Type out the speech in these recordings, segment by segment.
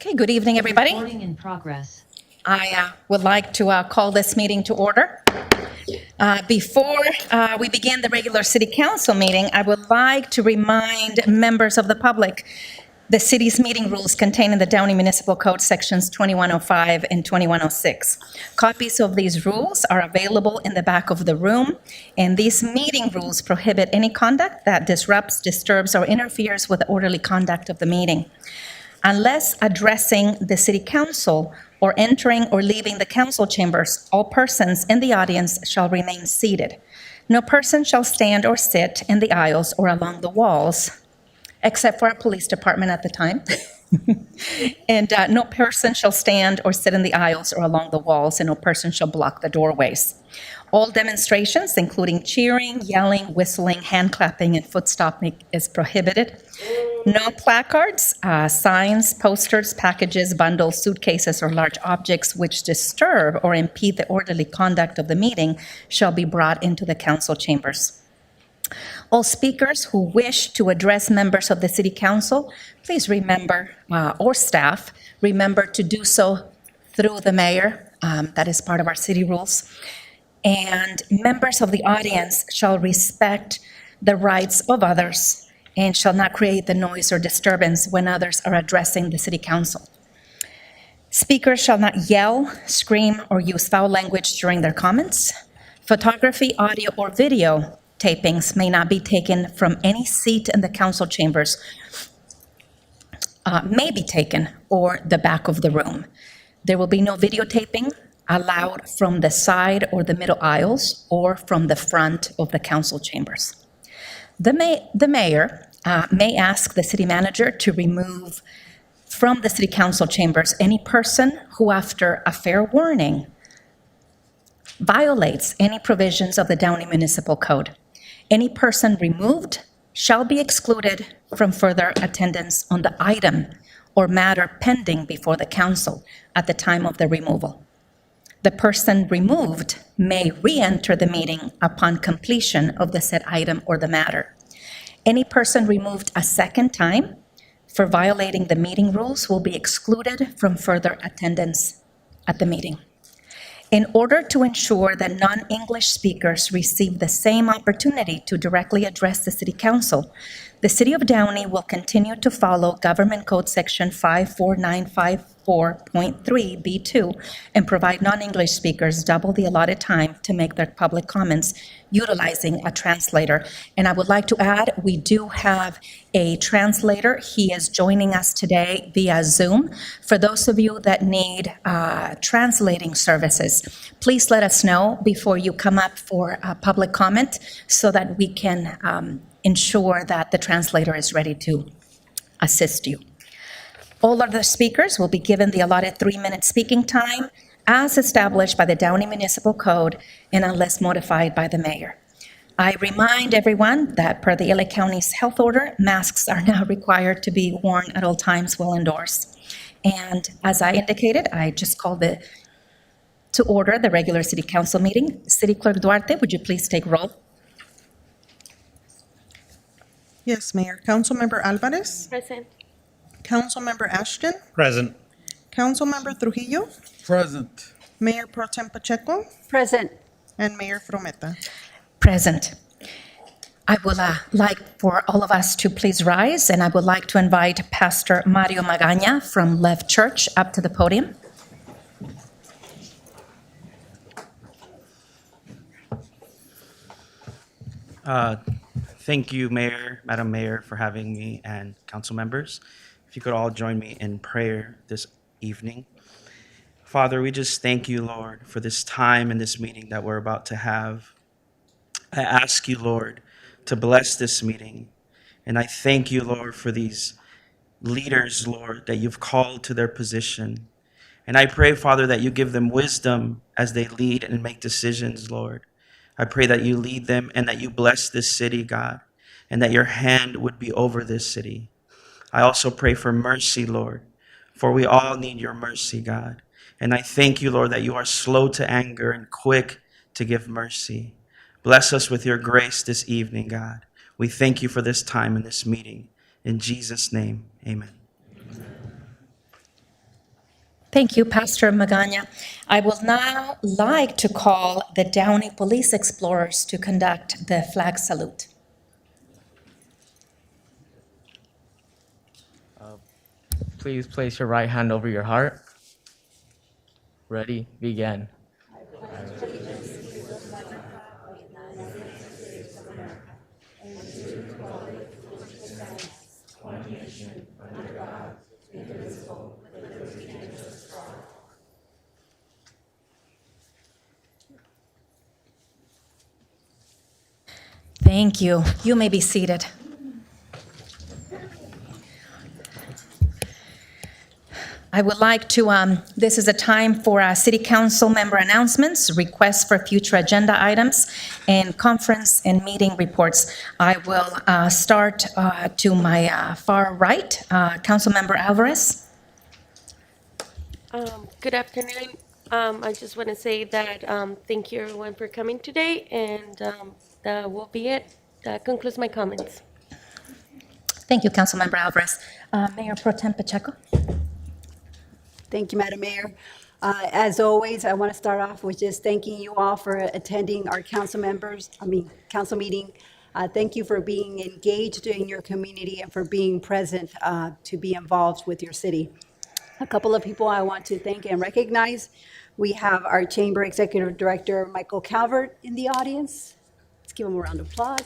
Okay, good evening, everybody. Recording in progress. I would like to call this meeting to order. Before we begin the regular city council meeting, I would like to remind members of the public the city's meeting rules contained in the Downey Municipal Code sections 2105 and 2106. Copies of these rules are available in the back of the room, and these meeting rules prohibit any conduct that disrupts, disturbs, or interferes with the orderly conduct of the meeting. Unless addressing the city council or entering or leaving the council chambers, all persons in the audience shall remain seated. No person shall stand or sit in the aisles or along the walls, except for our police department at the time. And no person shall stand or sit in the aisles or along the walls, and no person shall block the doorways. All demonstrations, including cheering, yelling, whistling, hand clapping, and foot stomping, is prohibited. No placards, signs, posters, packages, bundles, suitcases, or large objects which disturb or impede the orderly conduct of the meeting shall be brought into the council chambers. All speakers who wish to address members of the city council, please remember, or staff, remember to do so through the mayor. That is part of our city rules. And members of the audience shall respect the rights of others and shall not create the noise or disturbance when others are addressing the city council. Speakers shall not yell, scream, or use foul language during their comments. Photography, audio, or video tapings may not be taken from any seat in the council chambers, may be taken, or the back of the room. There will be no videotaping allowed from the side or the middle aisles or from the front of the council chambers. The mayor may ask the city manager to remove from the city council chambers any person who, after a fair warning, violates any provisions of the Downey Municipal Code. Any person removed shall be excluded from further attendance on the item or matter pending before the council at the time of the removal. The person removed may re-enter the meeting upon completion of the said item or the matter. Any person removed a second time for violating the meeting rules will be excluded from further attendance at the meeting. In order to ensure that non-English speakers receive the same opportunity to directly address the City Council, the City of Downey will continue to follow Government Code Section 54954.3B2 and provide non-English speakers double the allotted time to make their public comments utilizing a translator. And I would like to add, we do have a translator. He is joining us today via Zoom. For those of you that need translating services, please let us know before you come up for public comment so that we can ensure that the translator is ready to assist you. All of the speakers will be given the allotted 3-minute speaking time as established by the Downey Municipal Code and unless modified by the mayor. I remind everyone that per the LA County's health order, masks are now required to be worn at all times while indoors. And as I indicated, I just called to order the regular city council meeting. City Clerk Duarte, would you please take roll? Yes, Mayor. Councilmember Alvarez? Present. Councilmember Ashton? Present. Councilmember Trujillo? Present. Mayor Pro Tem Pacheco? Present. And Mayor Frometa. Present. I would like for all of us to please rise, and I would like to invite Pastor Mario Magaña from Left Church up to the podium. Thank you, Madam Mayor, for having me, and council members. If you could all join me in prayer this evening. Father, we just thank you, Lord, for this time and this meeting that we're about to have. I ask you, Lord, to bless this meeting. And I thank you, Lord, for these leaders, Lord, that you've called to their position. And I pray, Father, that you give them wisdom as they lead and make decisions, Lord. I pray that you lead them and that you bless this city, God, and that your hand would be over this city. I also pray for mercy, Lord, for we all need your mercy, God. And I thank you, Lord, that you are slow to anger and quick to give mercy. Bless us with your grace this evening, God. We thank you for this time and this meeting. In Jesus' name, amen. Thank you, Pastor Magana. I will now like to call the Downey Police Explorers to conduct the flag salute. Please place your right hand over your heart. Ready, begin. Thank you. You may be seated. I would like to, this is a time for city council member announcements, requests for future agenda items, and conference and meeting reports. I will start to my far right, Councilmember Alvarez. Good afternoon. I just want to say that thank you everyone for coming today, and that will be it. That concludes my comments. Thank you, Councilmember Alvarez. Mayor Pro Tem Pacheco. Thank you, Madam Mayor. As always, I want to start off with just thanking you all for attending our council meeting. Thank you for being engaged in your community and for being present to be involved with your city. A couple of people I want to thank and recognize. We have our Chamber Executive Director, Michael Calvert, in the audience. Let's give him a round of applause.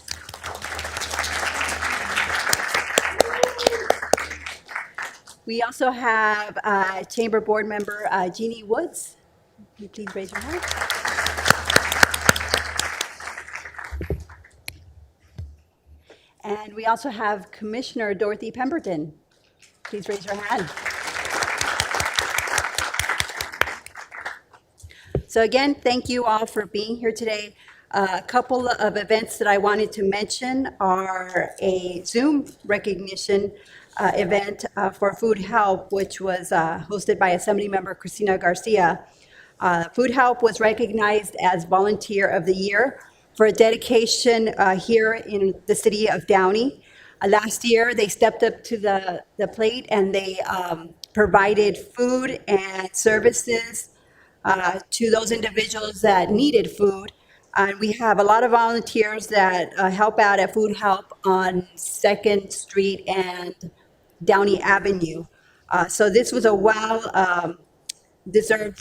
We also have Chamber Board Member Jeannie Woods. Can you please raise your hand? And we also have Commissioner Dorothy Pemberton. Please raise your hand. So again, thank you all for being here today. A couple of events that I wanted to mention are a Zoom recognition event for Food Help, which was hosted by Assembly Member Cristina Garcia. Food Help was recognized as Volunteer of the Year for a dedication here in the city of Downey. Last year, they stepped up to the plate and they provided food and services to those individuals that needed food. And we have a lot of volunteers that help out at Food Help on 2nd Street and Downey Avenue. So this was a well-deserved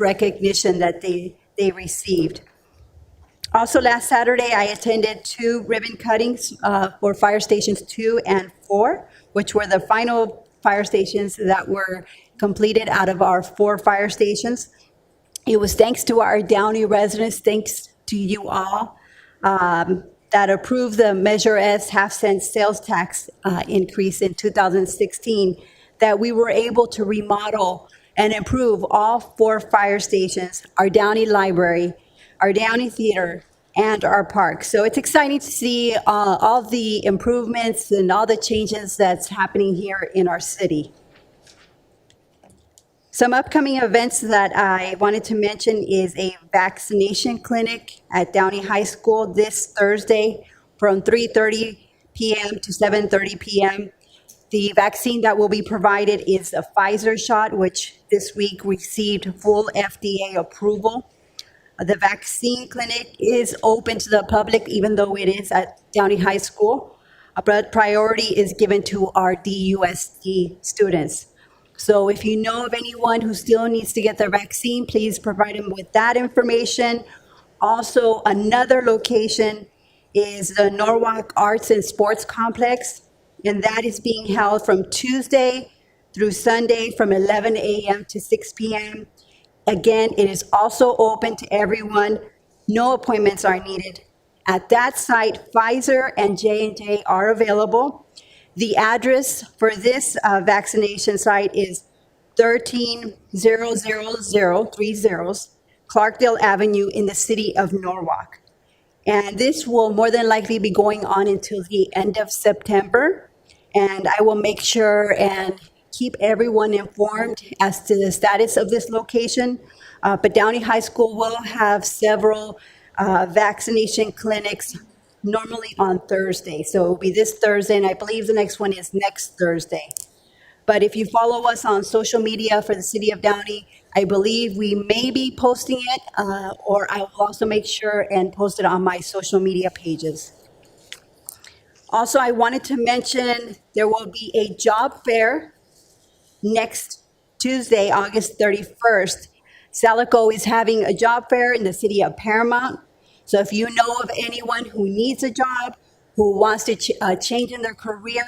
recognition that they received. Also, last Saturday, I attended 2 ribbon cuttings for fire stations 2 and 4, which were the final fire stations that were completed out of our 4 fire stations. It was thanks to our Downey residents, thanks to you all, that approved the Measure S half-cent sales tax increase in 2016, that we were able to remodel and improve all 4 fire stations, our Downey Library, our Downey Theater, and our park. So it's exciting to see all the improvements and all the changes that's happening here in our city. Some upcoming events that I wanted to mention is a vaccination clinic at Downey High School this Thursday from 3:30 p.m. to 7:30 p.m. The vaccine that will be provided is a Pfizer shot, which this week received full FDA approval. The vaccine clinic is open to the public, even though it is at Downey High School, but priority is given to our DUSD students. So if you know of anyone who still needs to get their vaccine, please provide them with that information. Also, another location is the Norwalk Arts and Sports Complex, and that is being held from Tuesday through Sunday from 11 a.m. to 6 p.m. Again, it is also open to everyone. No appointments are needed. At that site, Pfizer and J&J are available. The address for this vaccination site is 1300030 Clarkdale Avenue in the city of Norwalk. And this will more than likely be going on until the end of September. And I will make sure and keep everyone informed as to the status of this location. But Downey High School will have several vaccination clinics normally on Thursday. So it will be this Thursday, and I believe the next one is next Thursday. But if you follow us on social media for the city of Downey, I believe we may be posting it, or I will also make sure and post it on my social media pages. Also, I wanted to mention there will be a job fair next Tuesday, August 31st. Salico is having a job fair in the city of Paramount. So if you know of anyone who needs a job, who wants to change in their career,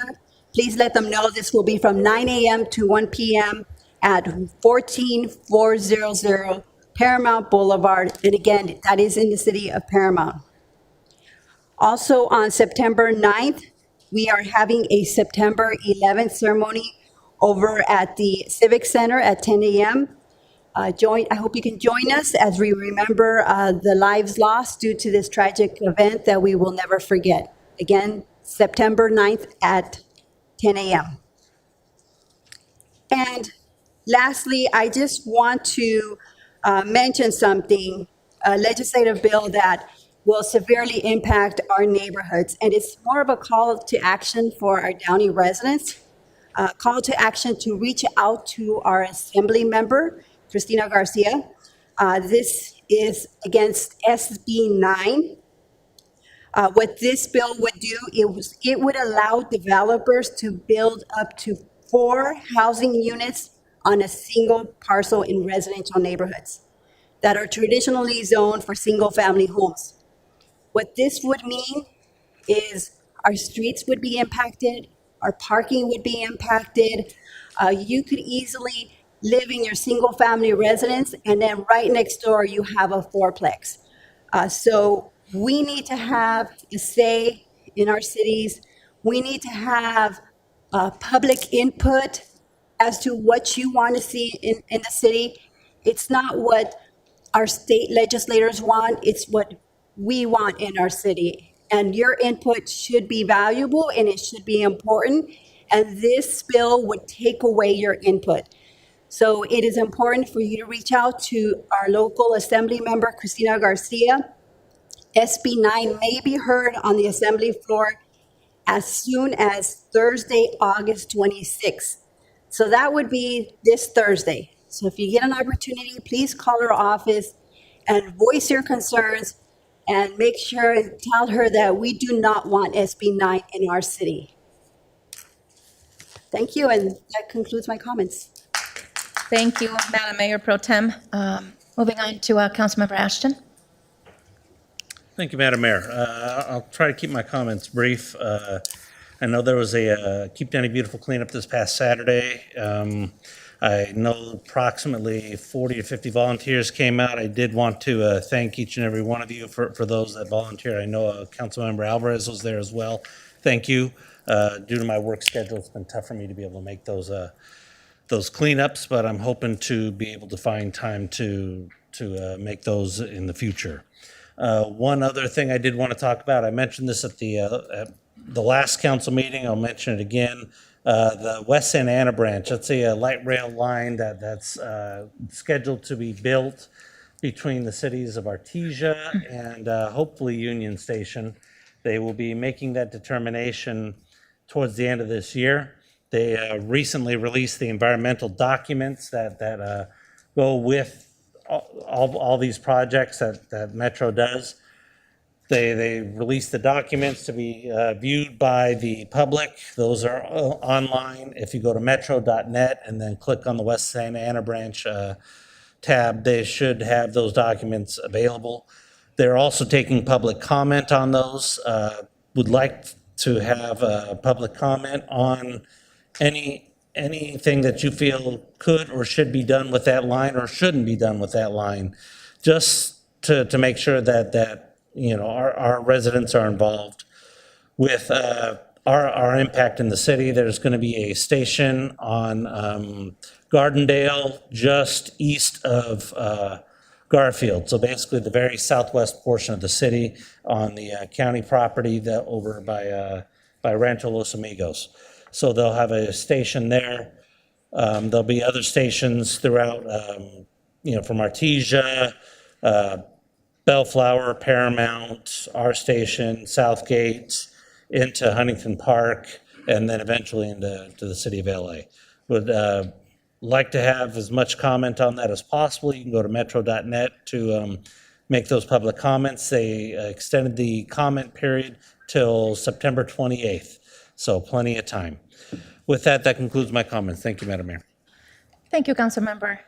please let them know. This will be from 9 a.m. to 1 p.m. at 14400 Paramount Boulevard. And again, that is in the city of Paramount. Also on September 9th, we are having a September 11th ceremony over at the Civic Center at 10 a.m. I hope you can join us as we remember the lives lost due to this tragic event that we will never forget. Again, September 9th at 10 a.m. And lastly, I just want to mention something, a legislative bill that will severely impact our neighborhoods. And it's more of a call to action for our Downey residents, a call to action to reach out to our Assembly member, Cristina Garcia. This is against SB 9. What this bill would do, it would allow developers to build up to 4 housing units on a single parcel in residential neighborhoods that are traditionally zoned for single-family homes. What this would mean is our streets would be impacted, our parking would be impacted. You could easily live in your single-family residence, and then right next door you have a fourplex. So we need to have a say in our cities. We need to have public input as to what you want to see in the city. It's not what our state legislators want, it's what we want in our city. And your input should be valuable and it should be important. And this bill would take away your input. So it is important for you to reach out to our local Assembly member, Cristina Garcia. SB 9 may be heard on the Assembly floor as soon as Thursday, August 26th. So that would be this Thursday. So if you get an opportunity, please call her office and voice your concerns and make sure and tell her that we do not want SB 9 in our city. Thank you, and that concludes my comments. Thank you, Madam Mayor Pro Tem. Moving on to Councilmember Ashton. Thank you, Madam Mayor. I'll try to keep my comments brief. I know there was a Keep Downey Beautiful cleanup this past Saturday. I know approximately 40 to 50 volunteers came out. I did want to thank each and every one of you for those that volunteered. I know Councilmember Alvarez was there as well. Thank you. Due to my work schedule, it's been tough for me to be able to make those cleanups, but I'm hoping to be able to find time to make those in the future. One other thing I did want to talk about, I mentioned this at the last council meeting, I'll mention it again. The West Santa Ana branch, that's a light rail line that's scheduled to be built between the cities of Artesia and hopefully Union Station. They will be making that determination towards the end of this year. They recently released the environmental documents that go with all these projects that Metro does. They released the documents to be viewed by the public. Those are online. If you go to metro.net and then click on the West Santa Ana branch tab, they should have those documents available. They're also taking public comment on those. Would like to have a public comment on anything that you feel could or should be done with that line or shouldn't be done with that line, just to make sure that you know our residents are involved with our impact in the city. There's going to be a station on Gardendale, just east of Garfield. So basically the very southwest portion of the city on the county property that over by Rancho Los Amigos. So they'll have a station there. There'll be other stations throughout, from Artesia, Bellflower, Paramount, our station, Southgate, into Huntington Park, and then eventually into the city of LA. Would like to have as much comment on that as possible. You can go to metro.net to make those public comments. They extended the comment period till September 28th, so plenty of time. With that, that concludes my comments. Thank you, Madam Mayor. Thank you, Councilmember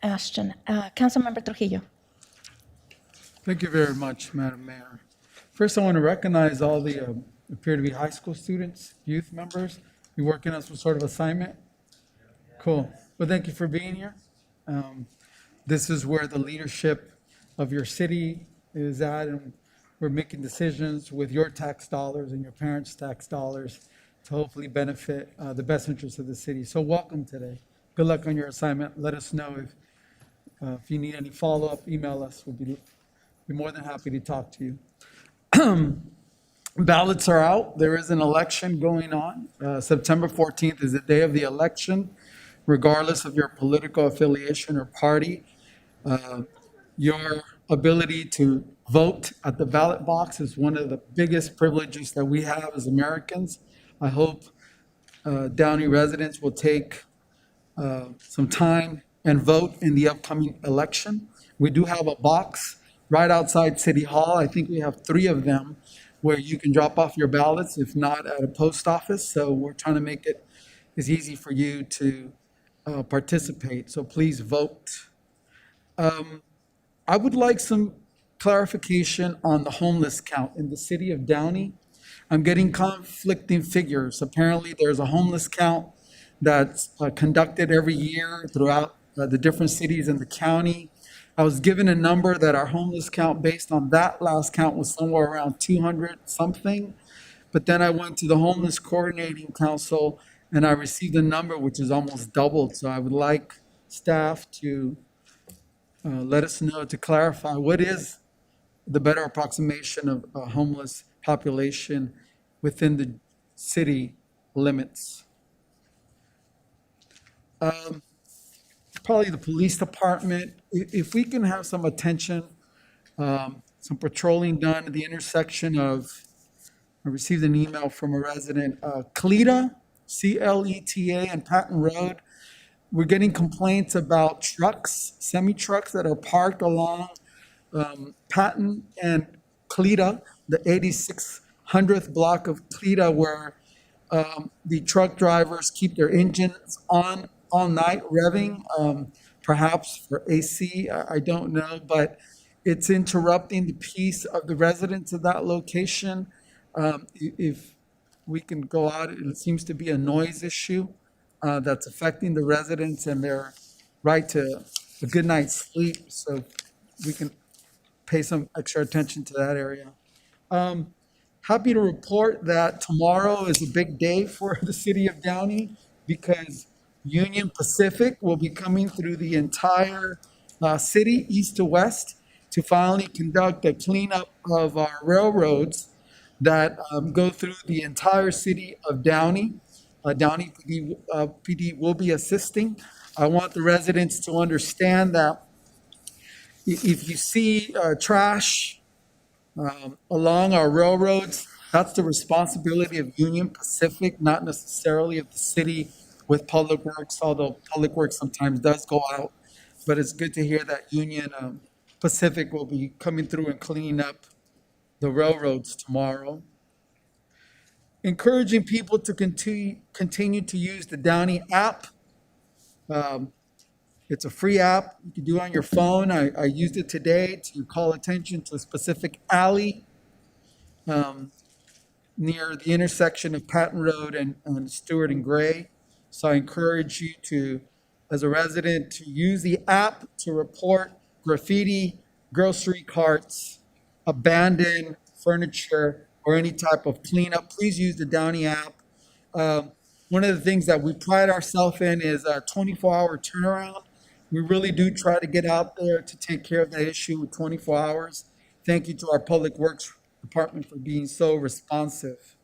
Ashton. Councilmember Trujillo. Thank you very much, Madam Mayor. First, I want to recognize all the appear to be high school students, youth members. You're working on some sort of assignment. Cool. Well, thank you for being here. This is where the leadership of your city is at, and we're making decisions with your tax dollars and your parents' tax dollars to hopefully benefit the best interests of the city. So welcome today. Good luck on your assignment. Let us know if you need any follow-up, email us. We'll be more than happy to talk to you. Ballots are out. There is an election going on. September 14th is the day of the election, regardless of your political affiliation or party. Your ability to vote at the ballot box is one of the biggest privileges that we have as Americans. I hope Downey residents will take some time and vote in the upcoming election. We do have a box right outside City Hall. I think we have 3 of them where you can drop off your ballots, if not at a post office. So we're trying to make it as easy for you to participate. So please vote. I would like some clarification on the homeless count in the city of Downey. I'm getting conflicting figures. Apparently, there's a homeless count that's conducted every year throughout the different cities in the county. I was given a number that our homeless count based on that last count was somewhere around 200 something. But then I went to the Homeless Coordinating Council and I received a number which is almost doubled. So I would like staff to let us know, to clarify what is the better approximation of a homeless population within the city limits. Probably the police department, if we can have some attention, some patrolling done at the intersection of, I received an email from a resident, Cleta, C-L-E-T-A, and Patton Road. We're getting complaints about trucks, semi-trucks that are parked along Patton and Cleta, the 8600th block of Cleta, where the truck drivers keep their engines on all night revving, perhaps for AC, I don't know, but it's interrupting the peace of the residents of that location. If we can go out, it seems to be a noise issue that's affecting the residents and their right to a good night's sleep. So we can pay some extra attention to that area. Happy to report that tomorrow is a big day for the city of Downey because Union Pacific will be coming through the entire city, east to west, to finally conduct a cleanup of our railroads that go through the entire city of Downey. Downey PD will be assisting. I want the residents to understand that if you see trash along our railroads, that's the responsibility of Union Pacific, not necessarily of the city with Public Works, although Public Works sometimes does go out. But it's good to hear that Union Pacific will be coming through and cleaning up the railroads tomorrow. Encouraging people to continue to use the Downey app. It's a free app. You can do it on your phone. I used it today to call attention to a specific alley near the intersection of Patton Road and Stewart and Gray. So I encourage you to, as a resident, to use the app to report graffiti, grocery carts, abandoned furniture, or any type of cleanup. Please use the Downey app. One of the things that we pride ourselves in is a 24-hour turnaround. We really do try to get out there to take care of that issue with 24 hours. Thank you to our Public Works Department for being so responsive.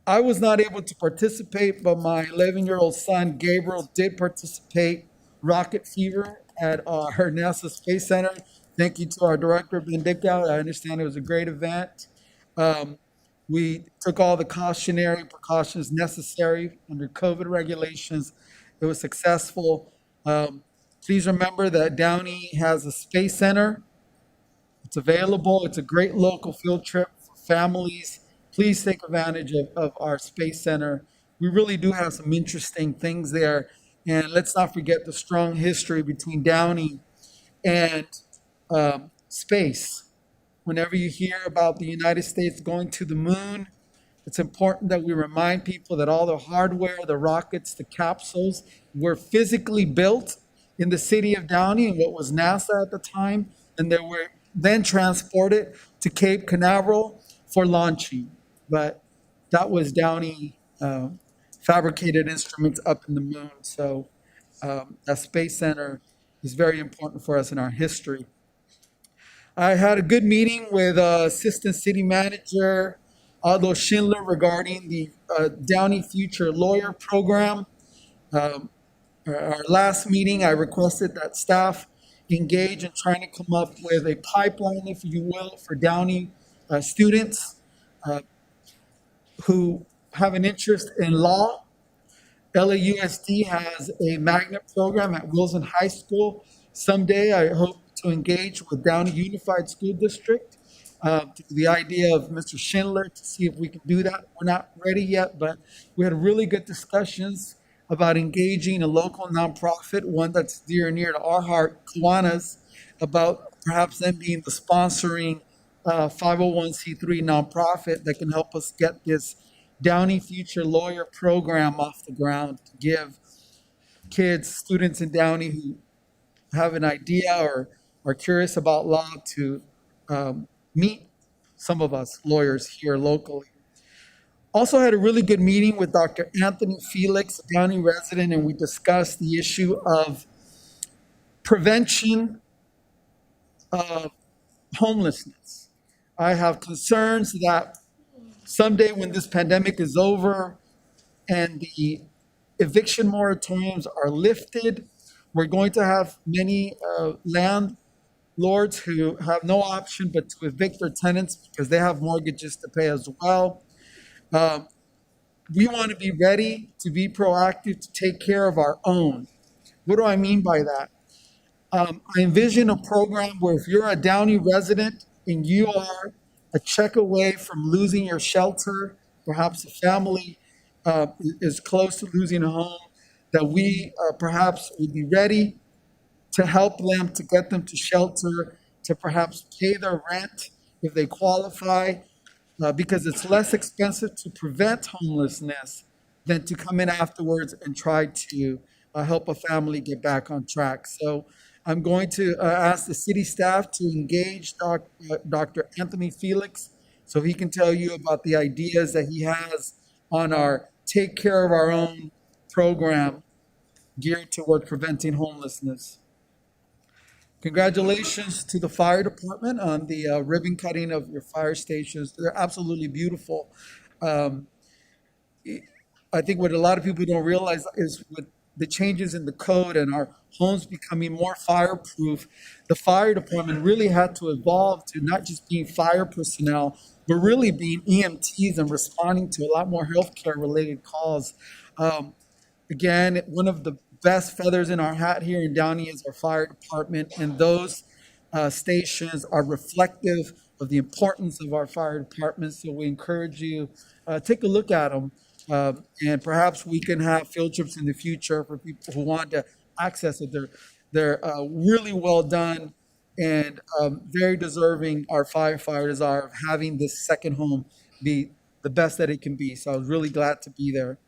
I was not able to participate, but my 11-year-old son, Gabriel, did participate rocket fever at our NASA Space Center. Thank you to our director, Bendica. I understand it was a great event. We took all the cautionary precautions necessary under COVID regulations. It was successful. Please remember that Downey has a space center. It's available. It's a great local field trip for families. Please take advantage of our space center. We really do have some interesting things there. And let's not forget the strong history between Downey and space. Whenever you hear about the United States going to the moon, it's important that we remind people that all the hardware, the rockets, the capsules were physically built in the city of Downey and what was NASA at the time, and they were then transported to Cape Canaveral for launching. But that was Downey fabricated instruments up in the moon. So that Space Center is very important for us in our history. I had a good meeting with Assistant City Manager Aldo Schindler regarding the Downey Future Lawyer Program. Our last meeting, I requested that staff engage in trying to come up with a pipeline, if you will, for Downey students who have an interest in law. LAUSD has a magnet program at Wilson High School. Someday, I hope to engage with Downey Unified School District. The idea of Mr. Schindler to see if we can do that. We're not ready yet, but we had really good discussions about engaging a local nonprofit, one that's dear and near to our heart, Kiwanis, about perhaps them being the sponsoring 501c3 nonprofit that can help us get this Downey Future Lawyer Program off the ground to give kids, students in Downey who have an idea or are curious about law to meet some of us lawyers here locally. Also had a really good meeting with Dr. Anthony Felix, a Downey resident, and we discussed the issue of prevention of homelessness. I have concerns that someday when this pandemic is over and the eviction moratoriums are lifted, we're going to have many landlords who have no option but to evict their tenants because they have mortgages to pay as well. We want to be ready to be proactive to take care of our own. What do I mean by that? I envision a program where if you're a Downey resident and you are a check away from losing your shelter, perhaps a family is close to losing a home, that we perhaps would be ready to help them, to get them to shelter, to perhaps pay their rent if they qualify, because it's less expensive to prevent homelessness than to come in afterwards and try to help a family get back on track. So I'm going to ask the city staff to engage Dr. Anthony Felix so he can tell you about the ideas that he has on our Take Care of Our Own program geared toward preventing homelessness. Congratulations to the fire department on the ribbon cutting of your fire stations. They're absolutely beautiful. I think what a lot of people don't realize is with the changes in the code and our homes becoming more fireproof, the fire department really had to evolve to not just being fire personnel, but really being EMTs and responding to a lot more healthcare related calls. Again, one of the best feathers in our hat here in Downey is our fire department, and those stations are reflective of the importance of our fire department. So we encourage you, take a look at them, and perhaps we can have field trips in the future for people who want to access it. They're really well done and very deserving. Our firefighters are of having this second home be the best that it can be. So I was really glad to be there.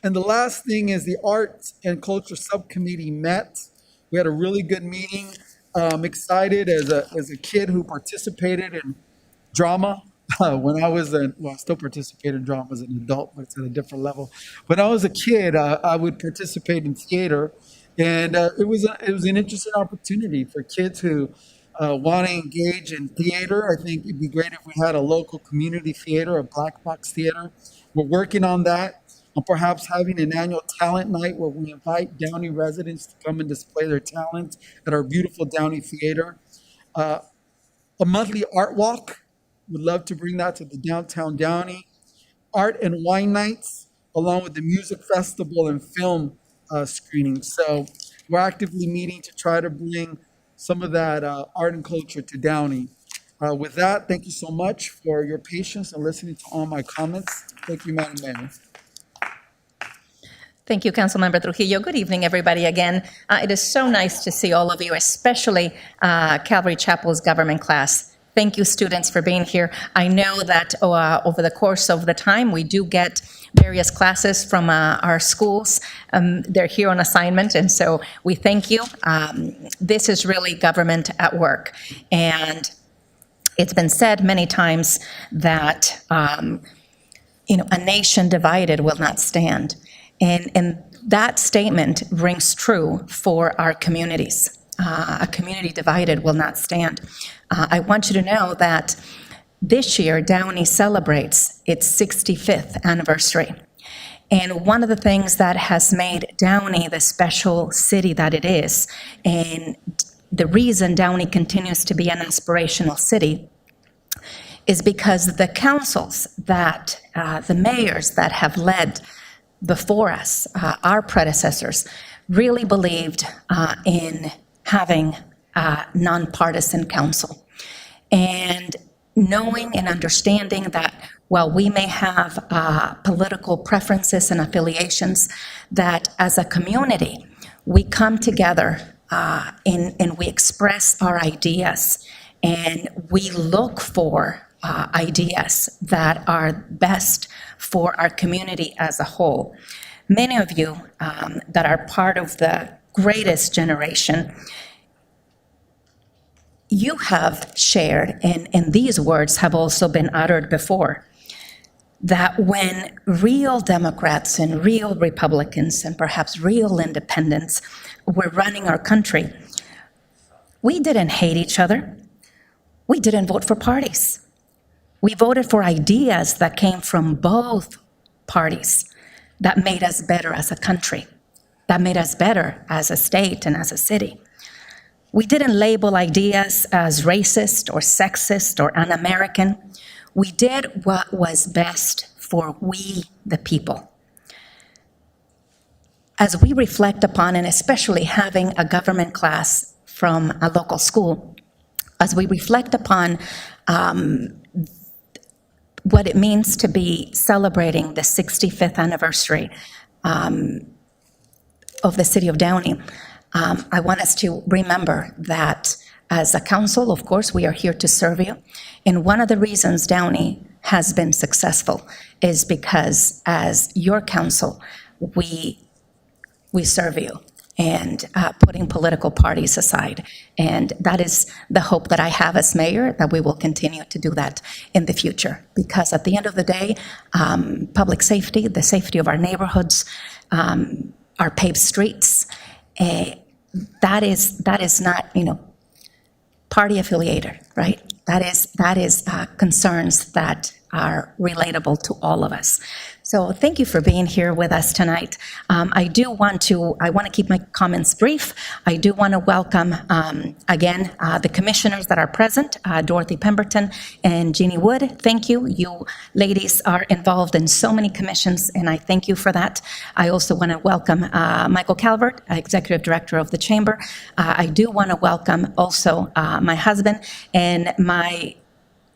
And the last thing is the Arts and Culture Subcommittee met. We had a really good meeting. I'm excited as a kid who participated in drama. When I was I still participate in drama as an adult, but it's at a different level. When I was a kid, I would participate in theater, and it was an interesting opportunity for kids who want to engage in theater. I think it'd be great if we had a local community theater, a black box theater. We're working on that. And perhaps having an annual talent night where we invite Downey residents to come and display their talent at our beautiful Downey Theater. A monthly art walk would love to bring that to the downtown Downey Art and Wine Nights, along with the music festival and film screening. So we're actively meeting to try to bring some of that art and culture to Downey. With that, thank you so much for your patience and listening to all my comments. Thank you, Madam Mayor. Thank you, Councilmember Trujillo. Good evening, everybody, again. It is so nice to see all of you, especially Calvary Chapel's government class. Thank you, students, for being here. I know that over the course of the time, we do get various classes from our schools. They're here on assignment, and so we thank you. This is really government at work. And it's been said many times that, a nation divided will not stand. And that statement rings true for our communities. A community divided will not stand. I want you to know that this year, Downey celebrates its 65th anniversary. And one of the things that has made Downey the special city that it is, and the reason Downey continues to be an aspirational city, is because the councils that, the mayors that have led before us, our predecessors, really believed in having a nonpartisan council. And knowing and understanding that while we may have political preferences and affiliations, that as a community, we come together and we express our ideas, and we look for ideas that are best for our community as a whole. Many of you that are part of the greatest generation, you have shared, and these words have also been uttered before, that when real Democrats and real Republicans and perhaps real independents were running our country, we didn't hate each other. We didn't vote for parties. We voted for ideas that came from both parties that made us better as a country, that made us better as a state and as a city. We didn't label ideas as racist or sexist or un-American. We did what was best for we, the people. As we reflect upon, and especially having a government class from a local school, as we reflect upon what it means to be celebrating the 65th anniversary of the city of Downey, I want us to remember that as a council, of course, we are here to serve you. And one of the reasons Downey has been successful is because as your council, we serve you, and putting political parties aside. And that is the hope that I have as mayor, that we will continue to do that in the future. Because at the end of the day, public safety, the safety of our neighborhoods, our paved streets, that is not, party affiliated, right? That is concerns that are relatable to all of us. So thank you for being here with us tonight. I want to keep my comments brief. I do want to welcome, again, the commissioners that are present, Dorothy Pemberton and Jeannie Wood. Thank you. You ladies are involved in so many commissions, and I thank you for that. I also want to welcome Michael Calvert, Executive Director of the Chamber. I do want to welcome also my husband and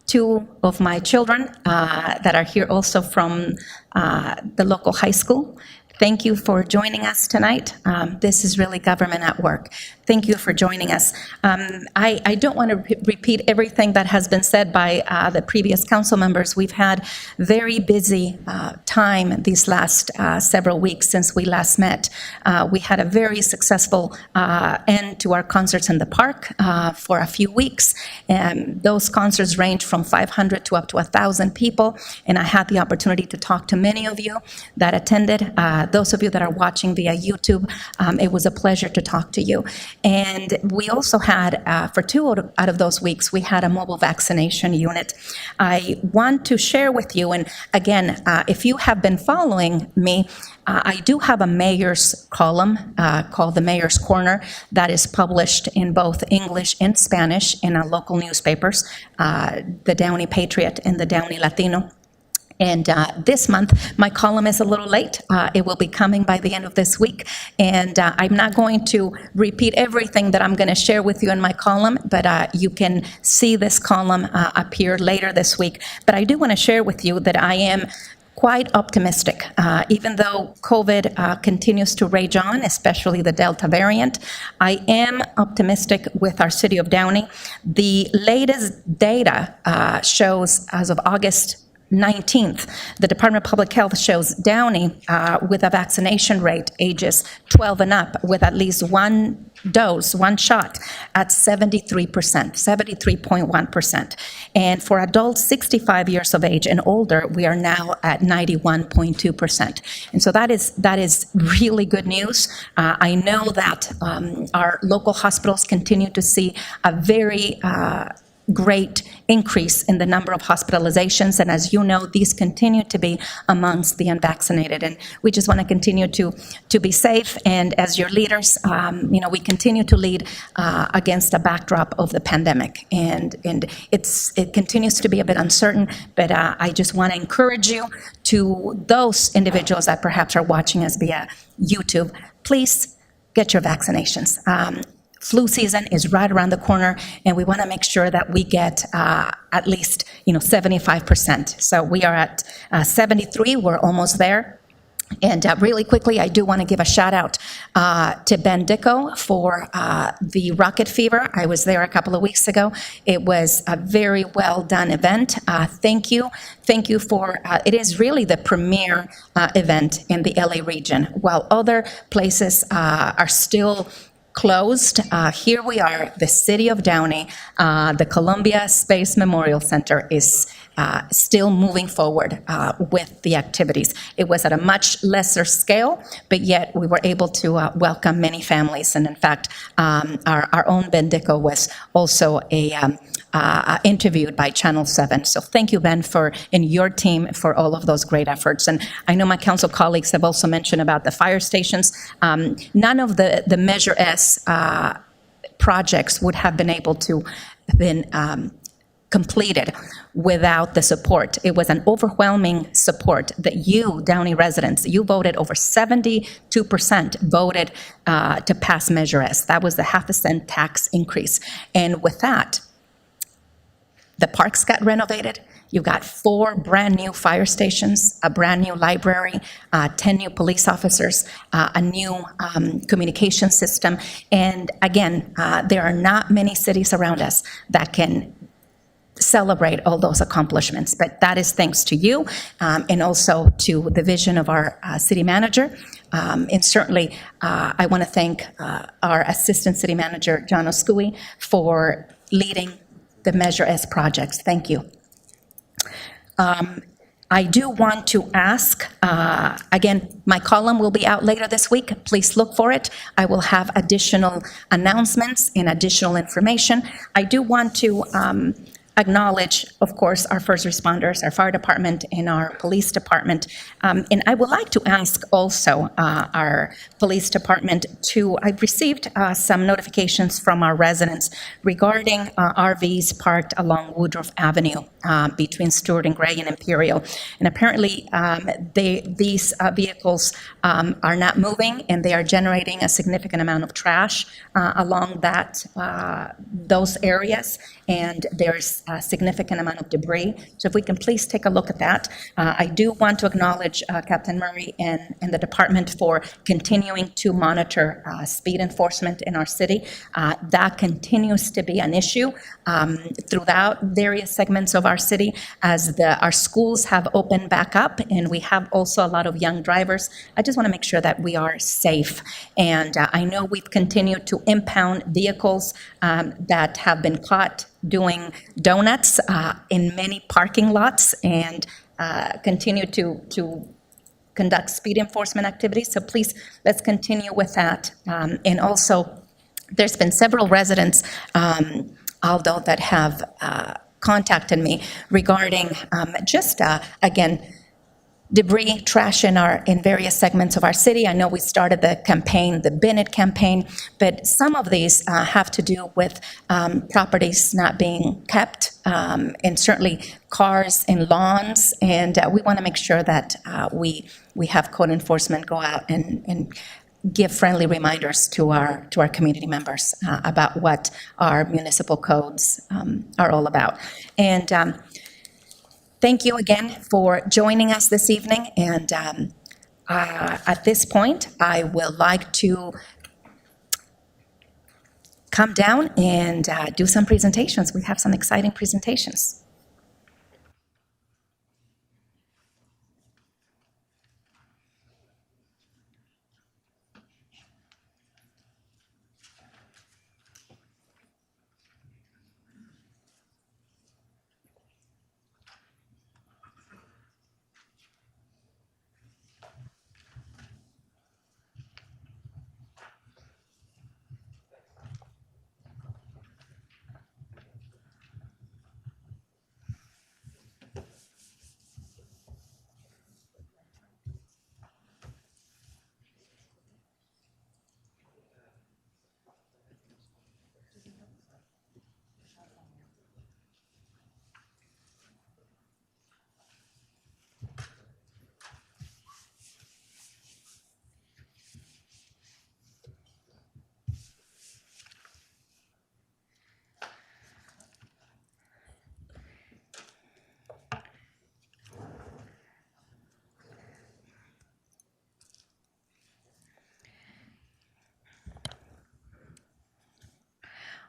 two of my children that are here also from the local high school. Thank you for joining us tonight. This is really government at work. Thank you for joining us. I don't want to repeat everything that has been said by the previous council members. We've had very busy time these last several weeks since we last met. We had a very successful end to our concerts in the park for a few weeks. And those concerts range from 500 to up to 1,000 people. And I had the opportunity to talk to many of you that attended those of you that are watching via YouTube, it was a pleasure to talk to you. And we also had, for 2 out of those weeks, we had a mobile vaccination unit. I want to share with you, and again, if you have been following me, I do have a mayor's column called the Mayor's Corner that is published in both English and Spanish in our local newspapers, the Downey Patriot and the Downey Latino. And this month, my column is a little late. It will be coming by the end of this week. And I'm not going to repeat everything that I'm going to share with you in my column, but you can see this column appear later this week. But I do want to share with you that I am quite optimistic. Even though COVID continues to rage on, especially the Delta variant, I am optimistic with our city of Downey. The latest data shows, as of August 19th, the Department of Public Health shows Downey with a vaccination rate ages 12 and up with at least one dose, one shot, at 73%, 73.1%. And for adults 65 years of age and older, we are now at 91.2%. And so that is really good news. I know that our local hospitals continue to see a very great increase in the number of hospitalizations, and as you know, these continue to be amongst the unvaccinated, and we just want to continue to be safe. And as your leaders, we continue to lead against a backdrop of the pandemic, and it continues to be a bit uncertain. But I just want to encourage you, to those individuals that perhaps are watching us via YouTube, please get your vaccinations. Flu season is right around the corner, and we want to make sure that we get at least 75%. So we are at 73. We're almost there. And really quickly, I do want to give a shout out to Ben Dicko for the rocket fever. I was there a couple of weeks ago. It was a very well done event. Thank you. Thank you for, it is really the premier event in the LA region. While other places are still closed, here we are, the city of Downey, the Columbia Space Memorial Center is still moving forward with the activities. It was at a much lesser scale, but yet we were able to welcome many families. And in fact, our own Ben Dicko was also interviewed by Channel 7. So thank you, Ben, and your team for all of those great efforts. And I know my council colleagues have also mentioned about the fire stations. None of the Measure S projects would have been able to have been completed without the support. It was an overwhelming support that you, Downey residents, you voted, over 72% voted to pass Measure S. That was the half-a-cent tax increase. And with that, the parks got renovated. You got 4 brand new fire stations, a brand new library, 10 new police officers, a new communication system. And again, there are not many cities around us that can celebrate all those accomplishments, but that is thanks to you and also to the vision of our city manager. And certainly, I want to thank our assistant city manager, John Oscui, for leading the Measure S projects. Thank you. I do want to ask, again, my column will be out later this week. Please look for it. I will have additional announcements and additional information. I do want to acknowledge, of course, our first responders, our fire department, and our police department. And I would like to ask also our police department I've received some notifications from our residents regarding RVs parked along Woodruff Avenue between Stewart and Gray and Imperial. And apparently, these vehicles are not moving, and they are generating a significant amount of trash along those areas. And there's a significant amount of debris. So if we can please take a look at that. I do want to acknowledge Captain Murray and the department for continuing to monitor speed enforcement in our city. That continues to be an issue throughout various segments of our city as our schools have opened back up, and we have also a lot of young drivers. I just want to make sure that we are safe. And I know we've continued to impound vehicles that have been caught doing donuts in many parking lots, and continue to conduct speed enforcement activities. So please, let's continue with that. And also, there's been several residents, although that have contacted me regarding again, debris, trash in various segments of our city. I know we started the campaign, the Bennett campaign, but some of these have to do with properties not being kept, and certainly cars and lawns. And we want to make sure that we have code enforcement go out and give friendly reminders to our community members about what our municipal codes are all about. And thank you again for joining us this evening. And at this point, I would like to come down and do some presentations. We have some exciting presentations.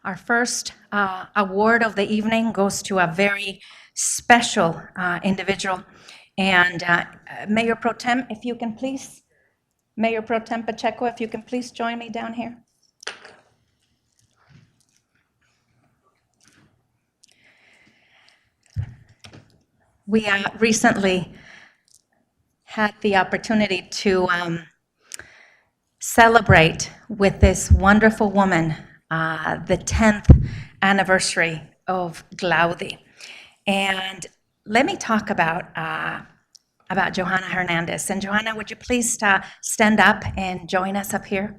Our first award of the evening goes to a very special individual. And Mayor Pro Tem, if you can please, Mayor Pro Tem Pacheco, if you can please join me down here. We recently had the opportunity to celebrate with this wonderful woman the 10th anniversary of Glaudi. And let me talk about Johanna Hernandez. And Johanna, would you please stand up and join us up here?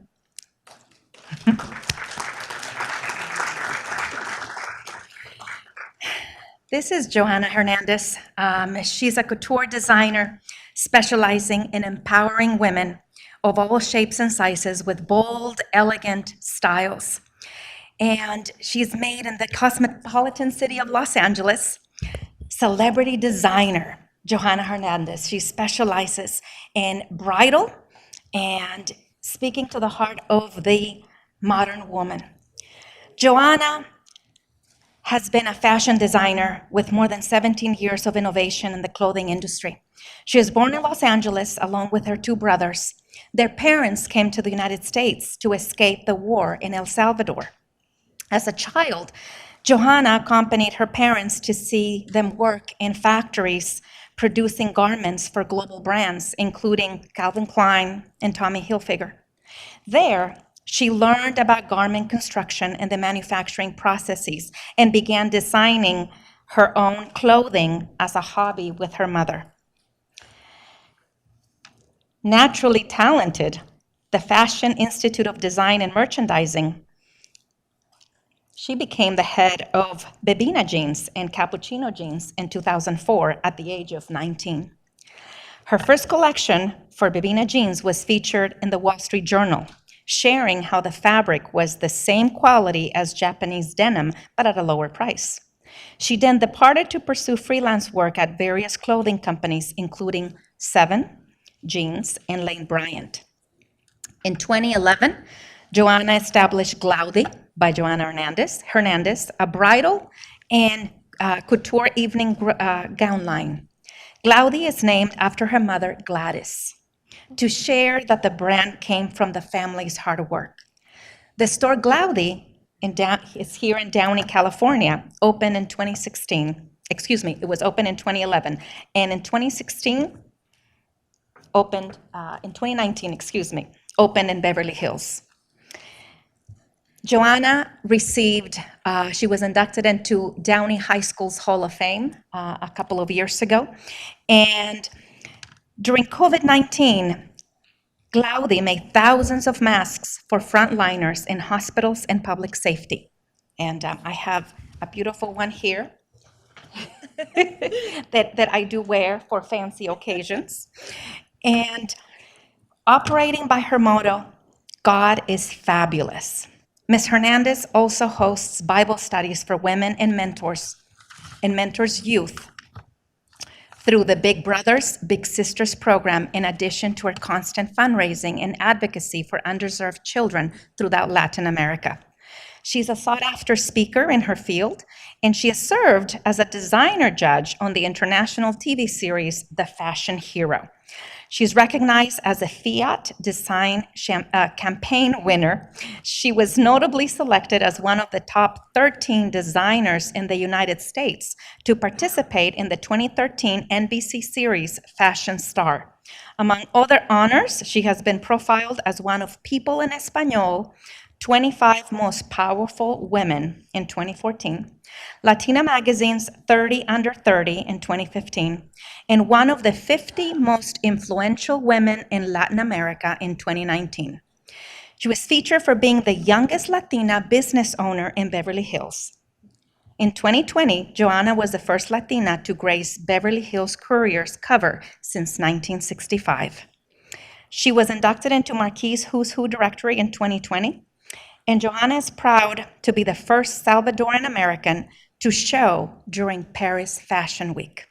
This is Johanna Hernandez. She's a couture designer specializing in empowering women of all shapes and sizes with bold, elegant styles. And she's made in the cosmopolitan city of Los Angeles. Celebrity designer, Johanna Hernandez. She specializes in bridal and speaking to the heart of the modern woman. Johanna has been a fashion designer with more than 17 years of innovation in the clothing industry. She was born in Los Angeles along with her two brothers. Their parents came to the United States to escape the war in El Salvador. As a child, Johanna accompanied her parents to see them work in factories producing garments for global brands, including Calvin Klein and Tommy Hilfiger. There, she learned about garment construction and the manufacturing processes and began designing her own clothing as a hobby with her mother. Naturally talented, the Fashion Institute of Design and Merchandising, she became the head of Bebina Jeans and Cappuccino Jeans in 2004 at the age of 19. Her first collection for Bebina Jeans was featured in the Wall Street Journal, sharing how the fabric was the same quality as Japanese denim, but at a lower price. She then departed to pursue freelance work at various clothing companies, including Seven, Jeans, and Lane Bryant. In 2011, Johanna established Glaudi by Johanna Hernandez, a bridal and couture evening gown line. Glaudi is named after her mother, Gladys, to share that the brand came from the family's hard work. The store Glaudi is here in Downey, California, opened in 2016. Excuse me, it was opened in 2011. And in 2016, opened in 2019, excuse me, opened in Beverly Hills. Joanna received, she was inducted into Downey High School's Hall of Fame a couple of years ago. And during COVID-19, Glaudi made thousands of masks for frontliners in hospitals and public safety. And I have a beautiful one here that I do wear for fancy occasions. And operating by her motto, God is fabulous. Ms. Hernandez also hosts Bible studies for women and mentors youth through the Big Brothers, Big Sisters program, in addition to her constant fundraising and advocacy for underserved children throughout Latin America. She's a sought-after speaker in her field, and she has served as a designer judge on the international TV series, The Fashion Hero. She's recognized as a Fiat Design campaign winner. She was notably selected as one of the top 13 designers in the United States to participate in the 2013 NBC series Fashion Star. Among other honors, she has been profiled as one of People in Español 25 Most Powerful Women in 2014, Latina Magazine's 30 Under 30 in 2015, and one of the 50 most influential women in Latin America in 2019. She was featured for being the youngest Latina business owner in Beverly Hills. In 2020, Joanna was the first Latina to grace Beverly Hills Courier's cover since 1965. She was inducted into Marquis' Who's Who directory in 2020, and Joanna is proud to be the first Salvadoran American to show during Paris Fashion Week,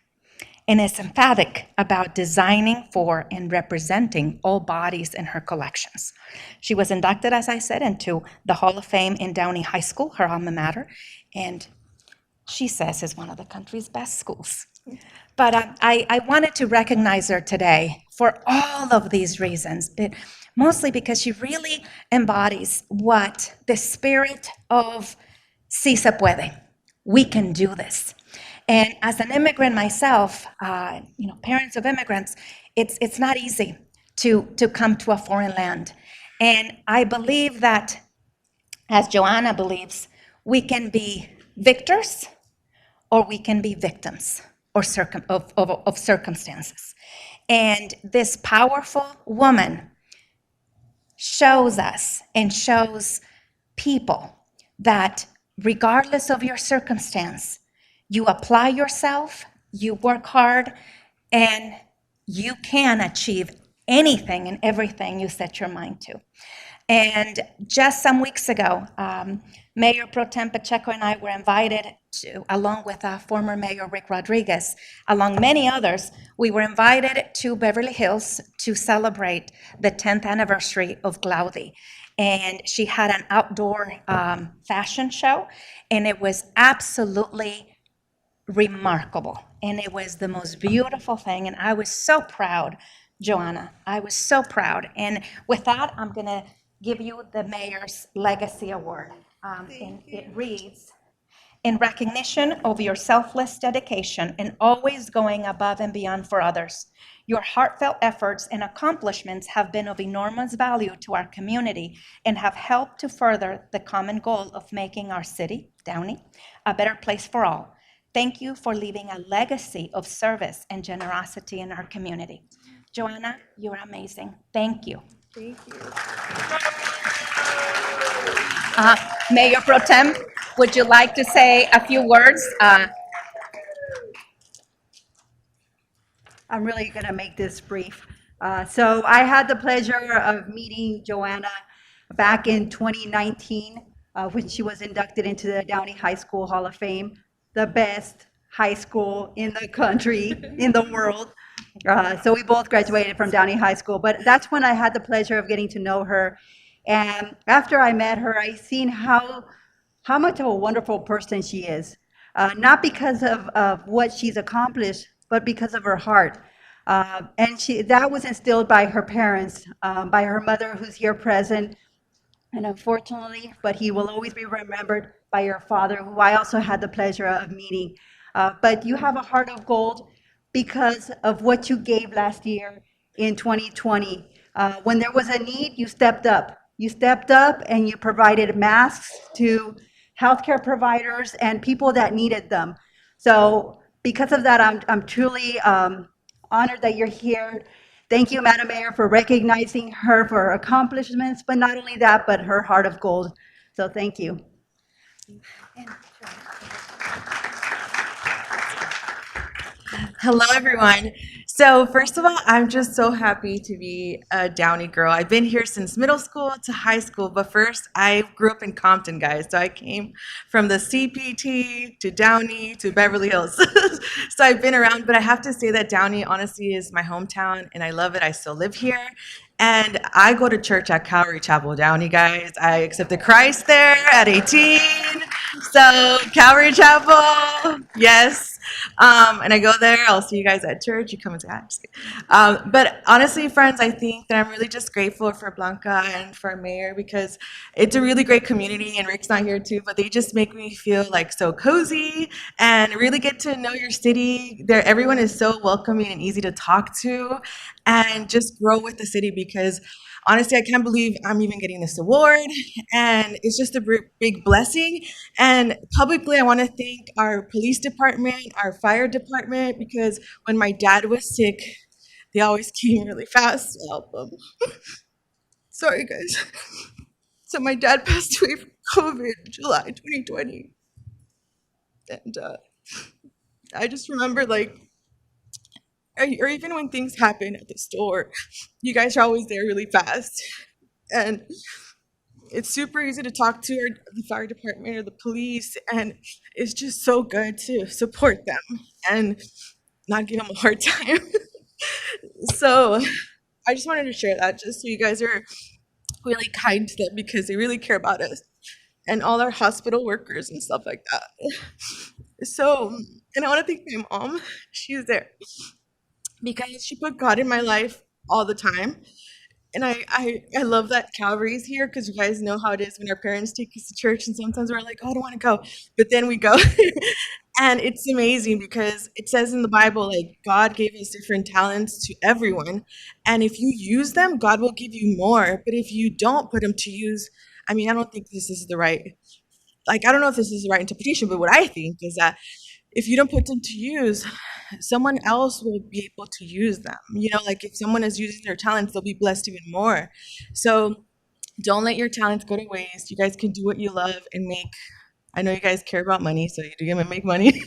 and is emphatic about designing for and representing all bodies in her collections. She was inducted, as I said, into the Hall of Fame in Downey High School, her alma mater, and she says is one of the country's best schools. But I wanted to recognize her today for all of these reasons, but mostly because she really embodies what the spirit of Si se puede. We can do this. And as an immigrant myself, parents of immigrants, it's not easy to come to a foreign land. And I believe that, as Joanna believes, we can be victors or we can be victims or of circumstances. And this powerful woman shows us and shows people that regardless of your circumstance, you apply yourself, you work hard, and you can achieve anything and everything you set your mind to. And just some weeks ago, Mayor Pro Tem Pacheco and I were invited to, along with former Mayor Rick Rodriguez, along many others, we were invited to Beverly Hills to celebrate the 10th anniversary of Glaudi. And she had an outdoor fashion show, and it was absolutely remarkable. And it was the most beautiful thing, and I was so proud, Joanna. I was so proud. And with that, I'm gonna give you the Mayor's Legacy Award. And it reads, in recognition of your selfless dedication and always going above and beyond for others, your heartfelt efforts and accomplishments have been of enormous value to our community and have helped to further the common goal of making our city, Downey, a better place for all. Thank you for leaving a legacy of service and generosity in our community. Joanna, you're amazing. Thank you. Thank you. Mayor Pro Tem, would you like to say a few words? I'm really going to make this brief. So I had the pleasure of meeting Joanna back in 2019 when she was inducted into the Downey High School Hall of Fame, the best high school in the country, in the world. So we both graduated from Downey High School, but that's when I had the pleasure of getting to know her. And after I met her, I seen how much of a wonderful person she is, not because of what she's accomplished, but because of her heart. And that was instilled by her parents, by her mother, who's here present, and unfortunately, but he will always be remembered, by your father, who I also had the pleasure of meeting. But you have a heart of gold because of what you gave last year in 2020. When there was a need, you stepped up. You stepped up and you provided masks to healthcare providers and people that needed them. So because of that, I'm truly honored that you're here. Thank you, Madam Mayor, for recognizing her for her accomplishments, but not only that, but her heart of gold. So thank you. Hello, everyone. So first of all, I'm just so happy to be a Downey girl. I've been here since middle school to high school, but first I grew up in Compton, guys. So I came from the CPT to Downey to Beverly Hills. So I've been around, but I have to say that Downey honestly is my hometown and I love it. I still live here. And I go to church at Calvary Chapel, Downey, guys. I accepted Christ there at 18. So Calvary Chapel, yes. And I go there. I'll see you guys at church. You come and say hi. Just kidding. But honestly, friends, I think that I'm really just grateful for Blanca and for Mayor because it's a really great community. And Rick's not here too, but they just make me feel like so cozy and really get to know your city. There, everyone is so welcoming and easy to talk to, and just grow with the city because honestly, I can't believe I'm even getting this award, and it's just a big blessing. And publicly, I want to thank our police department, our fire department, because when my dad was sick, they always came really fast to help him. Sorry, guys. So my dad passed away from COVID in July 2020. And I just remember, like, or even when things happen at the store, you guys are always there really fast. And it's super easy to talk to the fire department or the police, and it's just so good to support them and not give them a hard time. So I just wanted to share that just so you guys are really kind to them because they really care about us and all our hospital workers and stuff like that. So, and I want to thank my mom. She's there because she put God in my life all the time. And I love that Calvary's here because you guys know how it is when our parents take us to church and sometimes we're like, oh, I don't want to go. But then we go. And it's amazing because it says in the Bible, like, God gave us different talents to everyone. And if you use them, God will give you more. But if you don't put them to use, I mean, I don't think this is the right, like, I don't know if this is the right interpretation, but what I think is that if you don't put them to use, someone else will be able to use them. You know, like if someone is using their talents, they'll be blessed even more. So don't let your talents go to waste. You guys can do what you love and make. I know you guys care about money, so you're gonna make money.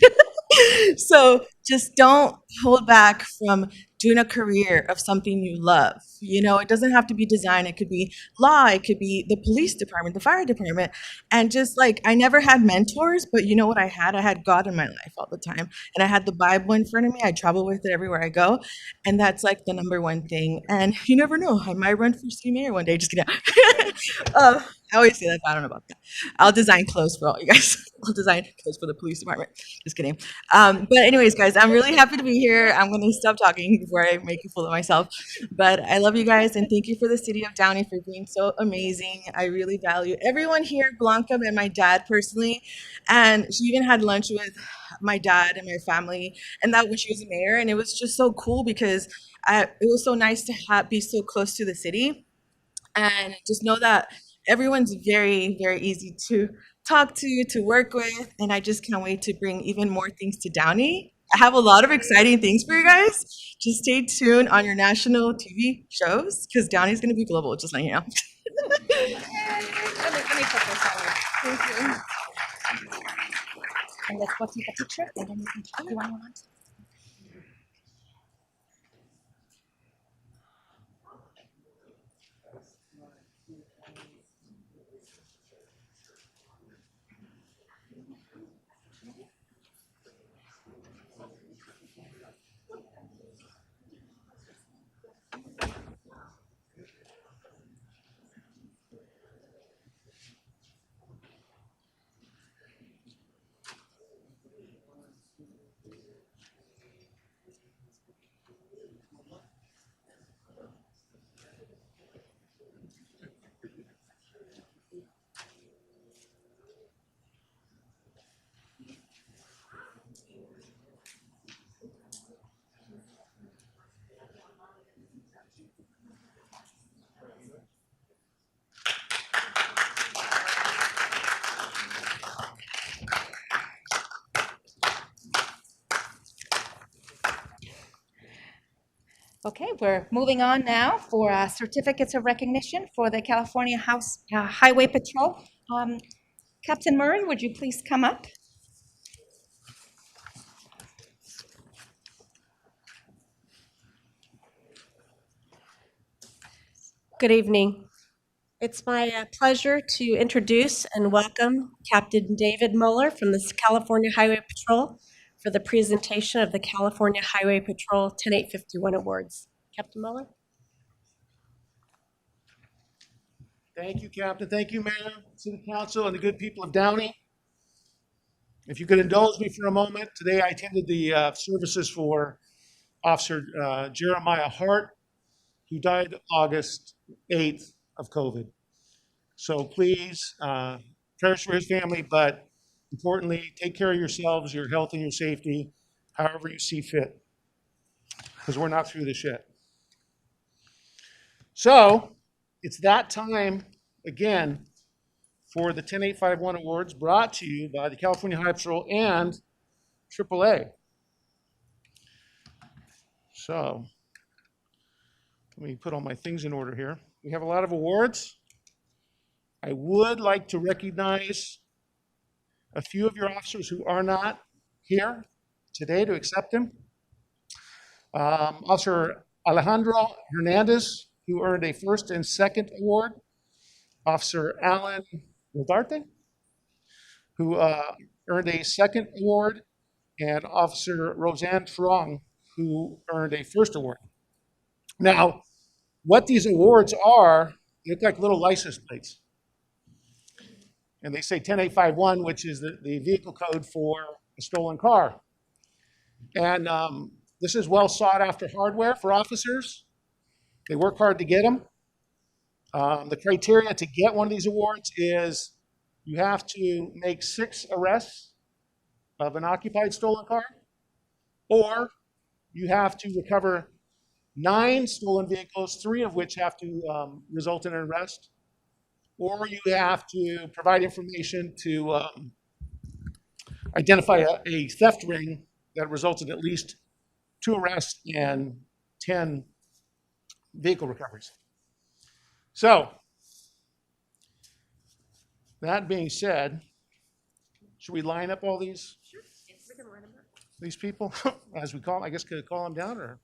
So just don't hold back from doing a career of something you love. You know, it doesn't have to be design. It could be law. It could be the police department, the fire department. And just like, I never had mentors, but you know what I had? I had God in my life all the time. And I had the Bible in front of me. I travel with it everywhere I go. And that's like the number one thing. And you never know. I might run for city mayor one day. Just kidding. I always say that, but I don't know about that. I'll design clothes for all you guys. I'll design clothes for the police department. Just kidding. But anyways, guys, I'm really happy to be here. I'm going to stop talking before I make a fool of myself. But I love you guys, and thank you for the city of Downey for being so amazing. I really value everyone here, Blanca and my dad personally. And she even had lunch with my dad and my family, and that when she was a mayor. And it was just so cool because it was so nice to be so close to the city. And just know that everyone's very, very easy to talk to work with. And I just can't wait to bring even more things to Downey. I have a lot of exciting things for you guys. Just stay tuned on your national TV shows because Downey's going to be global, just letting you know. Let me put this on. Thank you. And let's go take a picture and then you can talk. You want one? Okay, we're moving on now for certificates of recognition for the California Highway Patrol. Captain Murray, would you please come up? Good evening. It's my pleasure to introduce and welcome Captain David Mueller from the California Highway Patrol for the presentation of the California Highway Patrol 10851 Awards. Captain Mueller? Thank you, Captain. Thank you, Mayor, City Council, and the good people of Downey. If you could indulge me for a moment, today I attended the services for Officer Jeremiah Hart, who died August 8th of COVID. So please, prayers for his family, but importantly, take care of yourselves, your health and your safety, however you see fit, because we're not through this yet. So it's that time again for the 10851 Awards, brought to you by the California Highway Patrol and AAA. So let me put all my things in order here. We have a lot of awards. I would like to recognize a few of your officers who are not here today to accept them. Officer Alejandro Hernandez, who earned a first and second award. Officer Alan Rodarte, who earned a second award. And Officer Roseanne Trong, who earned a first award. Now, what these awards are, they look like little license plates. And they say 10851, which is the vehicle code for a stolen car. And this is well sought after hardware for officers. They work hard to get them. The criteria to get one of these awards is you have to make 6 arrests of an occupied stolen car, or you have to recover 9 stolen vehicles, 3 of which have to result in an arrest, or you have to provide information to identify a theft ring that results in at least 2 arrests and 10 vehicle recoveries. So, that being said, should we line up all these people, as we call them? I guess, could I call them down, or?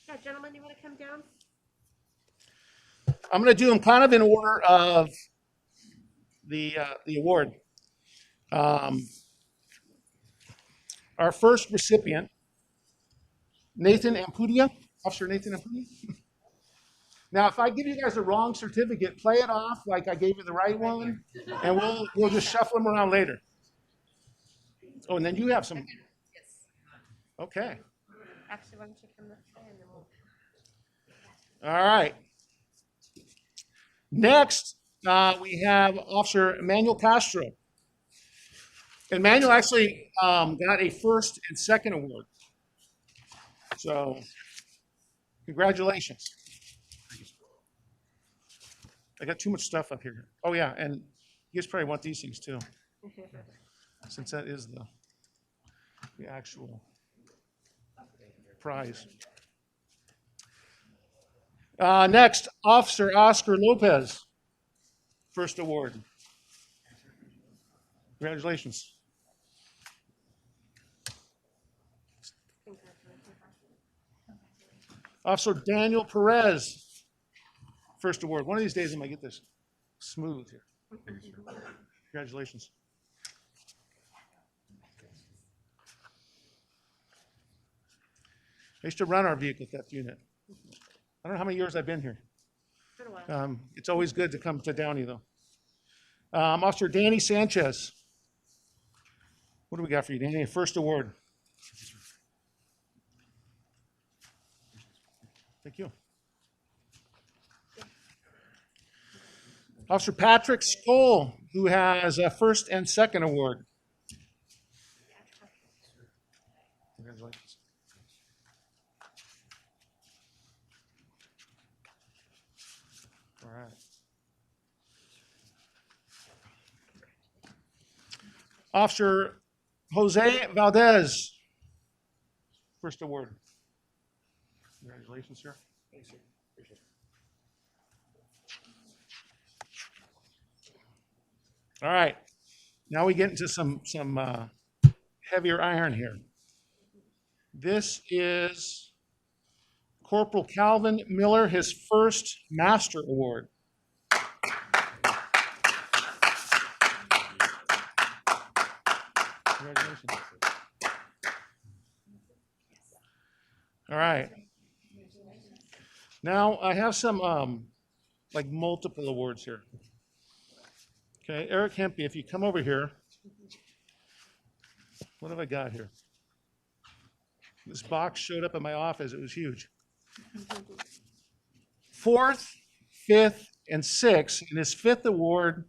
Yeah, gentlemen, you want to come down? I'm going to do them kind of in order of the award. Our first recipient, Nathan Ampudia, Officer Nathan Ampudia. Now, if I give you guys the wrong certificate, play it off like I gave you the right one, and we'll just shuffle them around later. Oh, and then you have some. Yes. Okay. Actually, why don't you come this way and then we'll. All right. Next, we have Officer Emmanuel Castro. Emmanuel actually got a first and second award. So, congratulations. I got too much stuff up here. Oh, yeah, and you guys probably want these things too, since that is the actual prize. Next, Officer Oscar Lopez, first award. Congratulations. Officer Daniel Perez, first award. One of these days I might get this smooth here. Congratulations. I used to run our vehicle theft unit. I don't know how many years I've been here. It's always good to come to Downey, though. Officer Danny Sanchez. What do we got for you, Danny? First award. Thank you. Officer Patrick Skoll, who has a first and second award. Congratulations. All right. Officer Jose Valdez, first award. Congratulations. Congratulations, sir. All right, now we get into some heavier iron here. This is Corporal Calvin Miller, his first Master Award. Congratulations. All right. Now I have some like multiple awards here. Okay, Eric Hempy, if you come over here. What have I got here? This box showed up in my office. It was huge. 4th, 5th, and 6th, and his 5th award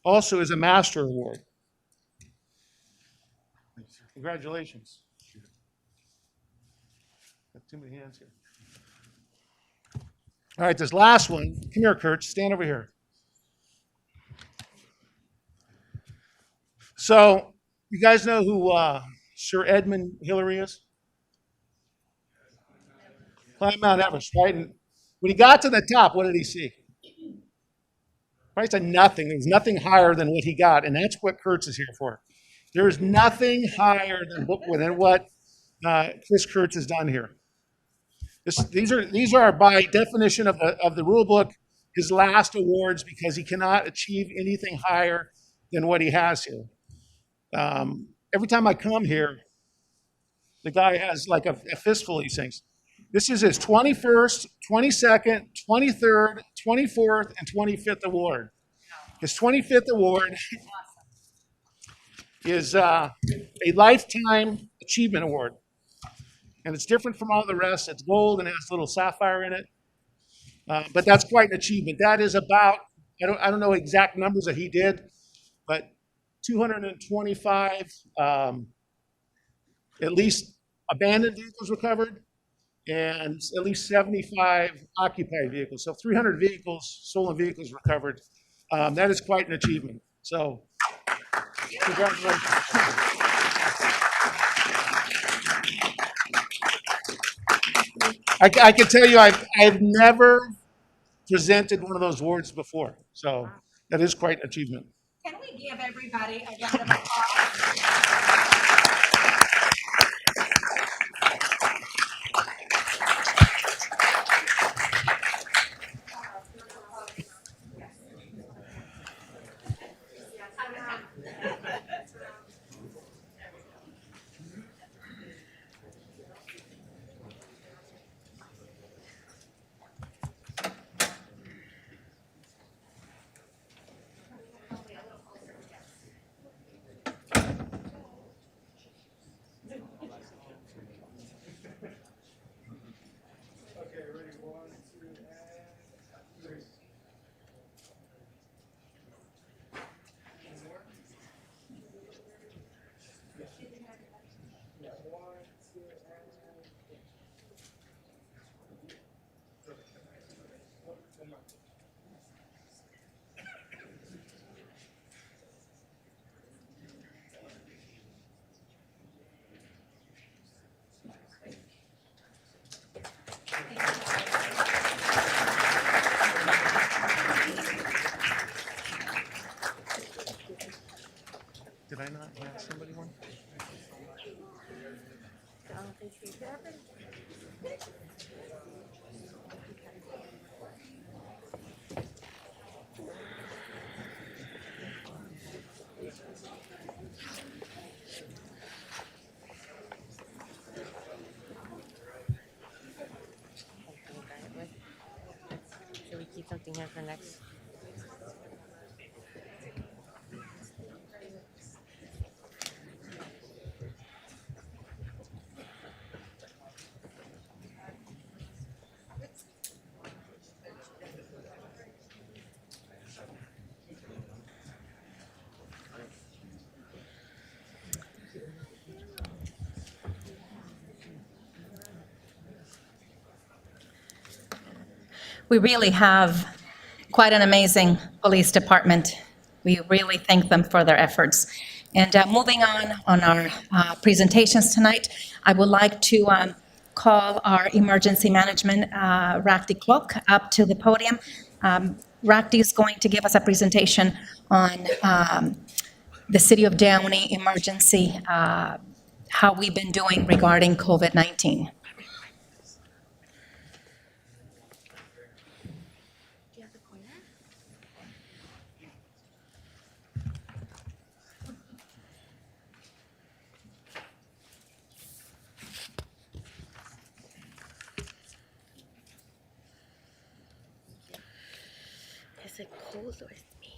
also is a Master Award. Congratulations. Got too many hands here. All right, this last one. Come here, Kurt. Stand over here. So, you guys know who Sir Edmund Hillary is? Climbed Mount Everest, right? And when he got to the top, what did he see? Right, said nothing. There was nothing higher than what he got, and that's what Kurtz is here for. There is nothing higher than what Chris Kurtz has done here. These are by definition of the rule book his last awards because he cannot achieve anything higher than what he has here. Every time I come here, the guy has like a fistful of these things. This is his 21st, 22nd, 23rd, 24th, and 25th award. His 25th award is a Lifetime Achievement Award. And it's different from all the rest. It's gold and has a little sapphire in it. But that's quite an achievement. That is about, I don't know exact numbers that he did, but 225 at least abandoned vehicles recovered and at least 75 occupied vehicles. So 300 vehicles, stolen vehicles recovered. That is quite an achievement. So congratulations. I can tell you I've never presented one of those awards before. So that is quite an achievement. Can we give everybody a round of applause? Did I not have somebody one? Should we keep something here for next? We really have quite an amazing police department. We really thank them for their efforts. And moving on our presentations tonight, I would like to call our emergency management, Rakti Kwok, up to the podium. Rakti is going to give us a presentation on the City of Downey emergency, how we've been doing regarding COVID-19. Is it cold or is it me?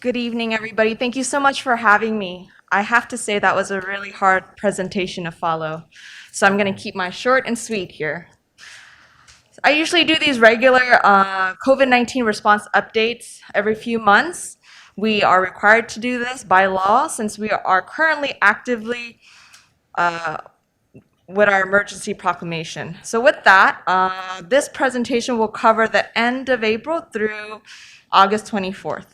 Good evening, everybody. Thank you so much for having me. I have to say that was a really hard presentation to follow, so I'm going to keep mine short and sweet here. I usually do these regular COVID-19 response updates every few months. We are required to do this by law since we are currently actively with our emergency proclamation. So with that, this presentation will cover the end of April through August 24th.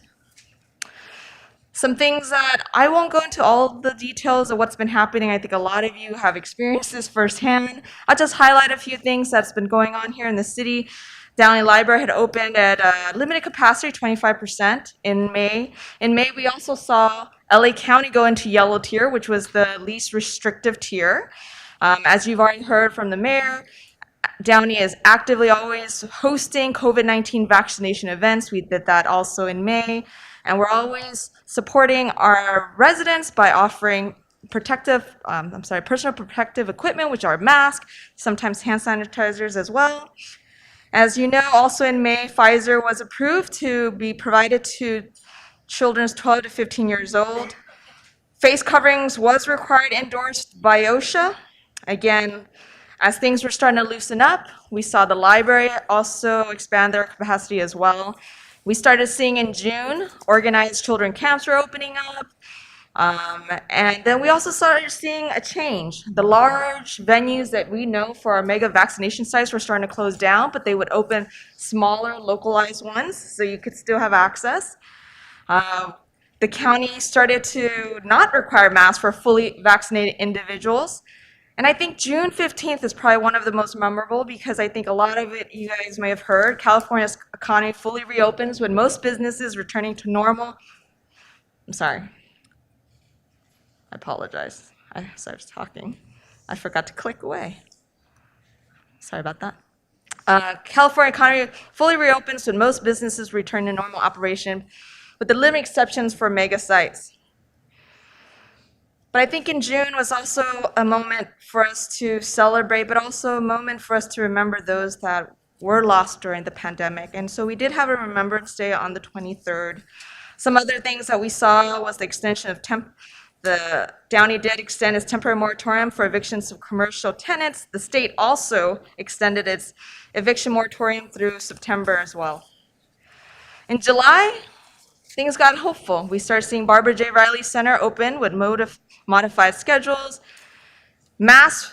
Some things that I won't go into all the details of what's been happening. I think a lot of you have experienced this firsthand. I'll just highlight a few things that's been going on here in the city. Downey Library had opened at a limited capacity, 25% in May. In May, we also saw LA County go into yellow tier, which was the least restrictive tier. As you've already heard from the mayor, Downey is actively always hosting COVID-19 vaccination events. We did that also in May. And we're always supporting our residents by offering personal protective equipment, which are masks, sometimes hand sanitizers as well. As you know, also in May, Pfizer was approved to be provided to children 12 to 15 years old. Face coverings was required indoors by OSHA. Again, as things were starting to loosen up, we saw the library also expand their capacity as well. We started seeing in June, organized children camps were opening up. And then we also started seeing a change. The large venues that we know for our mega vaccination sites were starting to close down, but they would open smaller, localized ones, so you could still have access. The county started to not require masks for fully vaccinated individuals. And I think June 15th is probably one of the most memorable because I think a lot of it you guys may have heard. California's economy fully reopens with most businesses returning to normal. I'm sorry. I apologize. As I was talking, I forgot to click away. Sorry about that. California economy fully reopens with most businesses returning to normal operation, with the limited exceptions for mega sites. But I think in June was also a moment for us to celebrate, but also a moment for us to remember those that were lost during the pandemic. And so we did have a Remembrance Day on the 23rd. Some other things that we saw was the extension of the Downey did extend its temporary moratorium for evictions of commercial tenants. The state also extended its eviction moratorium through September as well. In July, things got hopeful. We started seeing Barbara J. Riley Center open with modified schedules. Masks,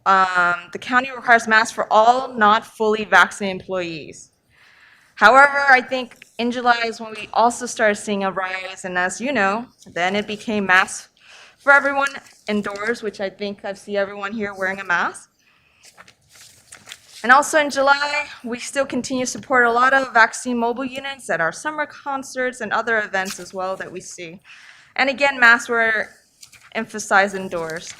the county requires masks for all not fully vaccinated employees. However, I think in July is when we also started seeing a rise, and as you know, then it became masks for everyone indoors, which I think I see everyone here wearing a mask. And also in July, we still continue to support a lot of vaccine mobile units at our summer concerts and other events as well that we see. And again, masks were emphasized indoors.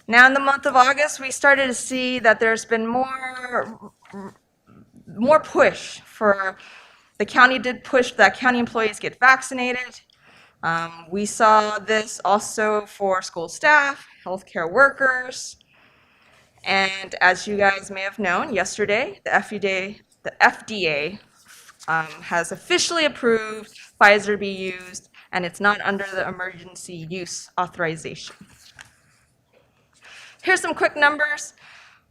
Now in the month of August, we started to see that there's been more push for, the county did push that county employees get vaccinated. We saw this also for school staff, healthcare workers, and as you guys may have known, yesterday, the FDA has officially approved Pfizer to be used, and it's not under the emergency use authorization. Here's some quick numbers.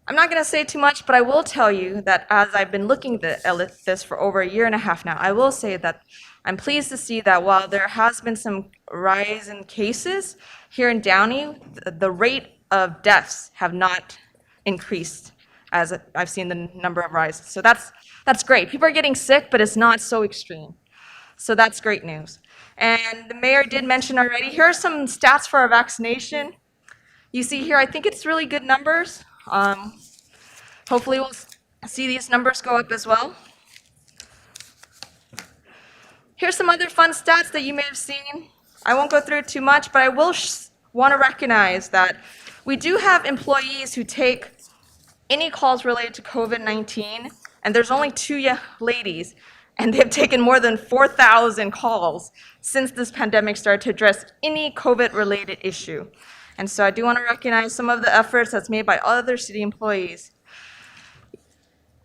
I'm not going to say too much, but I will tell you that as I've been looking at this for over a year and a half now, I will say that I'm pleased to see that while there has been some rise in cases here in Downey, the rate of deaths have not increased as I've seen the number of rises. So that's great. People are getting sick, but it's not so extreme. So that's great news. And the mayor did mention already, here are some stats for our vaccination. you see here, I think it's really good numbers. Hopefully we'll see these numbers go up as well. Here's some other fun stats that you may have seen. I won't go through it too much, but I will want to recognize that we do have employees who take any calls related to COVID-19, and there's only 2 ladies, and they've taken more than 4,000 calls since this pandemic started to address any COVID-related issue. And so I do want to recognize some of the efforts that's made by other city employees.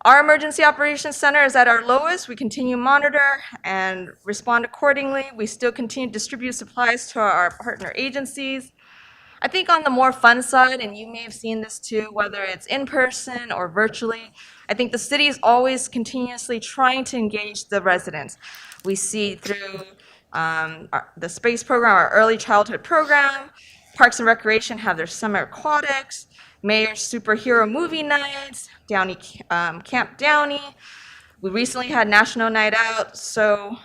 Our Emergency Operations Center is at our lowest. We continue to monitor and respond accordingly. We still continue to distribute supplies to our partner agencies. I think on the more fun side, and you may have seen this too, whether it's in person or virtually, I think the city is always continuously trying to engage the residents. We see through the space program, our early childhood program, Parks and Recreation have their summer aquatics, Mayor's superhero movie nights, Downey Camp Downey. We recently had National Night Out, so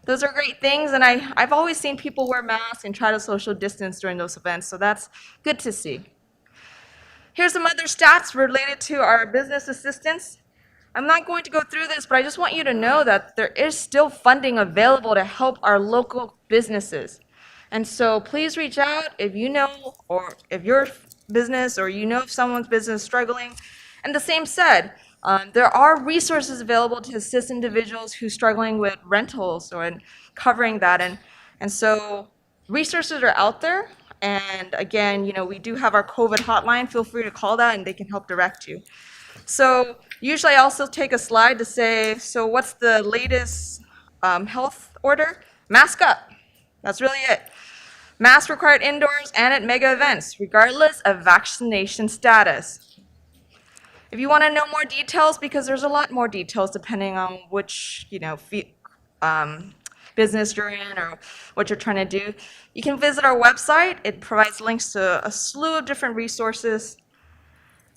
those are great things, and I've always seen people wear masks and try to social distance during those events, so that's good to see. Here's some other stats related to our business assistance. I'm not going to go through this, but I just want you to know that there is still funding available to help our local businesses. And so please reach out if you know, or if your business, or you know if someone's business is struggling. And the same said, there are resources available to assist individuals who are struggling with rentals or covering that. And so resources are out there. And again, we do have our COVID hotline. Feel free to call that and they can help direct you. So usually I also take a slide to say, so what's the latest health order? Mask up. That's really it. Masks required indoors and at mega events, regardless of vaccination status. If you want to know more details, because there's a lot more details depending on which, business you're in or what you're trying to do, you can visit our website. It provides links to a slew of different resources.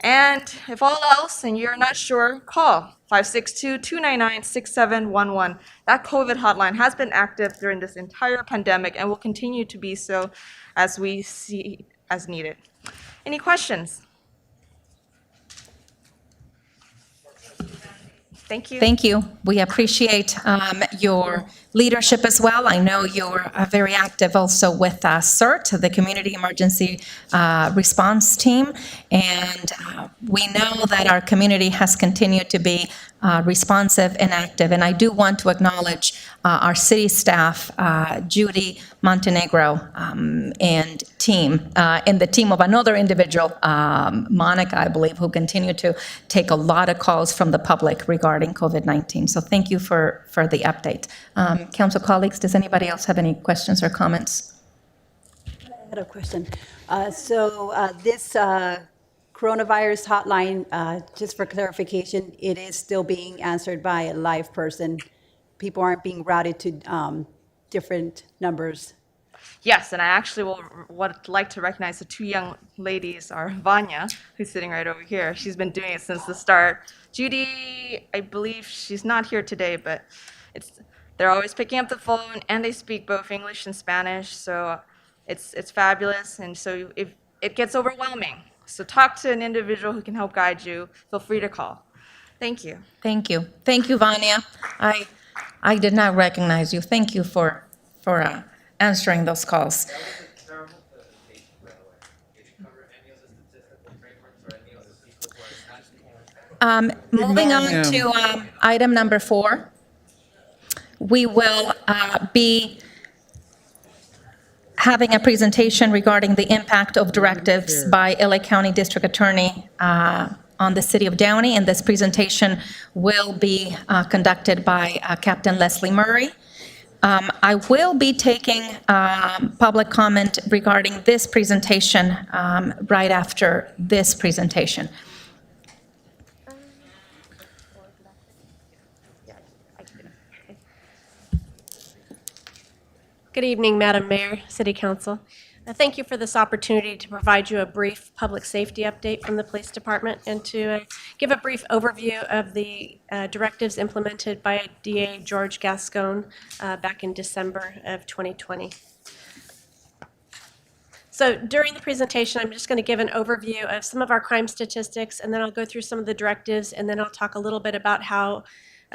And if all else and you're not sure, call 562-299-6711. That COVID hotline has been active during this entire pandemic and will continue to be so as we see as needed. Any questions? Thank you. Thank you. We appreciate your leadership as well. I know you're very active also with CERT, the Community Emergency Response Team, and we know that our community has continued to be responsive and active. And I do want to acknowledge our city staff, Judy Montenegro, and team, and the team of another individual, Monica, I believe, who continue to take a lot of calls from the public regarding COVID-19. So thank you for the update. Council colleagues, does anybody else have any questions or comments? I had a question. This coronavirus hotline, just for clarification, it is still being answered by a live person. People aren't being routed to different numbers. Yes, and I actually would like to recognize the 2 young ladies, are Vanya, who's sitting right over here. She's been doing it since the start. Judy, I believe she's not here today, but they're always picking up the phone, and they speak both English and Spanish, so it's fabulous. And so if it gets overwhelming, so talk to an individual who can help guide you. Feel free to call. Thank you. Thank you. Thank you, Vanya. I did not recognize you. Thank you for answering those calls. Moving on to item number 4, we will be having a presentation regarding the impact of directives by LA County District Attorney on the City of Downey, and this presentation will be conducted by Captain Leslie Murray. I will be taking public comment regarding this presentation right after this presentation. Good evening, Madam Mayor, City Council. Thank you for this opportunity to provide you a brief public safety update from the Police Department and to give a brief overview of the directives implemented by DA George Gascon back in December of 2020. So during the presentation, I'm just going to give an overview of some of our crime statistics, and then I'll go through some of the directives, and then I'll talk a little bit about how,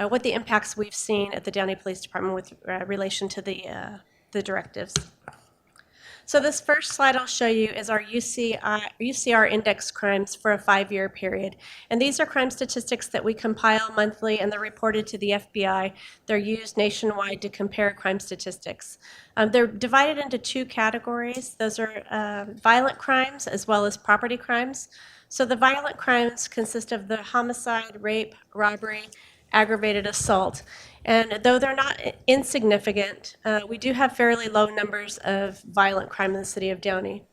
what the impacts we've seen at the Downey Police Department with relation to the directives. So this first slide I'll show you is our UCR index crimes for a 5-year period. And these are crime statistics that we compile monthly, and they're reported to the FBI. They're used nationwide to compare crime statistics. They're divided into 2 categories. Those are violent crimes as well as property crimes. So the violent crimes consist of the homicide, rape, robbery, aggravated assault. And though they're not insignificant, we do have fairly low numbers of violent crime in the city of Downey.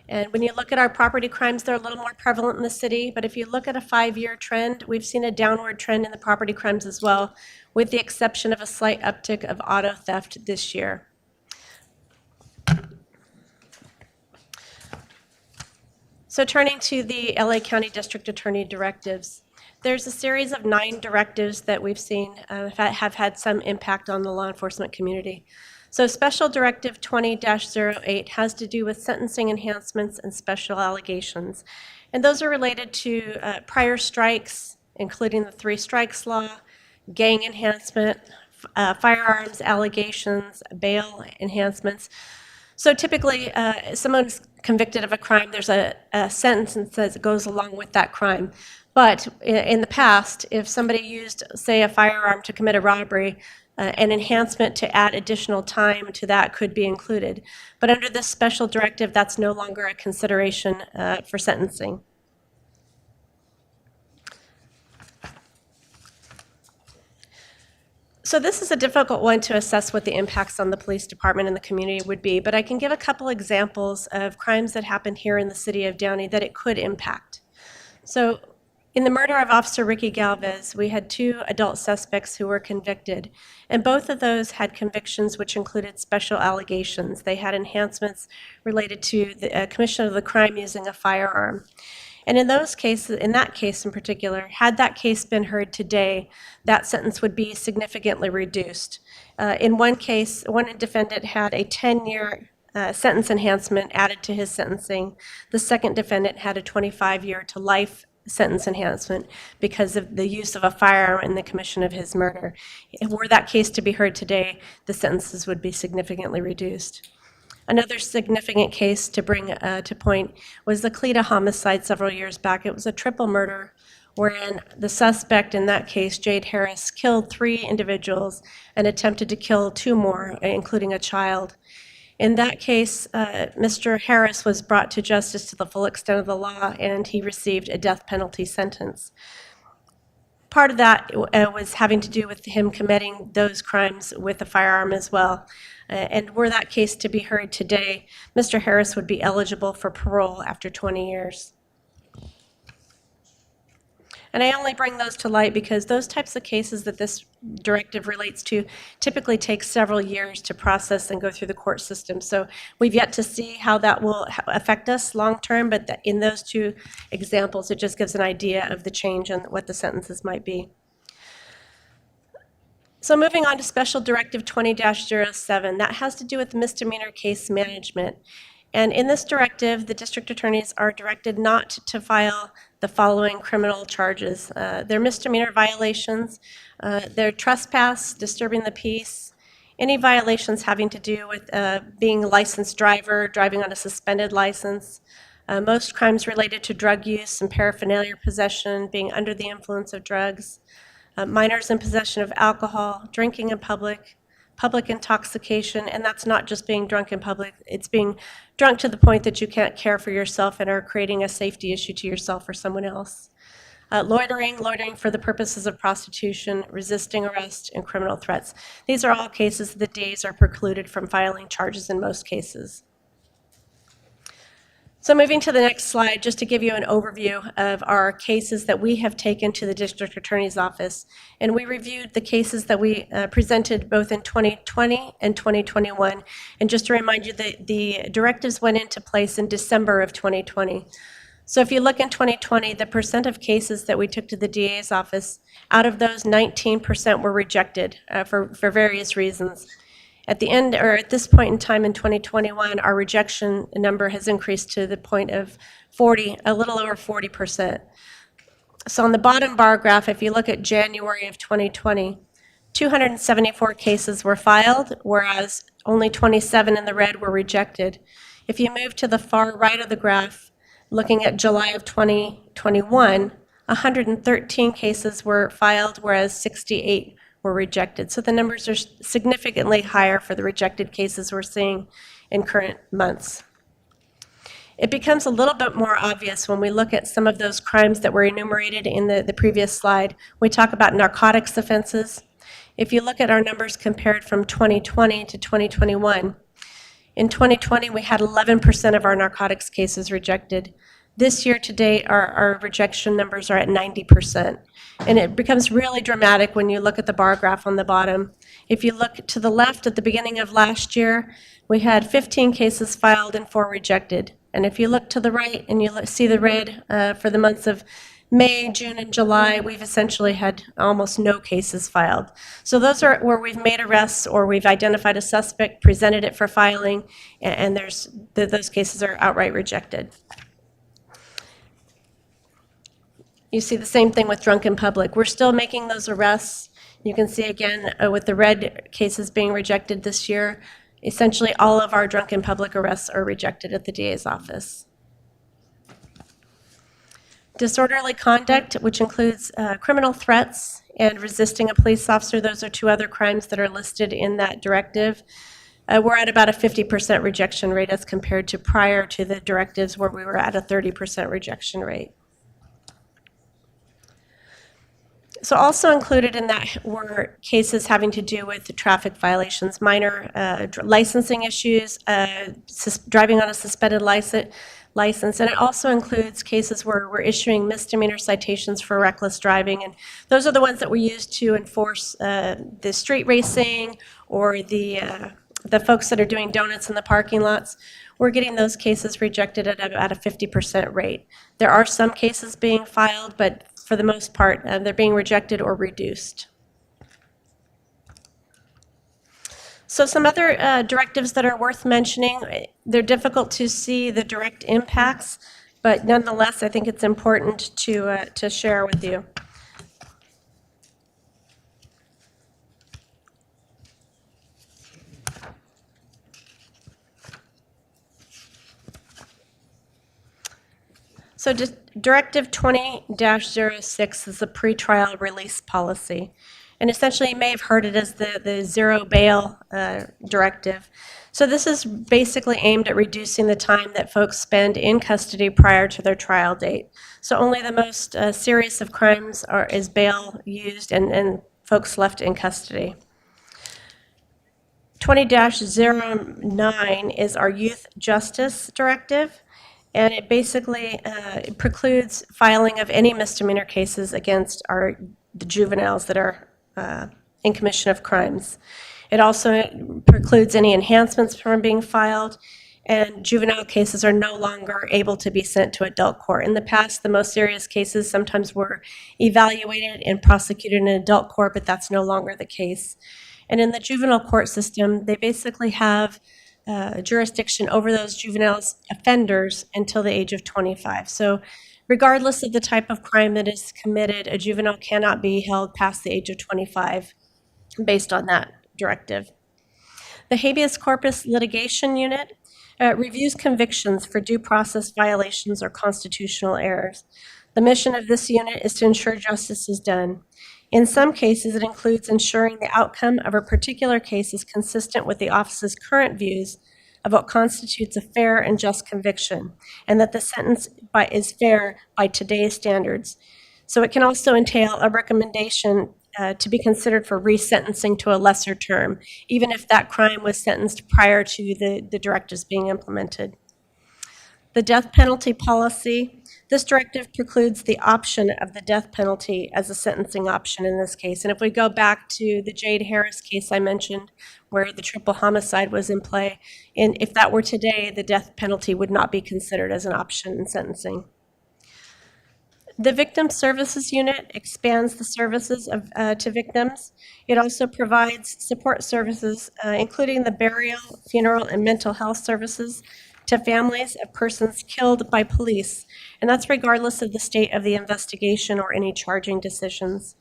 And when you look at our property crimes, they're a little more prevalent in the city. But if you look at a 5-year trend, we've seen a downward trend in the property crimes as well, with the exception of a slight uptick of auto theft this year. So turning to the LA County District Attorney directives. There's a series of 9 directives that we've seen have had some impact on the law enforcement community. So Special Directive 20-08 has to do with sentencing enhancements and special allegations. And those are related to prior strikes, including the 3 strikes law, gang enhancement, firearms allegations, bail enhancements. So typically, someone's convicted of a crime, there's a sentence that goes along with that crime. But in the past, if somebody used, say, a firearm to commit a robbery, an enhancement to add additional time to that could be included. But under this special directive, that's no longer a consideration for sentencing. So this is a difficult one to assess what the impacts on the police department and the community would be, but I can give a couple examples of crimes that happened here in the city of Downey that it could impact. So in the murder of Officer Ricky Galvez, we had 2 adult suspects who were convicted, and both of those had convictions which included special allegations. They had enhancements related to the commission of the crime using a firearm. And in those cases, in that case in particular, had that case been heard today, that sentence would be significantly reduced. In one case, one defendant had a 10-year sentence enhancement added to his sentencing. The second defendant had a 25-year to life sentence enhancement because of the use of a firearm in the commission of his murder. Were that case to be heard today, the sentences would be significantly reduced. Another significant case to bring to point was the Cleta homicide several years back. It was a triple murder wherein the suspect in that case, Jade Harris, killed 3 individuals and attempted to kill 2 more, including a child. In that case, Mr. Harris was brought to justice to the full extent of the law, and he received a death penalty sentence. Part of that was having to do with him committing those crimes with a firearm as well. And were that case to be heard today, Mr. Harris would be eligible for parole after 20 years. And I only bring those to light because those types of cases that this directive relates to typically take several years to process and go through the court system. So we've yet to see how that will affect us long-term, but in those 2 examples, it just gives an idea of the change and what the sentences might be. So moving on to Special Directive 20-07, that has to do with misdemeanor case management. And in this directive, the district attorneys are directed not to file the following criminal charges. They're misdemeanor violations, they're trespass, disturbing the peace, any violations having to do with being a licensed driver, driving on a suspended license, most crimes related to drug use and paraphernalia possession, being under the influence of drugs, minors in possession of alcohol, drinking in public, public intoxication, and that's not just being drunk in public, it's being drunk to the point that you can't care for yourself and are creating a safety issue to yourself or someone else. Loitering for the purposes of prostitution, resisting arrest, and criminal threats. These are all cases that days are precluded from filing charges in most cases. So moving to the next slide, just to give you an overview of our cases that we have taken to the district attorney's office. And we reviewed the cases that we presented both in 2020 and 2021. And just to remind you that the directives went into place in December of 2020. So if you look in 2020, the percent of cases that we took to the DA's office, out of those, 19% were rejected for various reasons. At the end, or at this point in time in 2021, our rejection number has increased to the point of 40, a little over 40%. So on the bottom bar graph, if you look at January of 2020, 274 cases were filed, whereas only 27 in the red were rejected. If you move to the far right of the graph, looking at July of 2021, 113 cases were filed, whereas 68 were rejected. So the numbers are significantly higher for the rejected cases we're seeing in current months. It becomes a little bit more obvious when we look at some of those crimes that were enumerated in the previous slide. We talk about narcotics offenses. If you look at our numbers compared from 2020 to 2021, in 2020, we had 11% of our narcotics cases rejected. This year to date, our rejection numbers are at 90%. And it becomes really dramatic when you look at the bar graph on the bottom. If you look to the left at the beginning of last year, we had 15 cases filed and 4 rejected. And if you look to the right and you see the red for the months of May, June, and July, we've essentially had almost no cases filed. So those are where we've made arrests or we've identified a suspect, presented it for filing, and those cases are outright rejected. You see the same thing with drunken public. We're still making those arrests. You can see again with the red cases being rejected this year, essentially all of our drunken public arrests are rejected at the DA's office. Disorderly conduct, which includes criminal threats and resisting a police officer. Those are 2 other crimes that are listed in that directive. We're at about a 50% rejection rate as compared to prior to the directives where we were at a 30% rejection rate. So also included in that were cases having to do with the traffic violations, minor licensing issues, driving on a suspended license, and it also includes cases where we're issuing misdemeanor citations for reckless driving, and those are the ones that we use to enforce the street racing or the folks that are doing donuts in the parking lots. We're getting those cases rejected at about a 50% rate. There are some cases being filed, but for the most part, they're being rejected or reduced. So some other directives that are worth mentioning, they're difficult to see the direct impacts, but nonetheless, I think it's important to share with you. So Directive 20-06 is a pretrial release policy. And essentially, you may have heard it as the zero bail directive. So this is basically aimed at reducing the time that folks spend in custody prior to their trial date. So only the most serious of crimes is bail used and folks left in custody. 20-09 is our youth justice directive. And it basically precludes filing of any misdemeanor cases against the juveniles that are in commission of crimes. It also precludes any enhancements from being filed, and juvenile cases are no longer able to be sent to adult court. In the past, the most serious cases sometimes were evaluated and prosecuted in adult court, but that's no longer the case. And in the juvenile court system, they basically have jurisdiction over those juvenile offenders until the age of 25. So regardless of the type of crime that is committed, a juvenile cannot be held past the age of 25 based on that directive. The habeas corpus litigation unit reviews convictions for due process violations or constitutional errors. The mission of this unit is to ensure justice is done. In some cases, it includes ensuring the outcome of a particular case is consistent with the office's current views of what constitutes a fair and just conviction, and that the sentence is fair by today's standards. So it can also entail a recommendation to be considered for resentencing to a lesser term, even if that crime was sentenced prior to the directives being implemented. The death penalty policy. This directive precludes the option of the death penalty as a sentencing option in this case. And if we go back to the Jade Harris case I mentioned, where the triple homicide was in play, and if that were today, the death penalty would not be considered as an option in sentencing. The Victim Services Unit expands the services to victims. It also provides support services, including the burial, funeral, and mental health services to families of persons killed by police, and that's regardless of the state of the investigation or any charging decisions.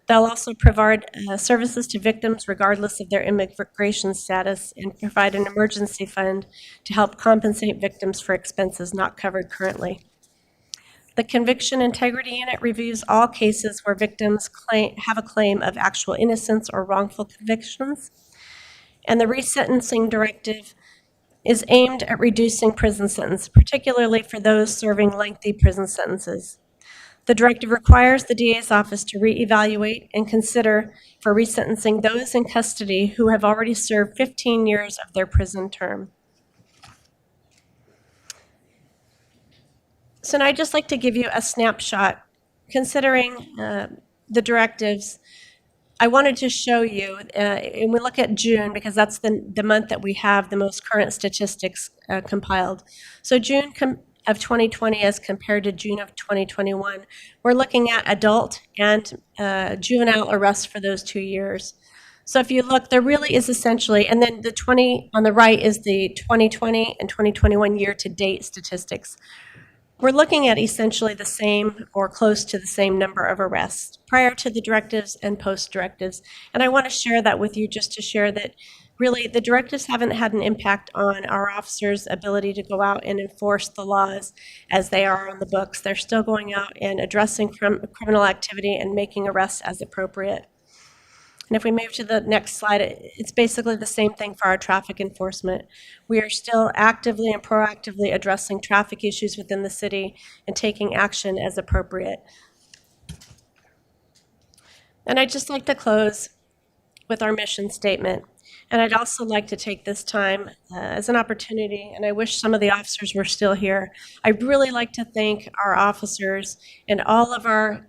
They'll also provide services to victims regardless of their immigration status and provide an emergency fund to help compensate victims for expenses not covered currently. The Conviction Integrity Unit reviews all cases where victims have a claim of actual innocence or wrongful convictions. And the resentencing directive is aimed at reducing prison sentences, particularly for those serving lengthy prison sentences. The directive requires the DA's office to reevaluate and consider for resentencing those in custody who have already served 15 years of their prison term. So now I'd just like to give you a snapshot. Considering the directives, I wanted to show you, and we look at June because that's the month that we have the most current statistics compiled. So June of 2020 as compared to June of 2021, we're looking at adult and juvenile arrests for those 2 years. So if you look, there really is essentially, and then the 20 on the right is the 2020 and 2021 year-to-date statistics. We're looking at essentially the same or close to the same number of arrests prior to the directives and post-directives. And I want to share that with you just to share that really the directives haven't had an impact on our officers' ability to go out and enforce the laws as they are on the books. They're still going out and addressing criminal activity and making arrests as appropriate. And if we move to the next slide, it's basically the same thing for our traffic enforcement. We are still actively and proactively addressing traffic issues within the city and taking action as appropriate. And I'd just like to close with our mission statement. And I'd also like to take this time as an opportunity, and I wish some of the officers were still here. I'd really like to thank our officers and all of our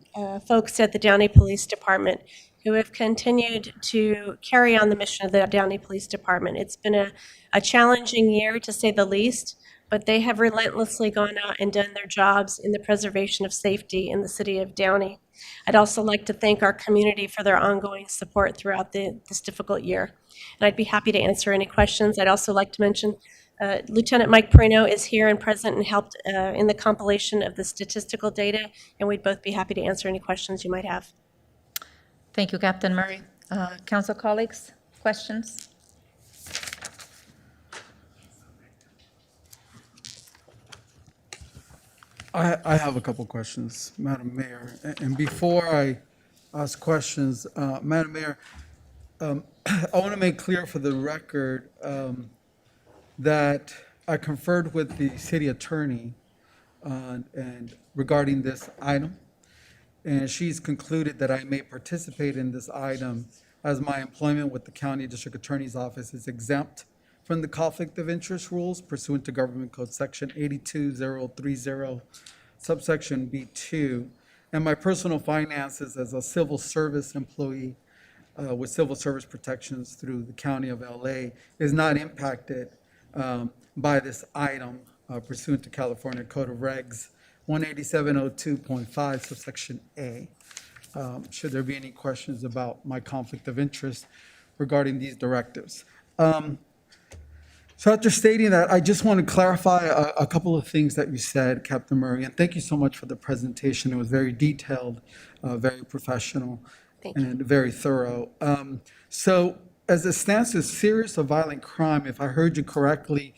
folks at the Downey Police Department who have continued to carry on the mission of the Downey Police Department. It's been a challenging year, to say the least, but they have relentlessly gone out and done their jobs in the preservation of safety in the city of Downey. I'd also like to thank our community for their ongoing support throughout this difficult year. And I'd be happy to answer any questions. I'd also like to mention Lieutenant Mike Perino is here and present and helped in the compilation of the statistical data, and we'd both be happy to answer any questions you might have. Thank you, Captain Murray. Council colleagues, questions? I have a couple questions, Madam Mayor. And before I ask questions, Madam Mayor, I want to make clear for the record that I conferred with the city attorney and regarding this item, and she's concluded that I may participate in this item as my employment with the County District Attorney's Office is exempt from the conflict of interest rules pursuant to Government Code Section 82030, subsection B2, and my personal finances as a civil service employee with civil service protections through the County of LA is not impacted by this item pursuant to California Code of Regs 18702.5, subsection A. Should there be any questions about my conflict of interest regarding these directives? So after stating that, I just want to clarify a couple of things that you said, Captain Murray, and thank you so much for the presentation. It was very detailed, very professional, and very thorough. So as it stands to serious or violent crime, if I heard you correctly,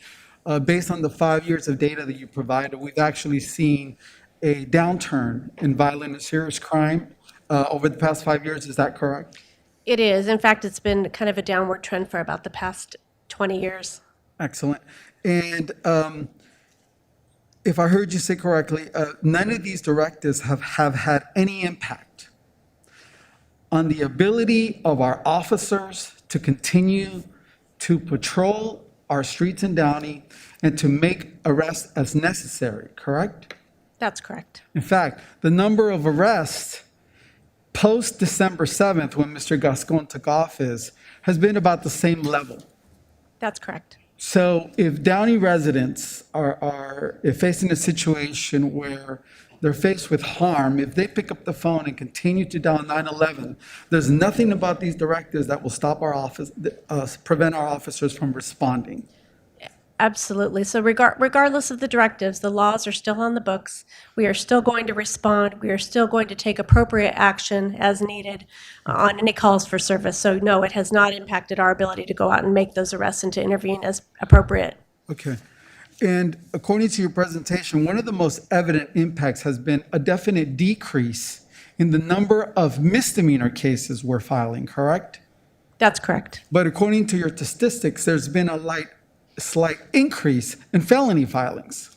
based on the 5 years of data that you provided, we've actually seen a downturn in violent and serious crime over the past 5 years. Is that correct? It is. In fact, it's been kind of a downward trend for about the past 20 years. Excellent. And if I heard you say correctly, none of these directives have had any impact on the ability of our officers to continue to patrol our streets in Downey and to make arrests as necessary, correct? That's correct. In fact, the number of arrests post December 7th, when Mr. Gascon took office, has been about the same level. That's correct. So if Downey residents are if facing a situation where they're faced with harm, if they pick up the phone and continue to dial 911, there's nothing about these directives that will stop our office, prevent our officers from responding. Absolutely. So regardless of the directives, the laws are still on the books. We are still going to respond. We are still going to take appropriate action as needed on any calls for service. So no, it has not impacted our ability to go out and make those arrests and to intervene as appropriate. Okay. And according to your presentation, one of the most evident impacts has been a definite decrease in the number of misdemeanor cases we're filing, correct? That's correct. But according to your statistics, there's been a slight increase in felony filings.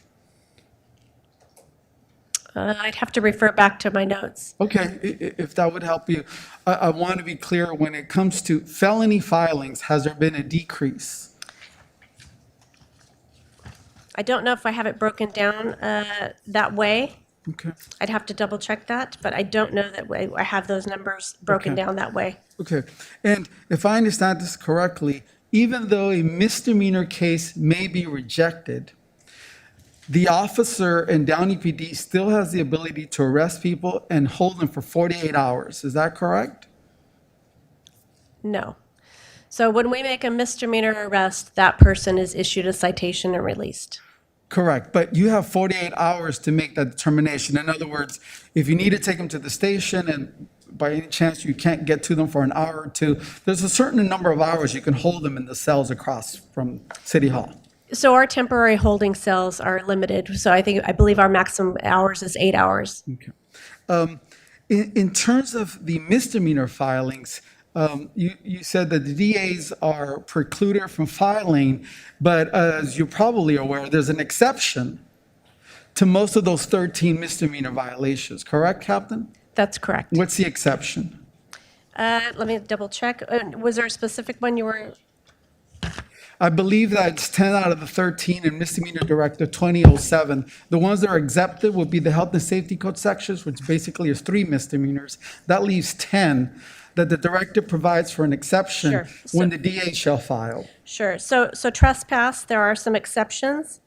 I'd have to refer back to my notes. Okay, if that would help you. I want to be clear, when it comes to felony filings, has there been a decrease? I don't know if I have it broken down that way. Okay. I'd have to double check that, but I don't know that I have those numbers broken Okay. down that way. Okay, and if I understand this correctly, even though a misdemeanor case may be rejected, the officer in Downey PD still has the ability to arrest people and hold them for 48 hours. Is that correct? No. So when we make a misdemeanor arrest, that person is issued a citation and released. Correct, but you have 48 hours to make that determination. In other words, if you need to take them to the station and by any chance you can't get to them for an hour or two, there's a certain number of hours you can hold them in the cells across from City Hall. So our temporary holding cells are limited. So I believe our maximum hours is 8 hours. Okay. In terms of the misdemeanor filings, you said that the DAs are precluded from filing, but as you're probably aware, there's an exception to most of those 13 misdemeanor violations, correct, Captain? That's correct. What's the exception? Let me double check. Was there a specific one you were? I believe that it's 10 out of the 13 in Misdemeanor Directive 2007. The ones that are exempted would be the Health and Safety Code sections, which basically is 3 misdemeanors. That leaves 10 that the directive provides for an exception Sure. when the DA shall file. Sure. So trespass, there are some exceptions.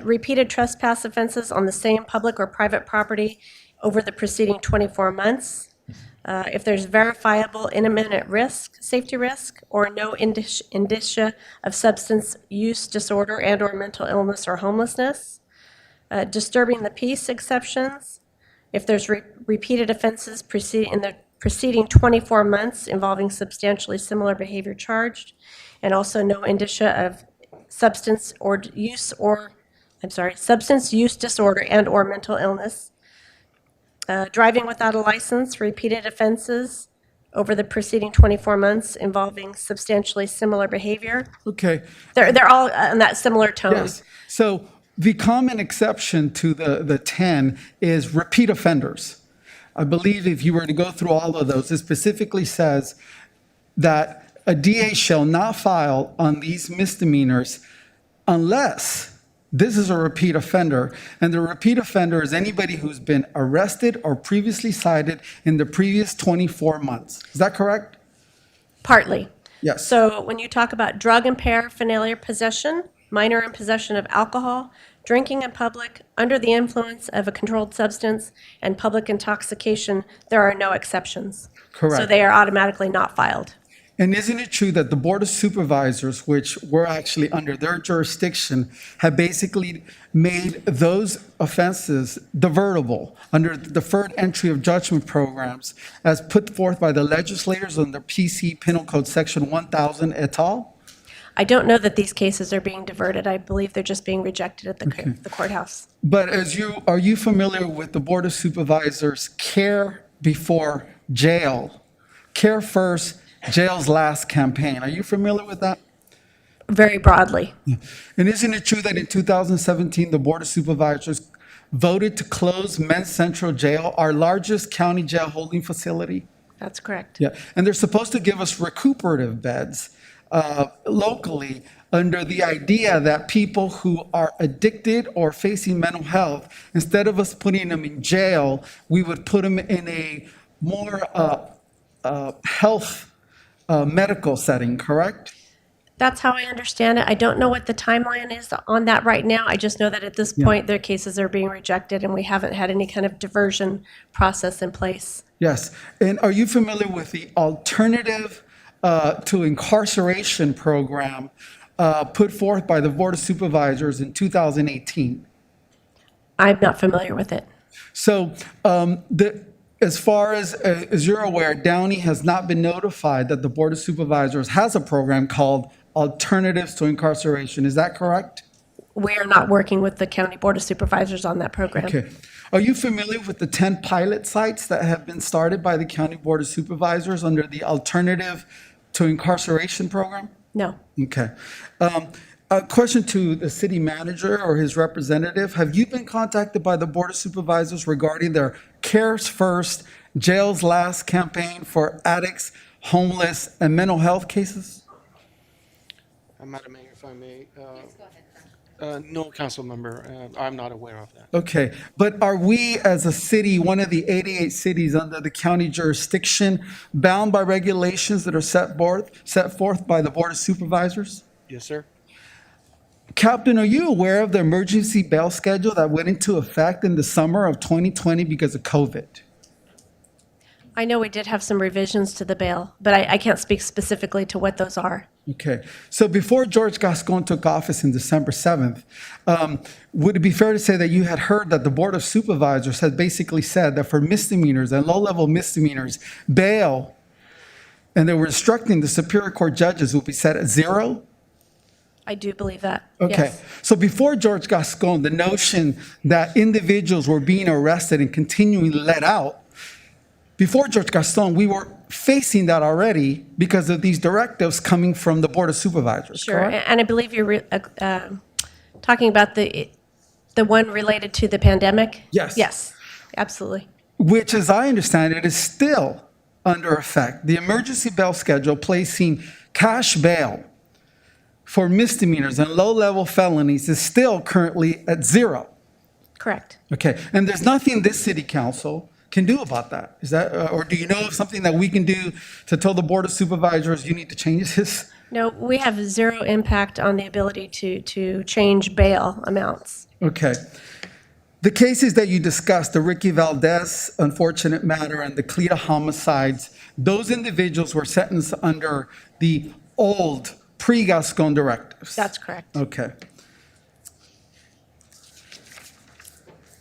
Repeated trespass offenses on the same public or private property over the preceding 24 months. If there's verifiable imminent risk, safety risk, or no indicia of substance use disorder and/or mental illness or homelessness. Disturbing the peace exceptions. If there's repeated offenses in the preceding 24 months involving substantially similar behavior charged, and also no indicia of substance use disorder and/or mental illness. Driving without a license, repeated offenses over the preceding 24 months involving substantially similar behavior. Okay. They're all on that similar tone. Yes. So the common exception to the 10 is repeat offenders. I believe if you were to go through all of those, it specifically says that a DA shall not file on these misdemeanors unless this is a repeat offender, and the repeat offender is anybody who's been arrested or previously cited in the previous 24 months. Is that correct? Partly. Yes. So when you talk about drug and paraphernalia possession, minor in possession of alcohol, drinking in public, under the influence of a controlled substance, and public intoxication, there are no exceptions. Correct. So they are automatically not filed. And isn't it true that the Board of Supervisors, which were actually under their jurisdiction, have basically made those offenses divertible under the deferred entry of judgment programs as put forth by the legislators under PC Penal Code Section 1000 et al.? I don't know that these cases are being diverted. I believe they're just being rejected at the courthouse. But are you familiar with the Board of Supervisors' care before jail, care first, jail's last campaign? Are you familiar with that? Very broadly. And isn't it true that in 2017, the Board of Supervisors voted to close Men's Central Jail, our largest county jail holding facility? That's correct. Yeah, and they're supposed to give us recuperative beds locally under the idea that people who are addicted or facing mental health, instead of us putting them in jail, we would put them in a more health medical setting, correct? That's how I understand it. I don't know what the timeline is on that right now. I just know that at this point, their cases are being rejected, and we haven't had any kind of diversion process in place. Yes. And are you familiar with the alternative to incarceration program put forth by the Board of Supervisors in 2018? I'm not familiar with it. So as far as you're aware, Downey has not been notified that the Board of Supervisors has a program called Alternatives to Incarceration. Is that correct? We are not working with the County Board of Supervisors on that program. Okay. Are you familiar with the 10 pilot sites that have been started by the County Board of Supervisors under the Alternative to Incarceration program? No. Okay. A question to the city manager or his representative. Have you been contacted by the Board of Supervisors regarding their Cares First, Jails Last campaign for addicts, homeless, and mental health cases? Madam Mayor, if I may. No, council member, I'm not aware of that. Okay, but are we as a city, one of the 88 cities under the county jurisdiction, bound by regulations that are set forth by the Board of Supervisors? Yes, sir. Captain, are you aware of the emergency bail schedule that went into effect in the summer of 2020 because of COVID? I know we did have some revisions to the bail, but I can't speak specifically to what those are. Okay, so before George Gascon took office in December 7th, would it be fair to say that you had heard that the Board of Supervisors had basically said that for misdemeanors and low-level misdemeanors, bail, and they were instructing the Superior Court judges would be set at 0? I do believe that. Okay, Yes. so before George Gascon, the notion that individuals were being arrested and continuing let out, before George Gascon, we were facing that already because of these directives coming from the Board of Supervisors, Sure, correct? and I believe you're talking about the one related to the pandemic? Yes. Yes, absolutely. Which, as I understand it, is still under effect. The emergency bail schedule placing cash bail for misdemeanors and low-level felonies is still currently at 0. Correct. Okay, and there's nothing this city council can do about that. Is that, or do you know of something that we can do to tell the Board of Supervisors you need to change this? No, we have 0 impact on the ability to change bail amounts. Okay. The cases that you discussed, the Ricky Valdez unfortunate matter and the Cleta homicides, those individuals were sentenced under the old pre-Gascon directives. That's correct. Okay.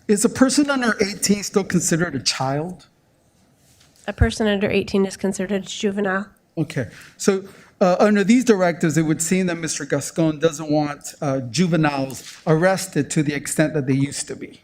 Is a person under 18 still considered a child? A person under 18 is considered a juvenile. Okay. So under these directives, it would seem that Mr. Gascon doesn't want juveniles arrested to the extent that they used to be.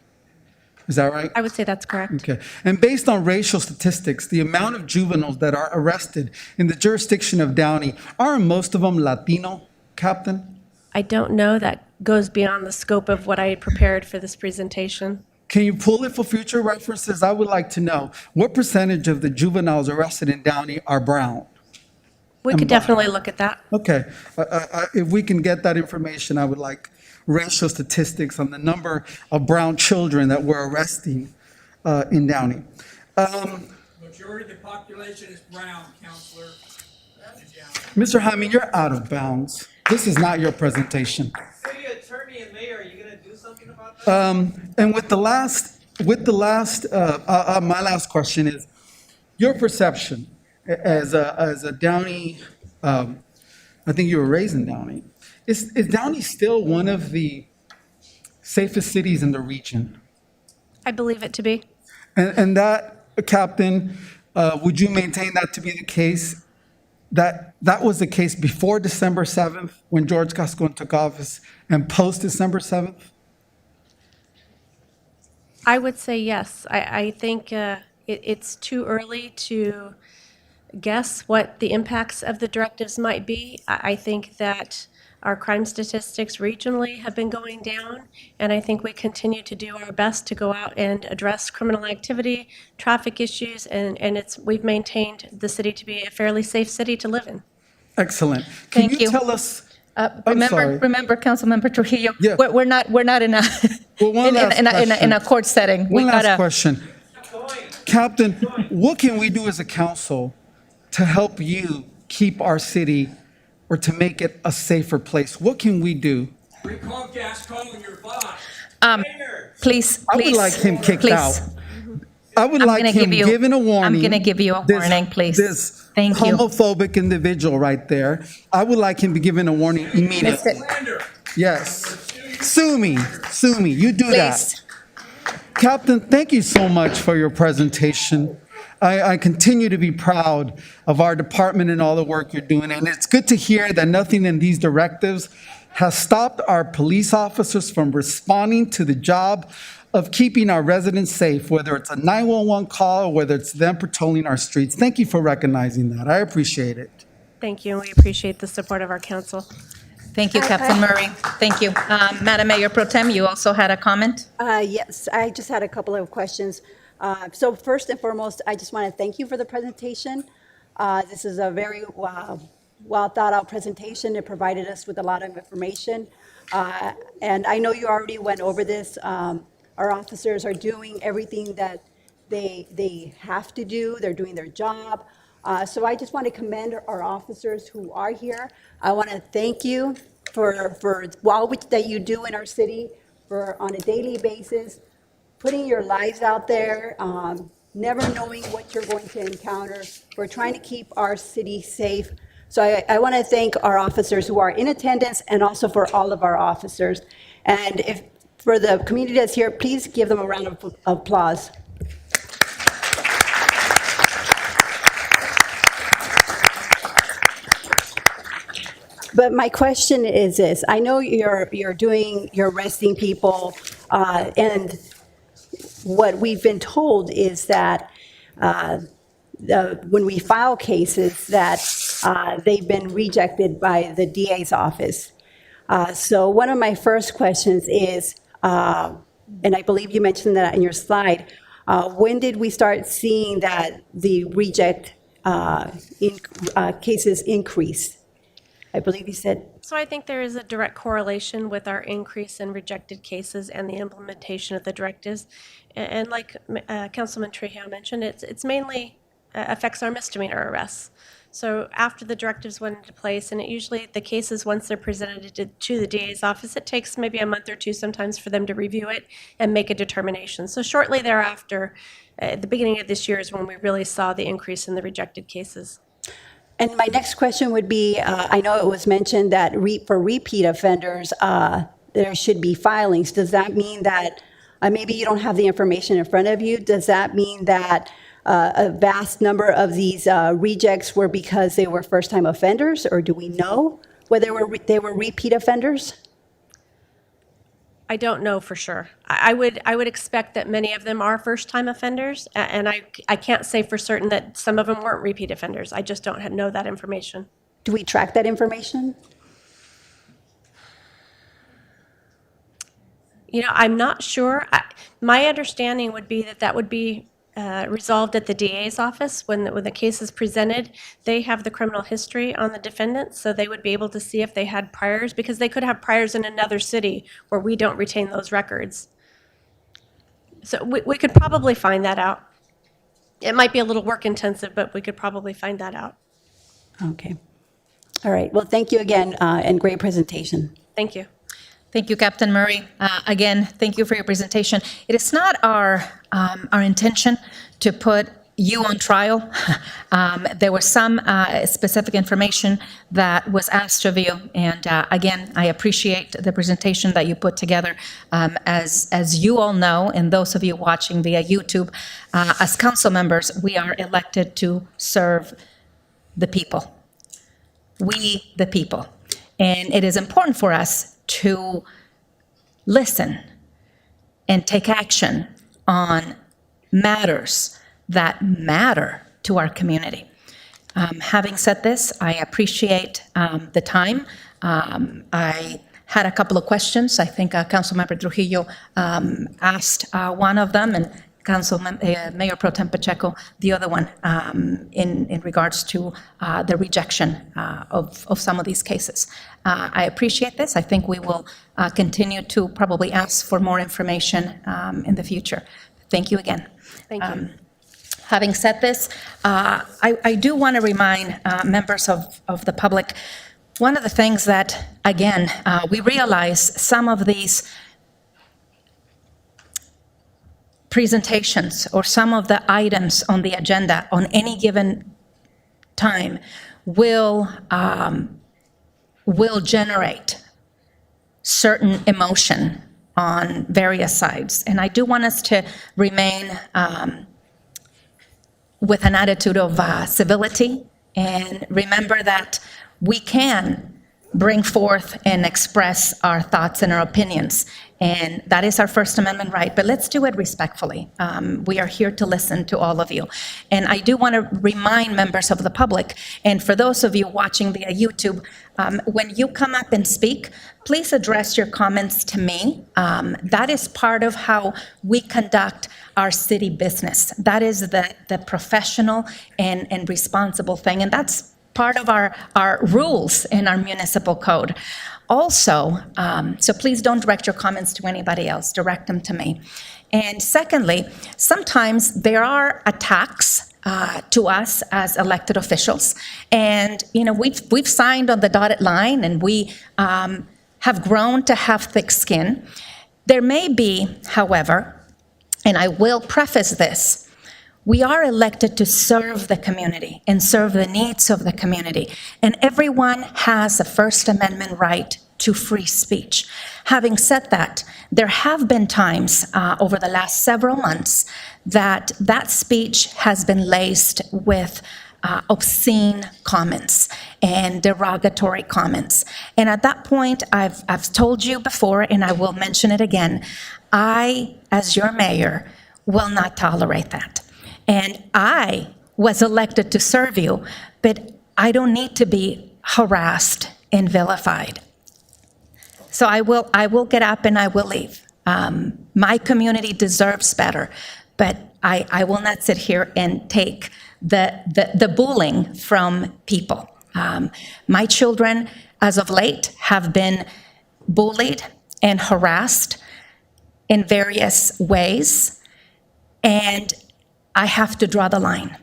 Is that right? I would say that's correct. Okay. And based on racial statistics, the amount of juveniles that are arrested in the jurisdiction of Downey, aren't most of them Latino, Captain? I don't know. That goes beyond the scope of what I had prepared for this presentation. Can you pull it for future references? I would like to know what percentage of the juveniles arrested in Downey are brown? We could definitely look at that. Okay. If we can get that information, I would like racial statistics on the number of brown children that we're arresting in Downey. Majority of the population is brown, Counselor. Mr. Hyman, you're out of bounds. This is not your presentation. City attorney and mayor, are you going to do something about that? And my last question is, your perception as a Downey, I think you were raised in Downey, is Downey still one of the safest cities in the region? I believe it to be. And that, Captain, would you maintain that to be the case? That was the case before December 7th, when George Gascon took office, and post December 7th? I would say yes. I think it's too early to guess what the impacts of the directives might be. I think that our crime statistics regionally have been going down, and I think we continue to do our best to go out and address criminal activity, traffic issues, and we've maintained the city to be a fairly safe city to live in. Excellent. Can Thank you you. tell us? I'm sorry. Remember, Councilmember Trujillo, Yeah. we're not in a Well, one last in a court setting. One last question. Captain, what can we do as a council to help you keep our city or to make it a safer place? What can we do? Free Comcast calling your boss. Please, I would please. like him kicked please. out. I would I'm like gonna him give you- given a warning. I'm gonna give you a warning, please. This Thank you. homophobic individual right there. I would like him to be given a warning immediately. Yes. Sue me. You do that. Please. Captain, thank you so much for your presentation. I continue to be proud of our department and all the work you're doing. And it's good to hear that nothing in these directives has stopped our police officers from responding to the job of keeping our residents safe, whether it's a 911 call or whether it's them patrolling our streets. Thank you for recognizing that. I appreciate it. Thank you, and we appreciate the support of our council. Thank you, Captain Murray. Thank you. Madam Mayor Pro Tem, you also had a comment? Yes, I just had a couple of questions. So first and foremost, I just want to thank you for the presentation. This is a very well thought out presentation. It provided us with a lot of information. And I know you already went over this. Our officers are doing everything that they have to do. They're doing their job. So I just want to commend our officers who are here. I want to thank you for all that you do in our city for on a daily basis, putting your lives out there, never knowing what you're going to encounter. We're trying to keep our city safe. So I want to thank our officers who are in attendance and also for all of our officers. And if for the community that's here, please give them a round of applause. But my question is this: I know you're arresting people, and what we've been told is that when we file cases, that they've been rejected by the DA's office. So one of my first questions is, and I believe you mentioned that in your slide, when did we start seeing that the reject cases increase? I believe you said. So I think there is a direct correlation with our increase in rejected cases and the implementation of the directives. And like Councilman Trujillo mentioned, it's mainly affects our misdemeanor arrests. So after the directives went into place, and it usually, the cases, once they're presented to the DA's office, it takes maybe a month or two sometimes for them to review it and make a determination. So shortly thereafter, at the beginning of this year is when we really saw the increase in the rejected cases. And my next question would be, I know it was mentioned that for repeat offenders, there should be filings. Does that mean that maybe you don't have the information in front of you? Does that mean that a vast number of these rejects were because they were first-time offenders, or do we know whether they were repeat offenders? I don't know for sure. I would expect that many of them are first-time offenders, and I can't say for certain that some of them weren't repeat offenders. I just don't know that information. Do we track that information? You know, I'm not sure. My understanding would be that would be resolved at the DA's office. When the case is presented, they have the criminal history on the defendant, so they would be able to see if they had priors, because they could have priors in another city where we don't retain those records. So we could probably find that out. It might be a little work intensive, but we could probably find that out. Okay. All right. Well, thank you again, and great presentation. Thank you. Thank you, Captain Murray. Again, thank you for your presentation. It is not our intention to put you on trial. There was some specific information that was asked of you, and again, I appreciate the presentation that you put together. As you all know, and those of you watching via YouTube, as council members, we are elected to serve the people. We, the people. And it is important for us to listen and take action on matters that matter to our community. Having said this, I appreciate the time. I had a couple of questions. I think Councilmember Trujillo asked one of them, and Mayor Pro Tem Pacheco the other one, in regards to the rejection of some of these cases. I appreciate this. I think we will continue to probably ask for more information in the future. Thank you again. Thank you. Having said this, I do want to remind members of the public, one of the things that, again, we realize some of these presentations or some of the items on the agenda on any given time will generate certain emotion on various sides. And I do want us to remain with an attitude of civility and remember that we can bring forth and express our thoughts and our opinions. And that is our First Amendment right, but let's do it respectfully. We are here to listen to all of you. And I do want to remind members of the public, and for those of you watching via YouTube, when you come up and speak, please address your comments to me. That is part of how we conduct our city business. That is the professional and responsible thing, and that's part of our rules in our municipal code. Also, so please don't direct your comments to anybody else, direct them to me. And secondly, sometimes there are attacks to us as elected officials. And, you know, we've signed on the dotted line and we have grown to have thick skin. There may be, however, and I will preface this, we are elected to serve the community and serve the needs of the community. And everyone has a First Amendment right to free speech. Having said that, there have been times over the last several months that speech has been laced with obscene comments and derogatory comments. And at that point, I've told you before, and I will mention it again, I, as your mayor, will not tolerate that. And I was elected to serve you, but I don't need to be harassed and vilified. So I will get up and I will leave. My community deserves better, but I will not sit here and take the bullying from people. My children, as of late, have been bullied and harassed in various ways, and I have to draw the line.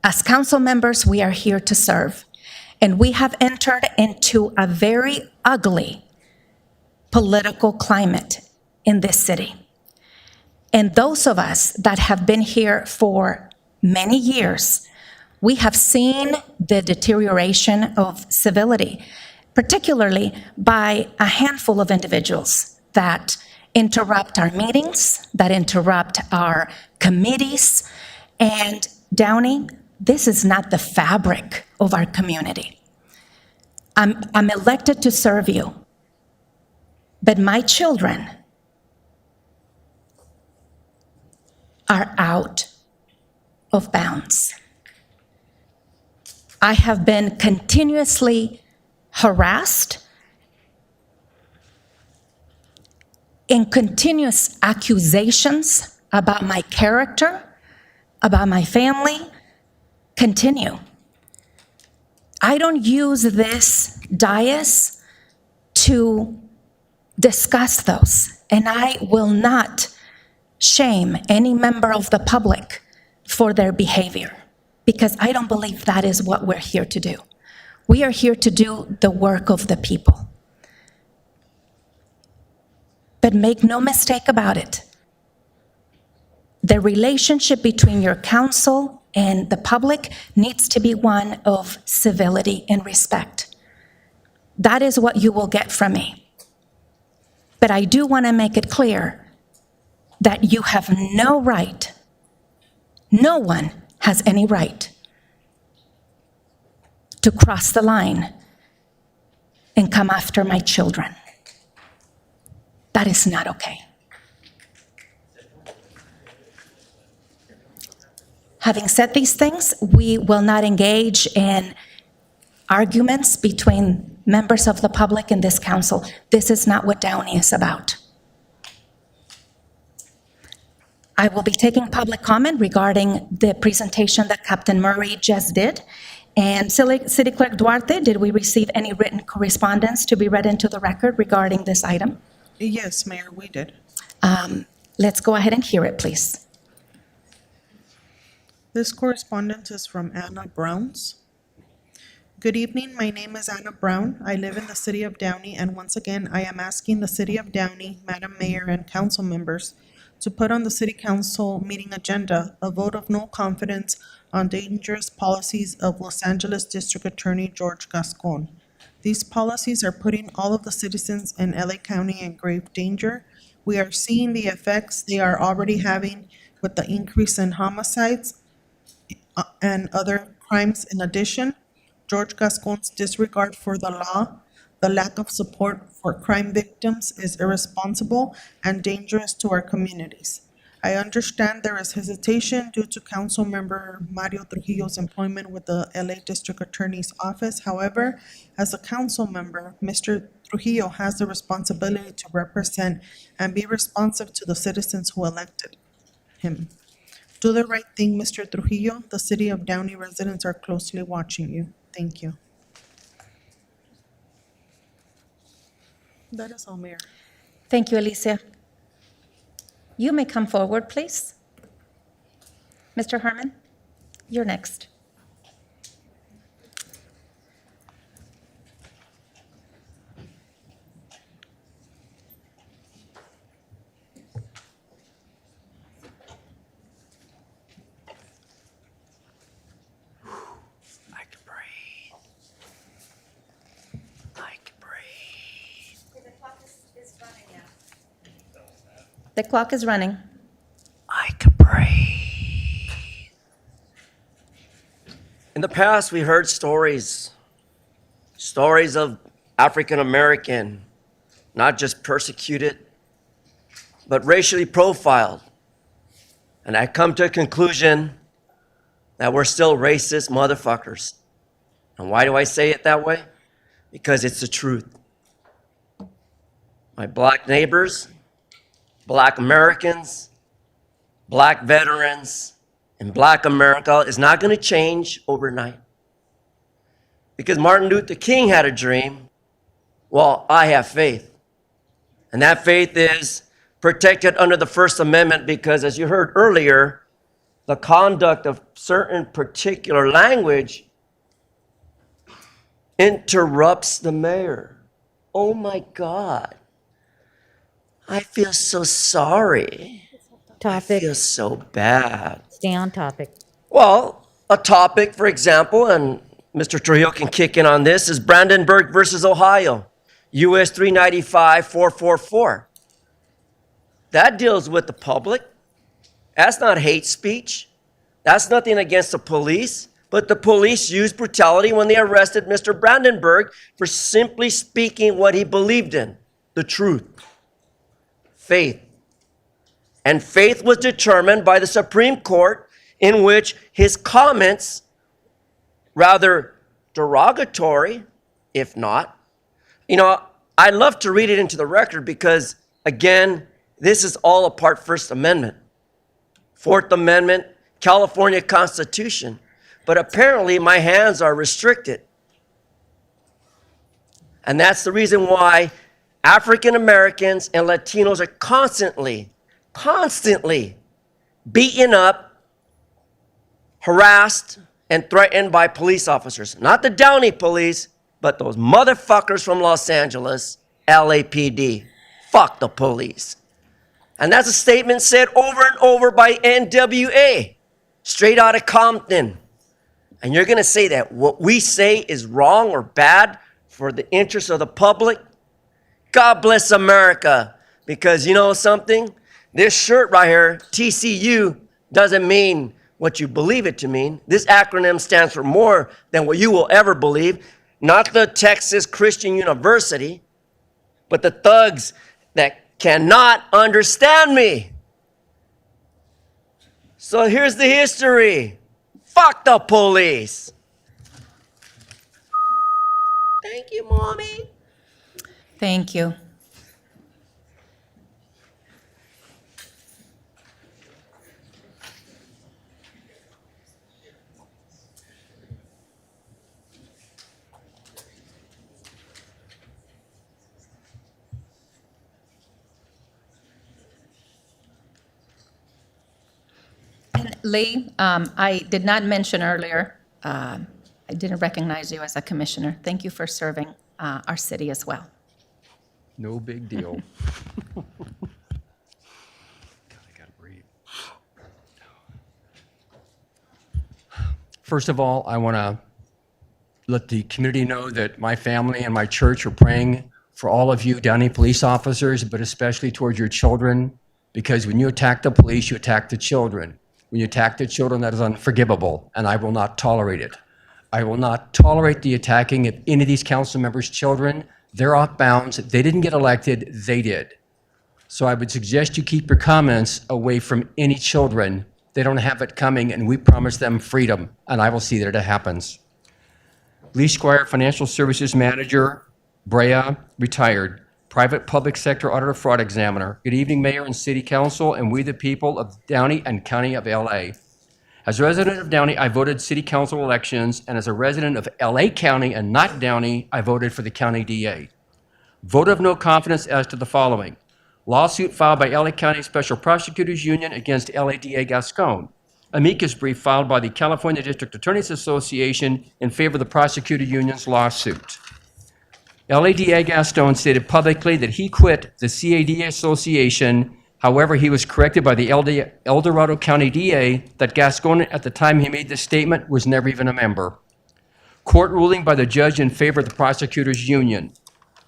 As council members, we are here to serve, and we have entered into a very ugly political climate in this city. And those of us that have been here for many years, we have seen the deterioration of civility, particularly by a handful of individuals that interrupt our meetings, that interrupt our committees. And Downey, this is not the fabric of our community. I'm elected to serve you, but my children are out of bounds. I have been continuously harassed in continuous accusations about my character, about my family, continue. I don't use this dais to discuss those, and I will not shame any member of the public for their behavior, because I don't believe that is what we're here to do. We are here to do the work of the people. But make no mistake about it, the relationship between your council and the public needs to be one of civility and respect. That is what you will get from me. But I do want to make it clear that you have no right, no one has any right to cross the line and come after my children. That is not okay. Having said these things, we will not engage in arguments between members of the public and this council. This is not what Downey is about. I will be taking public comment regarding the presentation that Captain Murray just did. And City Clerk Duarte, did we receive any written correspondence to be read into the record regarding this item? Yes, Mayor, we did. Let's go ahead and hear it, please. This correspondence is from Anna Browns. Good evening. My name is Anna Brown. I live in the city of Downey, and once again, I am asking the city of Downey, Madam Mayor, and council members to put on the city council meeting agenda a vote of no confidence on dangerous policies of Los Angeles District Attorney George Gascon. These policies are putting all of the citizens in LA County in grave danger. We are seeing the effects they are already having with the increase in homicides and other crimes. In addition, George Gascon's disregard for the law, the lack of support for crime victims is irresponsible and dangerous to our communities. I understand there is hesitation due to Councilmember Mario Trujillo's employment with the LA District Attorney's Office. However, as a council member, Mr. Trujillo has the responsibility to represent and be responsive to the citizens who elected him. Do the right thing, Mr. Trujillo. The city of Downey residents are closely watching you. Thank you. That is all, Mayor. Thank you, Alicia. You may come forward, please. Mr. Harmon, you're next. The clock is running. In the past, we heard stories of African American, not just persecuted, but racially profiled. And I come to a conclusion that we're still racist motherfuckers. And why do I say it that way? Because it's the truth. My black neighbors, Black Americans, Black veterans, and Black America is not going to change overnight. Because Martin Luther King had a dream. Well, I have faith. And that faith is protected under the First Amendment because, as you heard earlier, the conduct of certain particular language interrupts the mayor. Oh my God. I feel so sorry. Topic. I feel so bad. Stay on topic. Well, a topic, for example, and Mr. Trujillo can kick in on this, is Brandenburg versus Ohio, US 395-444. That deals with the public. That's not hate speech. That's nothing against the police, but the police used brutality when they arrested Mr. Brandenburg for simply speaking what he believed in, the truth. Faith. And faith was determined by the Supreme Court, in which his comments, rather derogatory, if not, I love to read it into the record because, again, this is all a part First Amendment, Fourth Amendment, California Constitution. But apparently my hands are restricted. And that's the reason why African Americans and Latinos are constantly beaten up, harassed, and threatened by police officers. Not the Downey police, but those motherfuckers from Los Angeles, LAPD. Fuck the police. And that's a statement said over and over by NWA, straight out of Compton. And you're going to say that what we say is wrong or bad for the interest of the public? God bless America. Because you know something? This shirt right here, TCU, doesn't mean what you believe it to mean. This acronym stands for more than what you will ever believe. Not the Texas Christian University, but the thugs that cannot understand me. So here's the history. Fuck the police. Thank you, Mommy. Thank you. And Lee, I did not mention earlier, I I didn't recognize you as a commissioner. Thank you for serving our city as well. No big deal. First of all, I want to let the community know that my family and my church are praying for all of you Downey police officers, but especially towards your children, because when you attack the police, you attack the children. When you attack the children, that is unforgivable, and I will not tolerate it. I will not tolerate the attacking of any of these council members' children. They're off bounds. They didn't get elected. They did. So I would suggest you keep your comments away from any children. They don't have it coming, and we promise them freedom, and I will see that it happens. Lee Squire, Financial Services Manager, Brea, retired. Private Public Sector Auditor Fraud Examiner. Good evening, Mayor and City Council, and we the people of Downey and County of LA. As a resident of Downey, I voted City Council elections, and as a resident of LA County and not Downey, I voted for the County DA. Vote of no confidence as to the following. Lawsuit filed by LA County Special Prosecutors Union against LA DA Gascon. Amicus brief filed by the California District Attorneys Association in favor of the prosecutor union's lawsuit. LADA Gaston stated publicly that he quit the CADA Association. However, he was corrected by the El Dorado County DA that Gascon, at the time he made this statement, was never even a member. Court ruling by the judge in favor of the prosecutors union.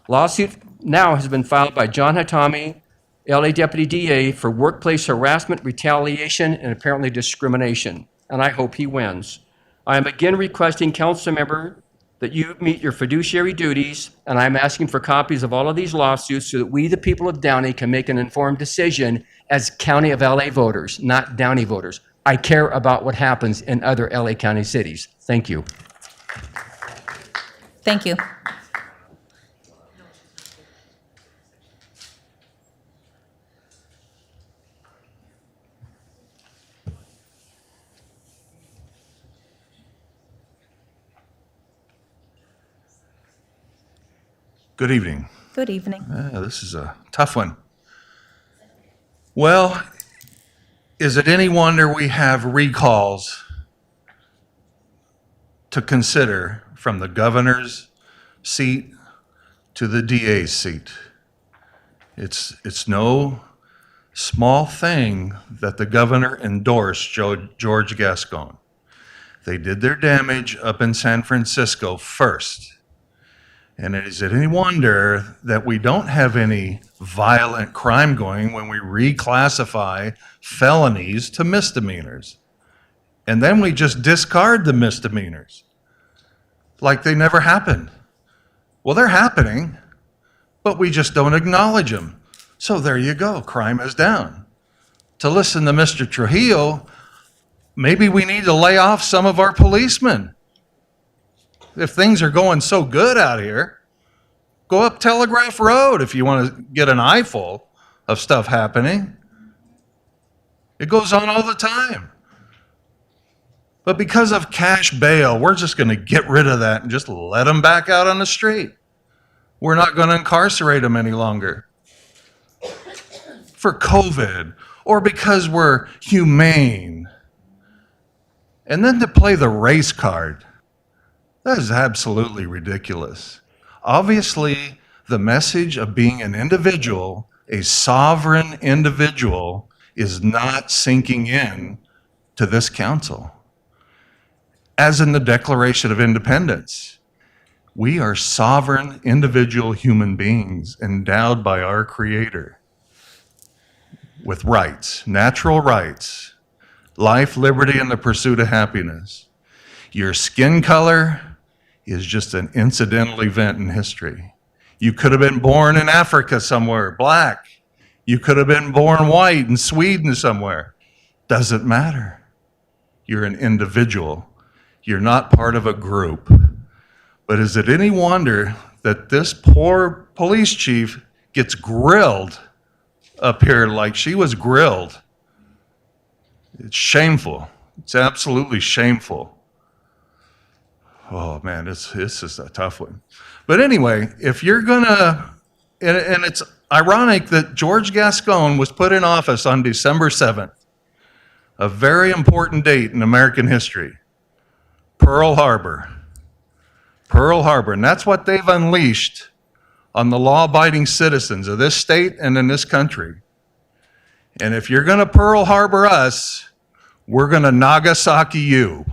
Lawsuit now has been filed by John Hatami, LA Deputy DA, for workplace harassment, retaliation, and apparently discrimination, and I hope he wins. I am again requesting, council member, that you meet your fiduciary duties, and I'm asking for copies of all of these lawsuits so that we, the people of Downey, can make an informed decision as County of LA voters, not Downey voters. I care about what happens in other LA County cities. Thank you. Thank you. Good evening. Good evening. This is a tough one. Well, is it any wonder we have recalls to consider from the governor's seat to the DA's seat? It's no small thing that the governor endorsed George Gascon. They did their damage up in San Francisco first. And is it any wonder that we don't have any violent crime going when we reclassify felonies to misdemeanors? And then we just discard the misdemeanors like they never happened. Well, they're happening, but we just don't acknowledge them. So there you go, crime is down. To listen to Mr. Trujillo, maybe we need to lay off some of our policemen. If things are going so good out here, go up Telegraph Road if you want to get an eyeful of stuff happening. It goes on all the time. But because of cash bail, we're just going to get rid of that and just let them back out on the street. We're not going to incarcerate them any longer for COVID or because we're humane. And then to play the race card. That is absolutely ridiculous. Obviously, the message of being an individual, a sovereign individual, is not sinking in to this council. As in the Declaration of Independence, we are sovereign individual human beings endowed by our Creator with rights, natural rights, life, liberty, and the pursuit of happiness. Your skin color is just an incidental event in history. You could have been born in Africa somewhere, black. You could have been born white in Sweden somewhere. Doesn't matter. You're an individual. You're not part of a group. But is it any wonder that this poor police chief gets grilled up here like she was grilled? It's shameful. It's absolutely shameful. Oh man, this is a tough one. But anyway, if you're gonna, and it's ironic that George Gascon was put in office on December 7th, a very important date in American history. Pearl Harbor. Pearl Harbor, and that's what they've unleashed on the law-abiding citizens of this state and in this country. And if you're going to Pearl Harbor us, we're going to Nagasaki you.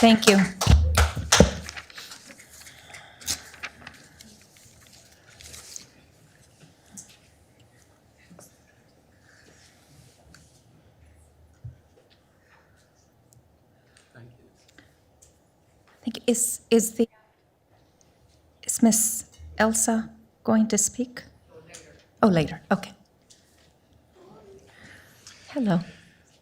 Thank you. I think is Miss Elsa going to speak? Oh, later. Okay. Hello.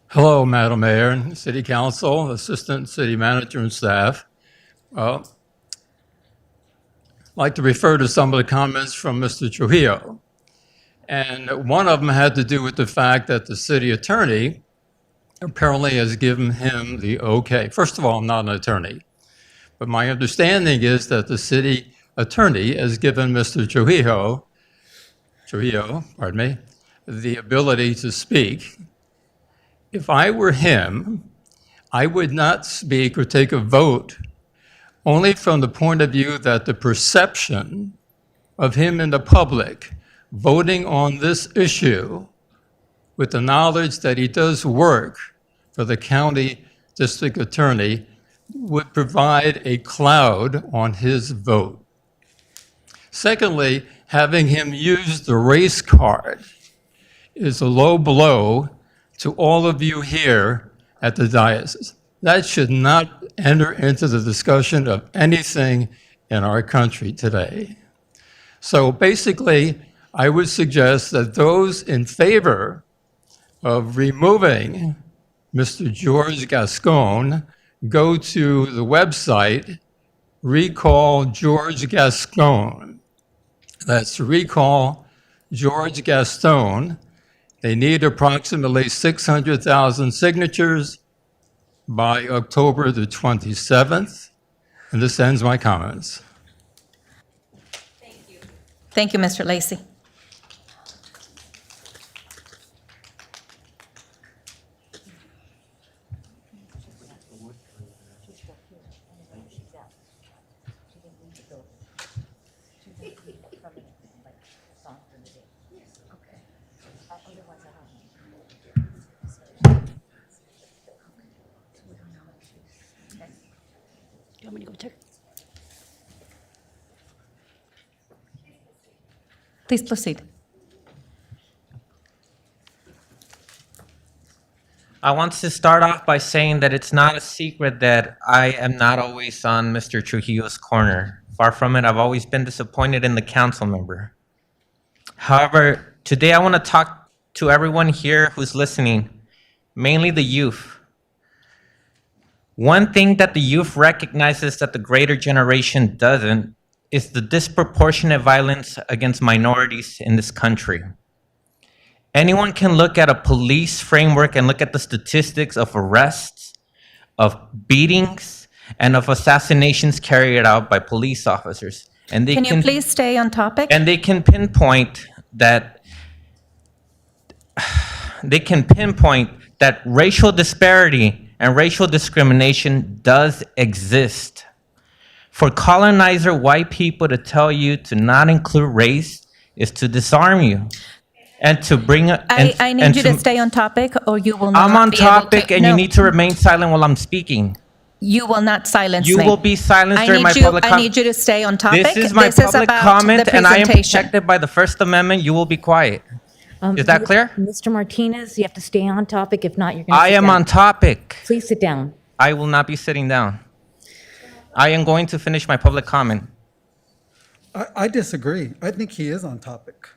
Hello, Madam Mayor and City Council, Assistant City Manager and staff. I'd like to refer to some of the comments from Mr. Trujillo. And one of them had to do with the fact that the city attorney apparently has given him the okay. First of all, I'm not an attorney, but my understanding is that the city attorney has given Mr. Trujillo, pardon me, the ability to speak. If I were him, I would not speak or take a vote only from the point of view that the perception of him in the public voting on this issue with the knowledge that he does work for the county district attorney would provide a cloud on his vote. Secondly, having him use the race card is a low blow to all of you here at the diocese. That should not enter into the discussion of anything in our country today. So basically, I would suggest that those in favor of removing Mr. George Gascon go to the website Recall George Gascon. That's Recall George Gascon. They need approximately 600,000 signatures by October the 27th. And this ends my comments. Thank you, Mr. Lacy. You want me to go check? Please proceed. I want to start off by saying that it's not a secret that I am not always on Mr. Trujillo's corner. Far from it, I've always been disappointed in the council member. However, today I want to talk to everyone here who's listening, mainly the youth. One thing that the youth recognizes that the greater generation doesn't is the disproportionate violence against minorities in this country. Anyone can look at a police framework and look at the statistics of arrests, of beatings, and of assassinations carried out by police officers. And they Can you please stay on topic? And they can pinpoint that racial disparity and racial discrimination does exist. For colonizer white people to tell you to not include race is to disarm you. And to bring I need you to stay on topic or you will not I'm on be able topic to, and no, you need to remain silent while I'm speaking. You will not silence You me. will be silenced I during my need you- public I comment. need you to stay on topic. This is my public about comment the and I am presentation. protected by the First Amendment. You will be quiet. Is that clear? Mr. Martinez, you have to stay on topic. If not, you're going to I am on topic. Please sit down. I will not be sitting down. I am going to finish my public comment. I disagree. I think he is on topic.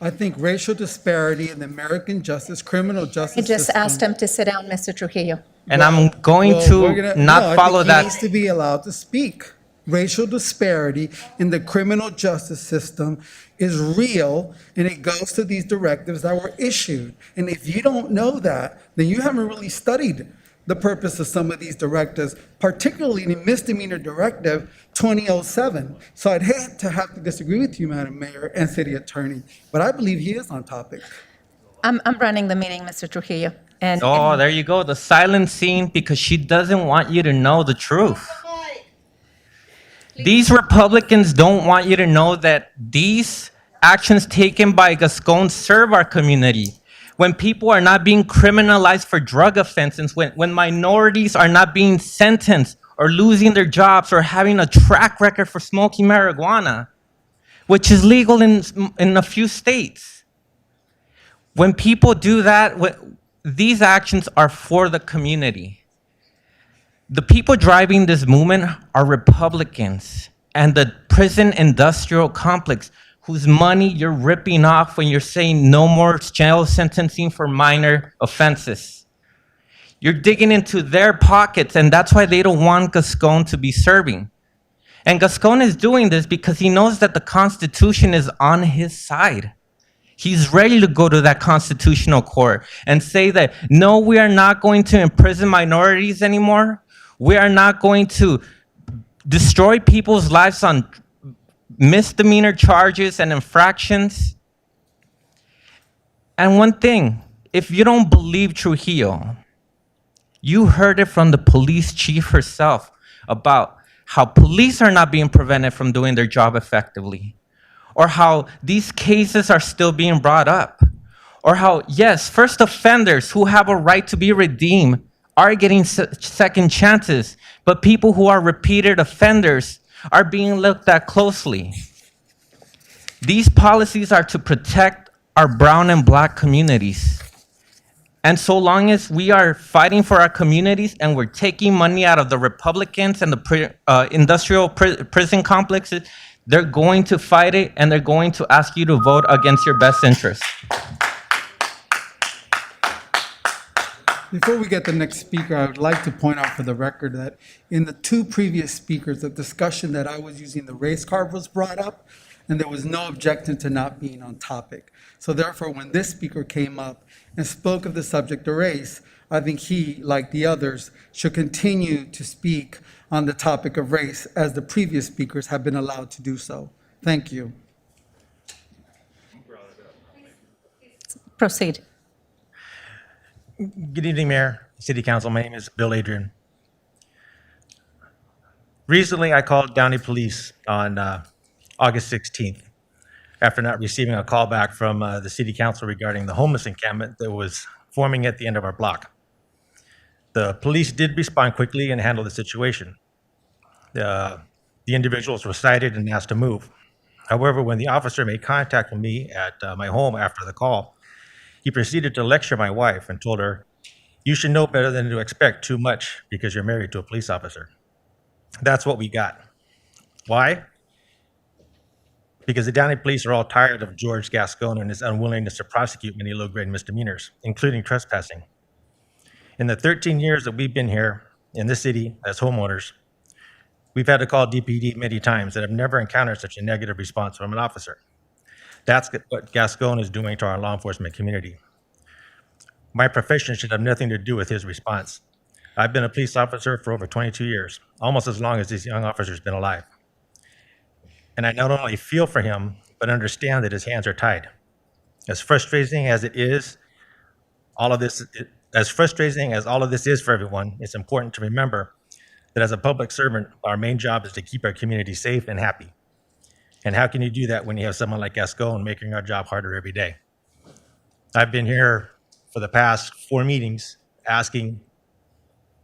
I think racial disparity in the American justice, criminal justice I just system. asked him to sit down, Mr. Trujillo. And I'm going Well, to we're gonna- not no, follow I think that. He needs to be allowed to speak. Racial disparity in the criminal justice system is real, and it goes to these directives that were issued. And if you don't know that, then you haven't really studied the purpose of some of these directives, particularly the misdemeanor directive 2007. So I'd hate to have to disagree with you, Madam Mayor and City Attorney, but I believe he is on topic. I'm running the meeting, Mr. Trujillo. And Oh, there you go. The silent scene because she doesn't want you to know the truth. These Republicans don't want you to know that these actions taken by Gascon serve our community. When people are not being criminalized for drug offenses, when minorities are not being sentenced or losing their jobs or having a track record for smoking marijuana, which is legal in a few states. When people do that, these actions are for the community. The people driving this movement are Republicans and the prison industrial complex whose money you're ripping off when you're saying no more jail sentencing for minor offenses. You're digging into their pockets, and that's why they don't want Gascon to be serving. And Gascon is doing this because he knows that the Constitution is on his side. He's ready to go to that constitutional court and say that, no, we are not going to imprison minorities anymore. We are not going to destroy people's lives on misdemeanor charges and infractions. And one thing, if you don't believe Trujillo, you heard it from the police chief herself about how police are not being prevented from doing their job effectively, or how these cases are still being brought up, or how, yes, first offenders who have a right to be redeemed are getting second chances, but people who are repeated offenders are being looked at closely. These policies are to protect our brown and black communities. And so long as we are fighting for our communities and we're taking money out of the Republicans and the industrial prison complexes, they're going to fight it and they're going to ask you to vote against your best interests. Before we get the next speaker, I would like to point out for the record that in the two previous speakers, the discussion that I was using the race card was brought up, and there was no objection to not being on topic. So therefore, when this speaker came up and spoke of the subject of race, I think he, like the others, should continue to speak on the topic of race as the previous speakers have been allowed to do so. Thank you. proceed. Good evening, Mayor, City Council. My name is Bill Adrian. Recently, I called Downey Police on August 16th after not receiving a call back from the City Council regarding the homeless encampment that was forming at the end of our block. The police did respond quickly and handle the situation. The individuals were cited and asked to move. However, when the officer made contact with me at my home after the call, he proceeded to lecture my wife and told her, "You should know better than to expect too much because you're married to a police officer." That's what we got. Why? Because the Downey police are all tired of George Gascon and his unwillingness to prosecute many low-grade misdemeanors, including trespassing. In the 13 years that we've been here in this city as homeowners, we've had to call DPD many times and have never encountered such a negative response from an officer. That's what Gascon is doing to our law enforcement community. My profession should have nothing to do with his response. I've been a police officer for over 22 years, almost as long as this young officer's been alive. And I not only feel for him, but understand that his hands are tied. As frustrating as it is, as frustrating as all of this is for everyone, it's important to remember that as a public servant, our main job is to keep our community safe and happy. And how can you do that when you have someone like Gascon making our job harder every day? I've been here for the past 4 meetings asking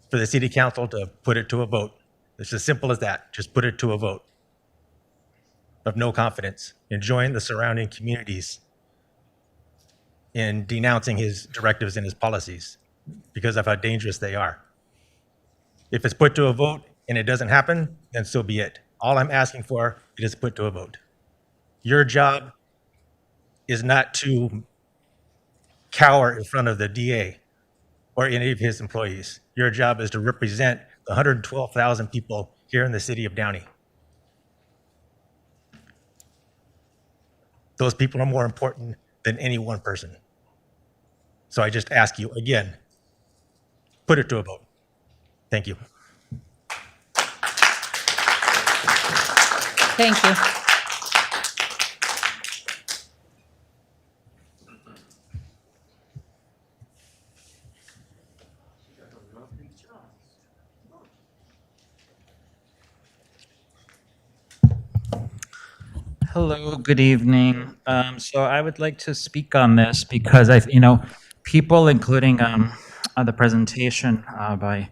for the city council to put it to a vote. It's as simple as that. Just put it to a vote of no confidence and join the surrounding communities in denouncing his directives and his policies because of how dangerous they are. If it's put to a vote and it doesn't happen, then so be it. All I'm asking for is put to a vote. Your job is not to cower in front of the DA or any of his employees. Your job is to represent the 112,000 people here in the city of Downey. Those people are more important than any one person. So I just ask you again, put it to a vote. Thank you. Thank you. Hello, good evening. So I would like to speak on this because people, including the presentation by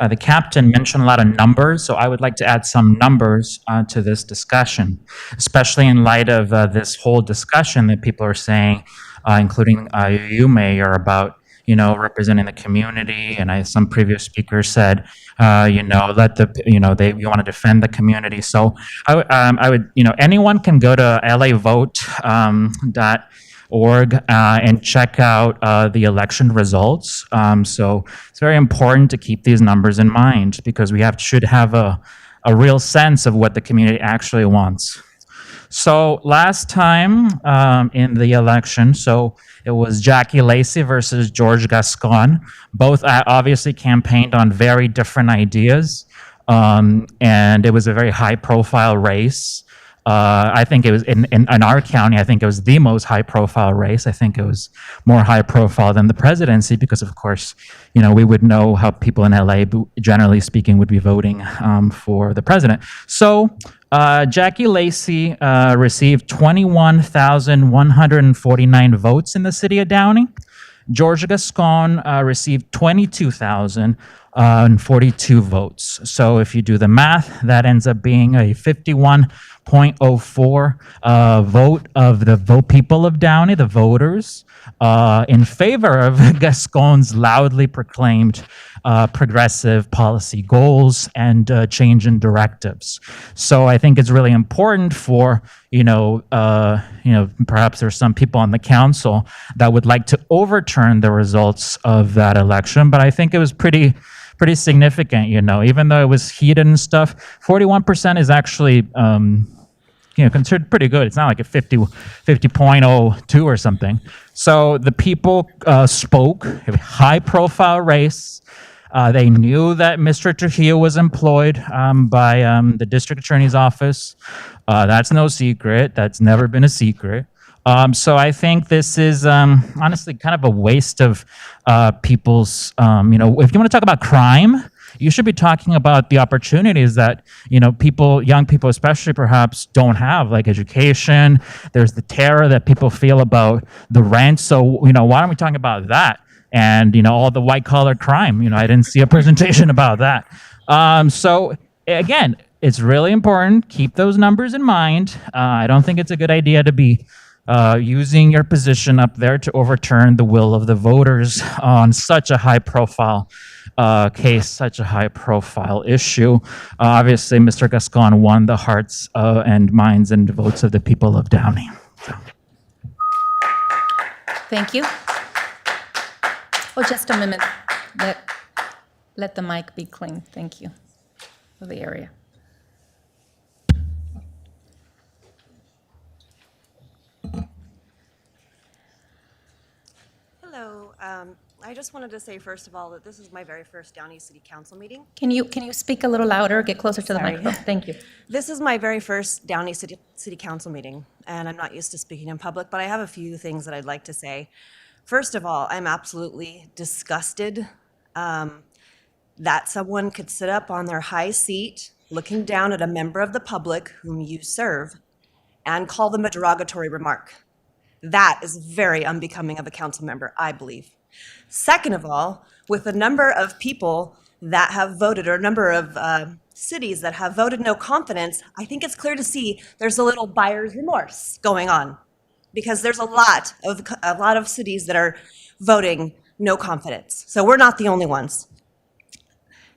the captain, mentioned a lot of numbers. So I would like to add some numbers to this discussion, especially in light of this whole discussion that people are saying, including you, Mayor, about representing the community, and some previous speakers said, let the, you want to defend the community. So I would, anyone can go to lavote.org and check out the election results. So it's very important to keep these numbers in mind because we should have a real sense of what the community actually wants. So last time in the election, so it was Jackie Lacey versus George Gascon. Both obviously campaigned on very different ideas, and it was a very high-profile race. I think it was in our county. I think it was the most high-profile race. I think it was more high-profile than the presidency because, of course, we would know how people in LA, generally speaking, would be voting for the president. So Jackie Lacey received 21,149 votes in the city of Downey. George Gascon received 22,042 votes. So if you do the math, that ends up being a 51.04 vote of the people of Downey, the voters, in favor of Gascon's loudly proclaimed progressive policy goals and change in directives. So I think it's really important for, perhaps there's some people on the council that would like to overturn the results of that election, but I think it was pretty significant, even though it was heated and stuff. 41% is actually considered pretty good. It's not like a 50.02 or something. So the people spoke, a high-profile race. They knew that Mr. Trujillo was employed by the district attorney's office. That's no secret. That's never been a secret. So I think this is honestly kind of a waste of people's, if you want to talk about crime, you should be talking about the opportunities that, young people especially perhaps don't have, like education. There's the terror that people feel about the rent. So, why aren't we talking about that? And, all the white collar crime, I didn't see a presentation about that. So again, it's really important. Keep those numbers in mind. I don't think it's a good idea to be using your position up there to overturn the will of the voters on such a high profile case, such a high profile issue. Obviously, Mr. Gascon won the hearts and minds and votes of the people of Downey. So. Thank you. Oh, just a minute. Let the mic be clean. Thank you for the area. Hello. I just wanted to say, first of all, that this is my very first Downey City Council meeting. Can you speak a little louder? Get closer to the microphone. Thank you. This is my very first Downey City Council meeting, and I'm not used to speaking in public, but I have a few things that I'd like to say. First of all, I'm absolutely disgusted that someone could sit up on their high seat looking down at a member of the public whom you serve and call them a derogatory remark. That is very unbecoming of a council member, I believe. Second of all, with a number of people that have voted, or a number of cities that have voted no confidence, I think it's clear to see there's a little buyer's remorse going on, because there's a lot of cities that are voting no confidence. So we're not the only ones.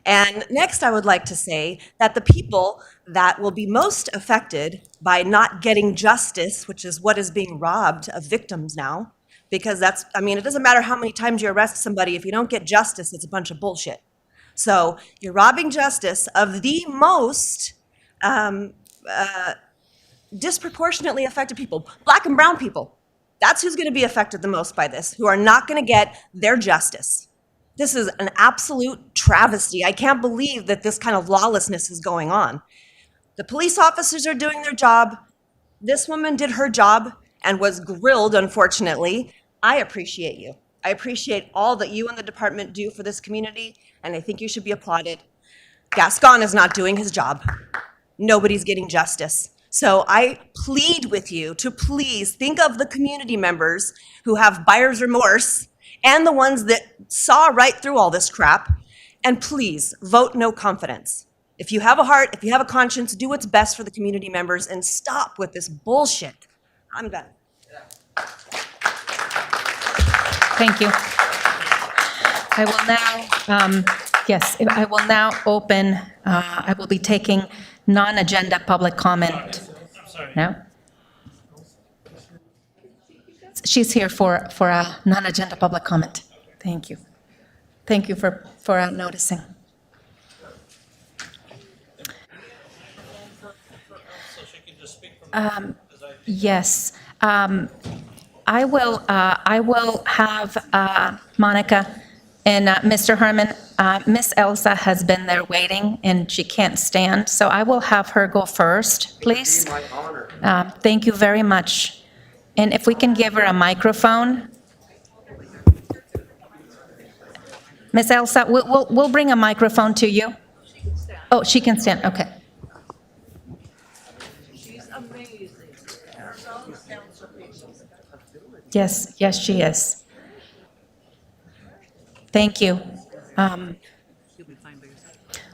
And next, I would like to say that the people that will be most affected by not getting justice, which is what is being robbed of victims now, because it doesn't matter how many times you arrest somebody, if you don't get justice, it's a bunch of bullshit. So you're robbing justice of the most disproportionately affected people, Black and brown people. That's who's going to be affected the most by this, who are not going to get their justice. This is an absolute travesty. I can't believe that this kind of lawlessness is going on. The police officers are doing their job. This woman did her job and was grilled, unfortunately. I appreciate you. I appreciate all that you and the department do for this community, and I think you should be applauded. Gascon is not doing his job. Nobody's getting justice. So I plead with you to please think of the community members who have buyer's remorse and the ones that saw right through all this crap, and please vote no confidence. If you have a heart, if you have a conscience, do what's best for the community members and stop with this bullshit. I'm done. Thank you. I will now, I will now open, I will be taking non-agenda public comment. No? She's here for a non-agenda public comment. Thank you. Thank you for noticing. Yes. I will have Monica and Mr. Herman. Miss Elsa has been there waiting and she can't stand, so I will have her go first, please. It'd be my honor. Thank you very much. And if we can give her a microphone. Miss Elsa, we'll bring a microphone to you. Oh, she can stand, okay. Yes, she is. Thank you.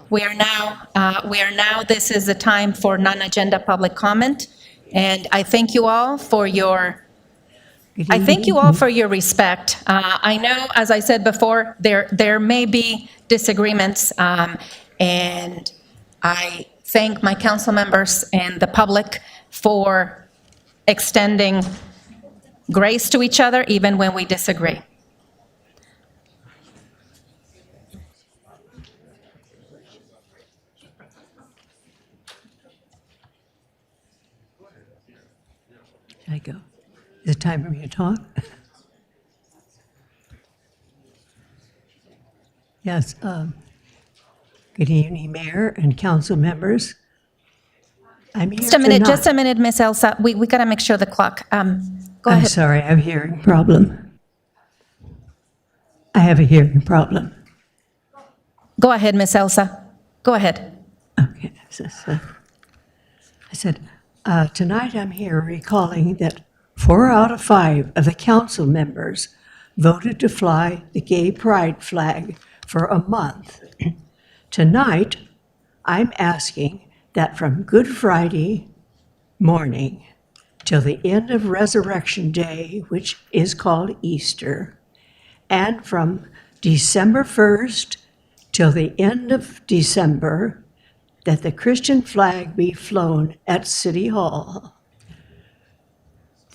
We are now, this is the time for non-agenda public comment, and I thank you all for your respect. I know, as I said before, there may be disagreements, and I thank my council members and the public for extending grace to each other even when we disagree. Should I go? Is it time for me to talk? Yes. Good evening, Mayor and council members. I'm here Just a minute, Miss Elsa. We got to make sure the clock. Go I'm ahead. sorry, I have a hearing problem. I have a hearing problem. Go ahead, Miss Elsa. Go ahead. Okay. I said, tonight I'm here recalling that 4 out of 5 of the council members voted to fly the gay pride flag for a month. Tonight, I'm asking that from Good Friday morning till the end of Resurrection Day, which is called Easter, and from December 1st till the end of December, that the Christian flag be flown at City Hall.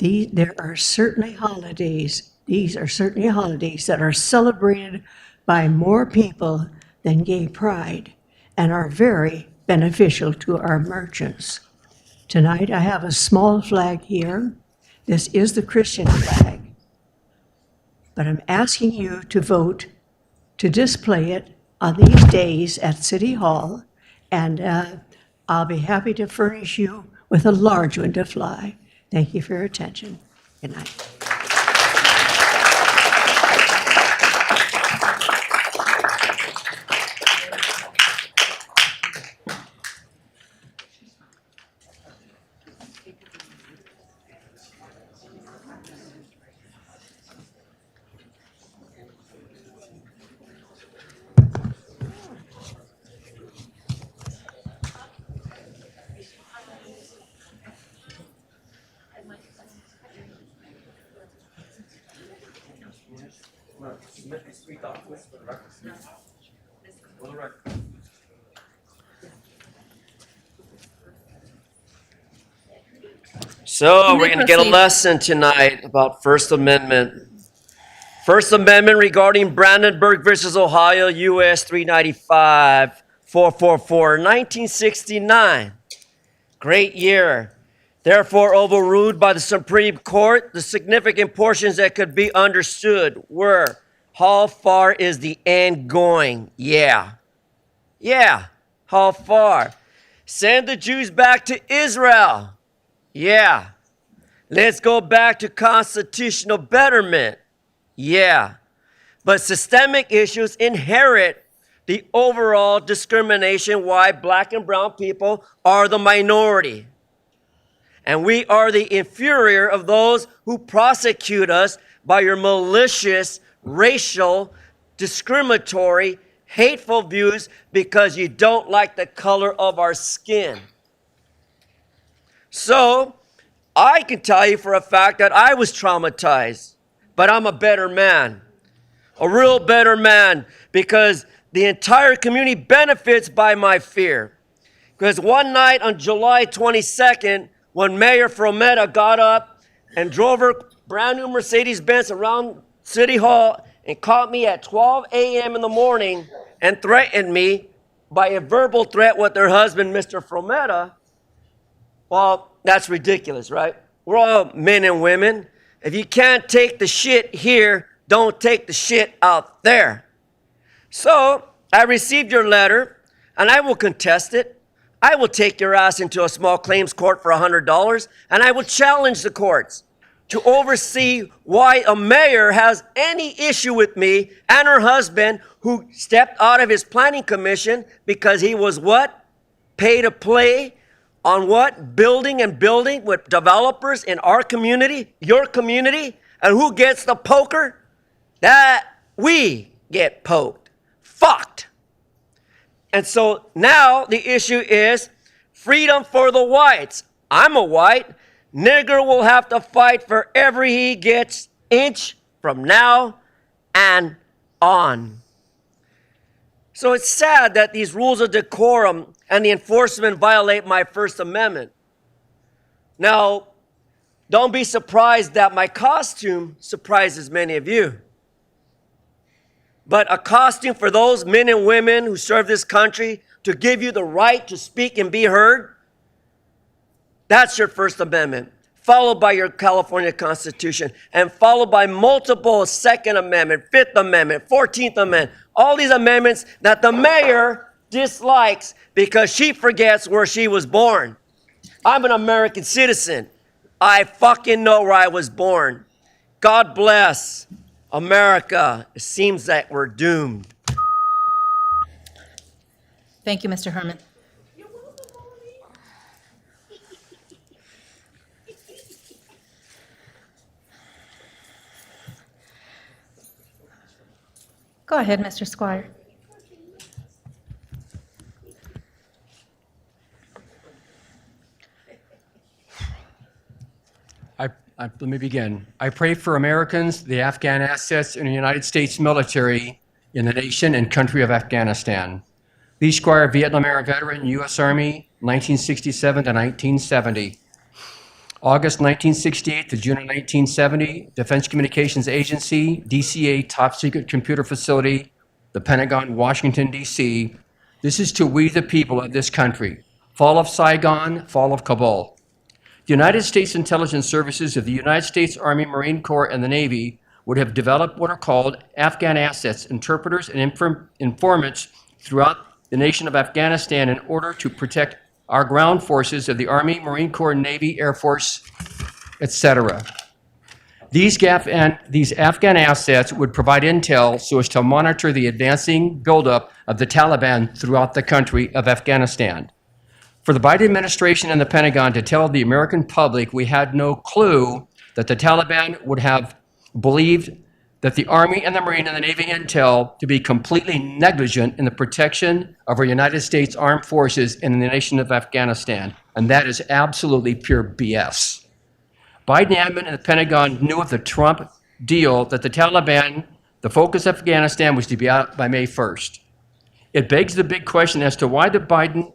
There are certainly holidays, these are certainly holidays that are celebrated by more people than gay pride and are very beneficial to our merchants. Tonight I have a small flag here. This is the Christian flag. But I'm asking you to vote to display it on these days at City Hall, and I'll be happy to furnish you with a large one to fly. Thank you for your attention. Good night. So You we're may going to get a proceed. lesson lesson tonight about First Amendment. First Amendment regarding Brandenburg versus Ohio, U.S. 395, 444, 1969. Great year. Therefore overruled by the Supreme Court, the significant portions that could be understood were, how far is the end going? Yeah. How far? Send the Jews back to Israel. Yeah. Let's go back to constitutional betterment. Yeah. But systemic issues inherit the overall discrimination why black and brown people are the minority. And we are the inferior of those who prosecute us by your malicious, racial, discriminatory, hateful views because you don't like the color of our skin. So, I can tell you for a fact that I was traumatized, but I'm a better man. A real better man, because the entire community benefits by my fear. Because one night on July 22nd, when Mayor Frometa got up and drove her brand new Mercedes-Benz around City Hall and caught me at 12 a.m. in the morning and threatened me by a verbal threat with her husband, Mr. Frometa, well, that's ridiculous, right? We're all men and women. If you can't take the shit here, don't take the shit out there. So, I received your letter, and I will contest it. I will take your ass into a small claims court for $100, and I will challenge the courts to oversee why a mayor has any issue with me and her husband, who stepped out of his planning commission because he was what? Pay to play on what? Building with developers in our community, your community. And who gets the poker? That we get poked. Fucked. And so now the issue is freedom for the whites. I'm a white. Nigger will have to fight for every he gets inch from now and on. So it's sad that these rules of decorum and the enforcement violate my First Amendment. Now, don't be surprised that my costume surprises many of you. But a costume for those men and women who serve this country to give you the right to speak and be heard, that's your First Amendment, followed by your California Constitution, and followed by multiple Second Amendment, Fifth Amendment, 14th Amendment, all these amendments that the mayor dislikes because she forgets where she was born. I'm an American citizen. I fucking know where I was born. God bless America. It seems that we're doomed. Thank you, Mr. Herman. Go ahead, Mr. Squire. Let me begin. I pray for Americans, the Afghan assets, and the United States military in the nation and country of Afghanistan. Lee Squire, Vietnam-era veteran, U.S. Army, 1967 to 1970. August 1968 to June of 1970, Defense Communications Agency, DCA, top secret computer facility, the Pentagon, Washington, D.C. This is to we the people of this country. Fall of Saigon, fall of Kabul. The United States intelligence services of the United States Army, Marine Corps, and the Navy would have developed what are called Afghan assets, interpreters, and informants throughout the nation of Afghanistan in order to protect our ground forces of the Army, Marine Corps, Navy, Air Force, etc. These Afghan assets would provide intel so as to monitor the advancing buildup of the Taliban throughout the country of Afghanistan. For the Biden administration and the Pentagon to tell the American public we had no clue that the Taliban would have believed that the Army and the Marine and the Navy intel to be completely negligent in the protection of our United States armed forces in the nation of Afghanistan. And that is absolutely pure BS. Biden admin and the Pentagon knew of the Trump deal that the Taliban, the focus of Afghanistan, was to be out by May 1st. It begs the big question as to why the Biden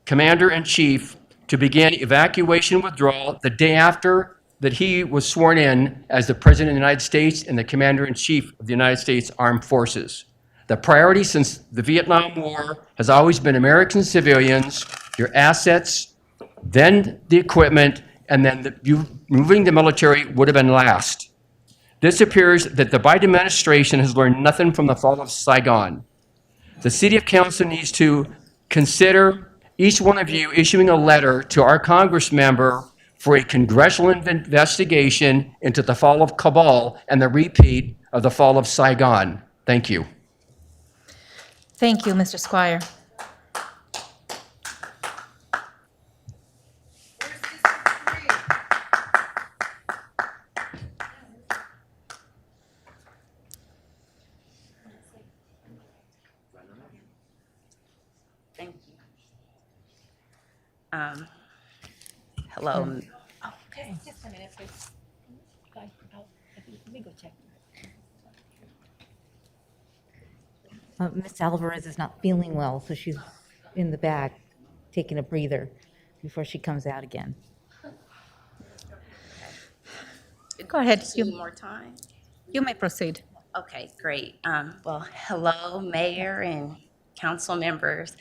commander-in-chief to begin evacuation withdrawal the day after that he was sworn in as the President of the United States and the Commander-in-Chief of the United States Armed Forces. The priority since the Vietnam War has always been American civilians, your assets, then the equipment, and then moving the military would have been last. This appears that the Biden administration has learned nothing from the fall of Saigon. The City of Council needs to consider each one of you issuing a letter to our Congress member for a congressional investigation into the fall of Kabul and the repeat of the fall of Saigon. Thank you. Thank you, Mr. Squire. Hello. Okay, just a minute, please. Let me go check. Miss Alvarez is not feeling well, so she's in the back taking a breather before she comes out again. Go ahead. One more time. You may proceed. Okay, great. Well, hello, Mayor and council members.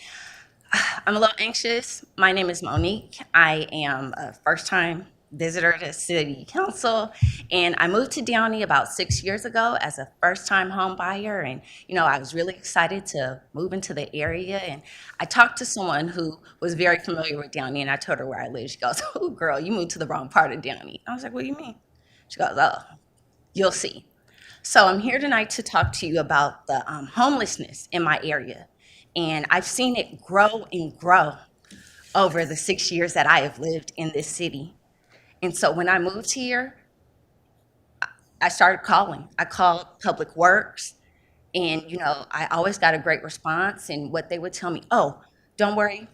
I'm a little anxious. My name is Monique. I am a first-time visitor to City Council, and I moved to Downey about 6 years ago as a first-time home buyer. And I was really excited to move into the area. And I talked to someone who was very familiar with Downey, and I told her where I live. She goes, "Oh, girl, you moved to the wrong part of Downey." I was like, "What do you mean?" She goes, "Oh, you'll see." So I'm here tonight to talk to you about the homelessness in my area. And I've seen it grow and grow over the 6 years that I have lived in this city. And so when I moved here, I started calling. I called Public Works, and I always got a great response. And what they would tell me, "Oh, don't worry,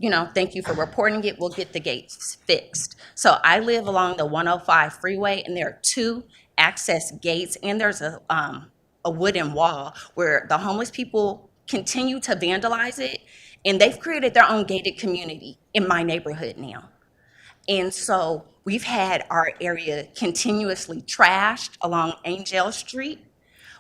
thank you for reporting it. We'll get the gates fixed." So I live along the 105 freeway, and there are 2 access gates, and there's a wooden wall where the homeless people continue to vandalize it, and they've created their own gated community in my neighborhood now. And so we've had our area continuously trashed along Angel Street.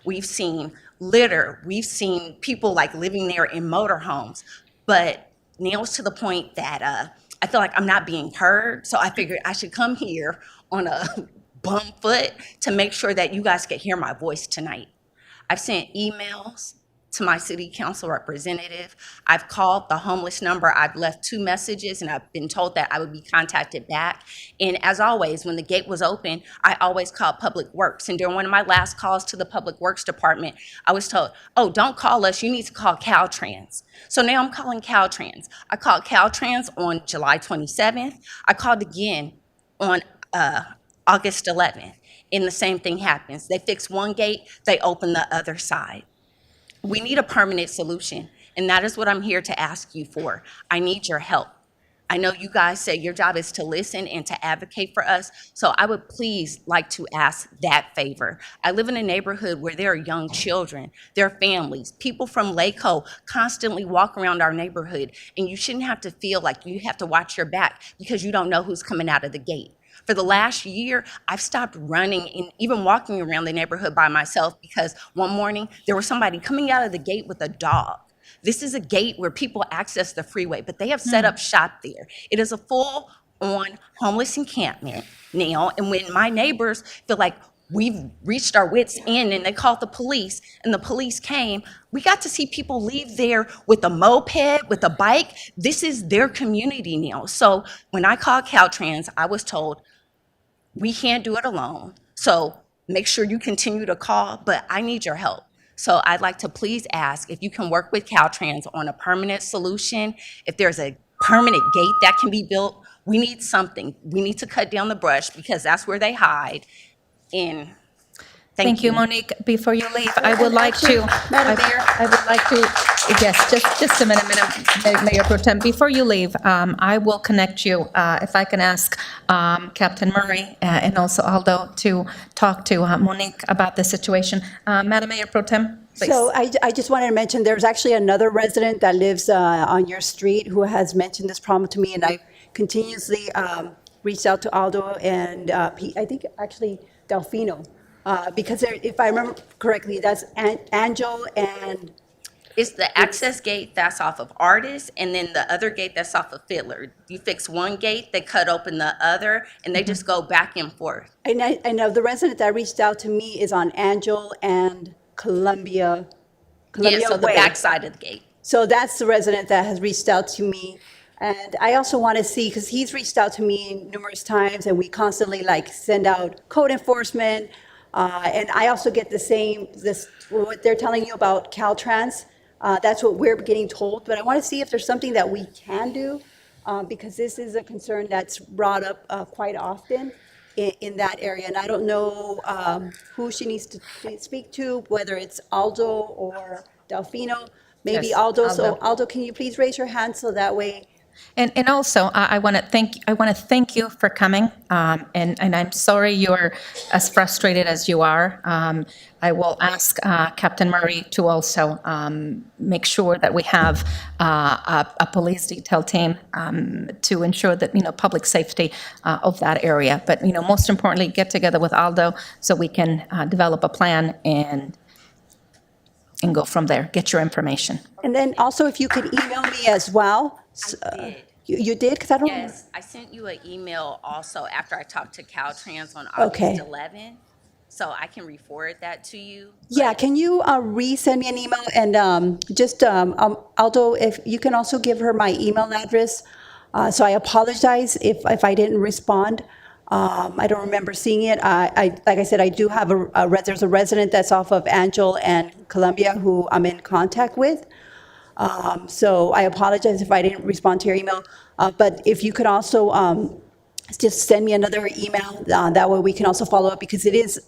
We've seen litter. We've seen people living there in motorhomes. But now it's to the point that I feel like I'm not being heard. So I figured I should come here on a bum foot to make sure that you guys could hear my voice tonight. I've sent emails to my city council representative. I've called the homeless number. I've left 2 messages, and I've been told that I would be contacted back. And as always, when the gate was open, I always called Public Works. And during one of my last calls to the Public Works Department, I was told, "Oh, don't call us. You need to call Caltrans." So now I'm calling Caltrans. I called Caltrans on July 27th. I called again on August 11th. And the same thing happens. They fix one gate, they open the other side. We need a permanent solution, and that is what I'm here to ask you for. I need your help. I know you guys say your job is to listen and to advocate for us, so I would please like to ask that favor. I live in a neighborhood where there are young children, there are families, people from Laco constantly walk around our neighborhood, and you shouldn't have to feel like you have to watch your back because you don't know who's coming out of the gate. For the last year, I've stopped running and even walking around the neighborhood by myself because one morning there was somebody coming out of the gate with a dog. This is a gate where people access the freeway, but they have set up shop there. It is a full-on homeless encampment now, and when my neighbors feel like we've reached our wits' end and they called the police and the police came, we got to see people leave there with a moped, with a bike. This is their community now. So when I called Caltrans, I was told, "We can't do it alone. So make sure you continue to call, but I need your help." So I'd like to please ask if you can work with Caltrans on a permanent solution. If there's a permanent gate that can be built, we need something. We need to cut down the brush because that's where they hide. And thank you, Monique. Before you leave, I would like to, Madam Mayor. I would like to, yes, just a minute, Mayor Pro Tem. Before you leave, I will connect you, if I can ask Captain Murray and also Aldo to talk to Monique about the situation. Madam Mayor Pro Tem, please. So I just wanted to mention, there's actually another resident that lives on your street who has mentioned this problem to me, and I continuously reached out to Aldo and I think actually Delfino, because if I remember correctly, that's Angel and... It's the access gate that's off of Artist, and then the other gate that's off of Fiddler. You fix one gate, they cut open the other, and they just go back and forth. And I know the resident that reached out to me is on Angel and Columbia Yeah, so the Way. back side of the gate. So that's the resident that has reached out to me. And I also want to see, because he's reached out to me numerous times, and we constantly send out code enforcement. And I also get what they're telling you about Caltrans. That's what we're getting told. But I want to see if there's something that we can do, because this is a concern that's brought up quite often in that area. And I don't know who she needs to speak to, whether it's Aldo or Delfino. Maybe Yes, Aldo. So Aldo. Aldo, can you please raise your hand so that way And also, I want to thank you for coming. And I'm sorry you're as frustrated as you are. I will ask Captain Murray to also make sure that we have a police detail team to ensure that public safety of that area. But most importantly, get together with Aldo so we can develop a plan and go from there. Get your information. And then also, if you could email me as well. I did. You did? Because I don't. Yes, I sent you an email also after I talked to Caltrans on Okay. August 11th, so I can re-forward that to you. Yeah, can you resend me an email and just Aldo, if you can also give her my email address. So I apologize if I didn't respond. I don't remember seeing it. Like I said, I do have there's a resident that's off of Angel and Columbia who I'm in contact with. So I apologize if I didn't respond to your email. But if you could also just send me another email, that way we can also follow up, because it is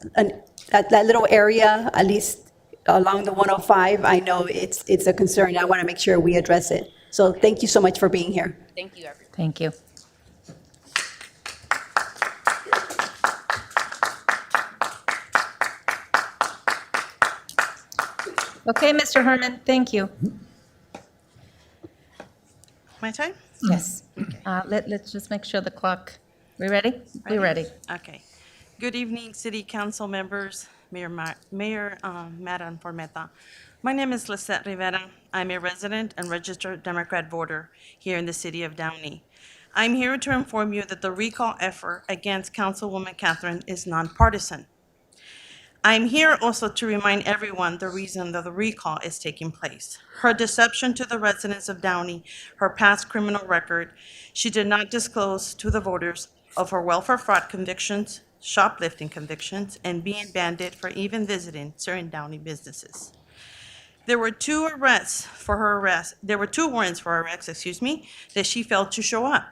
that little area, at least along the 105, I know it's a concern. I want to make sure we address it. So thank you so much for being here. Thank you, everyone. Thank you. Okay, Mr. Herman, thank you. My time? Yes. Let's just make sure the clock, we ready? We're ready. Okay. Good evening, City Council members, Madam Formeta. My name is Lisette Rivera. I'm a resident and registered Democrat voter here in the city of Downey. I'm here to inform you that the recall effort against Councilwoman Catherine is nonpartisan. I'm here also to remind everyone the reason that the recall is taking place. Her deception to the residents of Downey, her past criminal record, she did not disclose to the voters of her welfare fraud convictions, shoplifting convictions, and being banned for even visiting certain Downey businesses. There were two warrants for her arrest, that she failed to show up.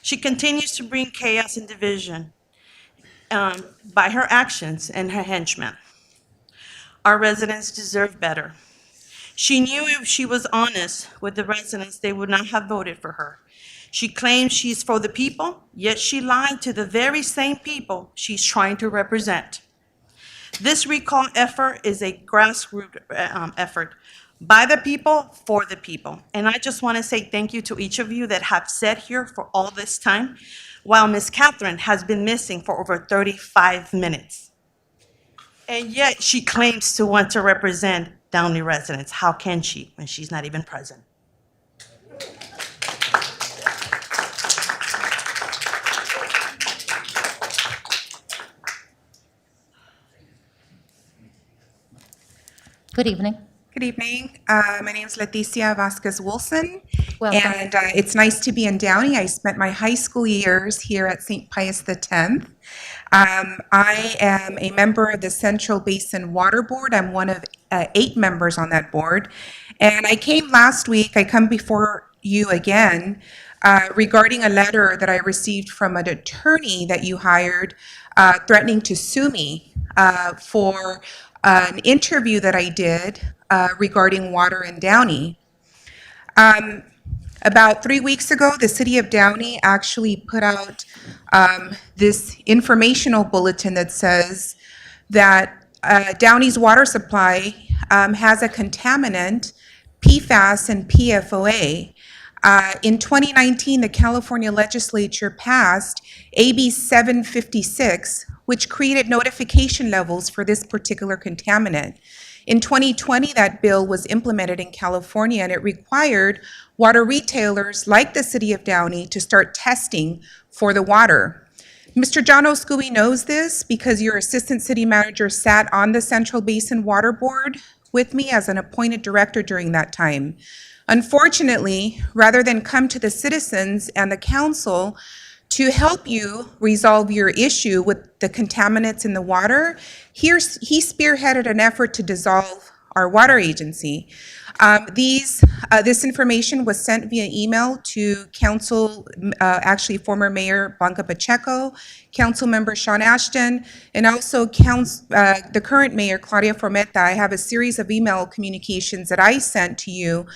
She continues to bring chaos and division by her actions and her henchmen. Our residents deserve better. She knew if she was honest with the residents, they would not have voted for her. She claims she's for the people, yet she lied to the very same people she's trying to represent. This recall effort is a grassroots effort by the people, for the people. And I just want to say thank you to each of you that have sat here for all this time, while Ms. Catherine has been missing for over 35 minutes. And yet she claims to want to represent Downey residents. How can she when she's not even present? Good evening. Good evening. My name is Leticia Vasquez Wilson. Welcome. And it's nice to be in Downey. I spent my high school years here at St. Pius X. I am a member of the Central Basin Water Board. I'm one of 8 members on that board. And I came last week, I come before you again regarding a letter that I received from an attorney that you hired threatening to sue me for an interview that I did regarding water in Downey. About 3 weeks ago, the city of Downey actually put out this informational bulletin that says that Downey's water supply has a contaminant, PFAS and PFOA. In 2019, the California legislature passed AB 756, which created notification levels for this particular contaminant. In 2020, that bill was implemented in California, and it required water retailers like the city of Downey to start testing for the water. Mr. John Oscui knows this because your assistant city manager sat on the Central Basin Water Board with me as an appointed director during that time. Unfortunately, rather than come to the citizens and the council to help you resolve your issue with the contaminants in the water, he spearheaded an effort to dissolve our water agency. This information was sent via email to Council, actually former Mayor Blanca Pacheco, Councilmember Sean Ashton, and also the current Mayor Claudia Formetta. I have a series of email communications that I sent to you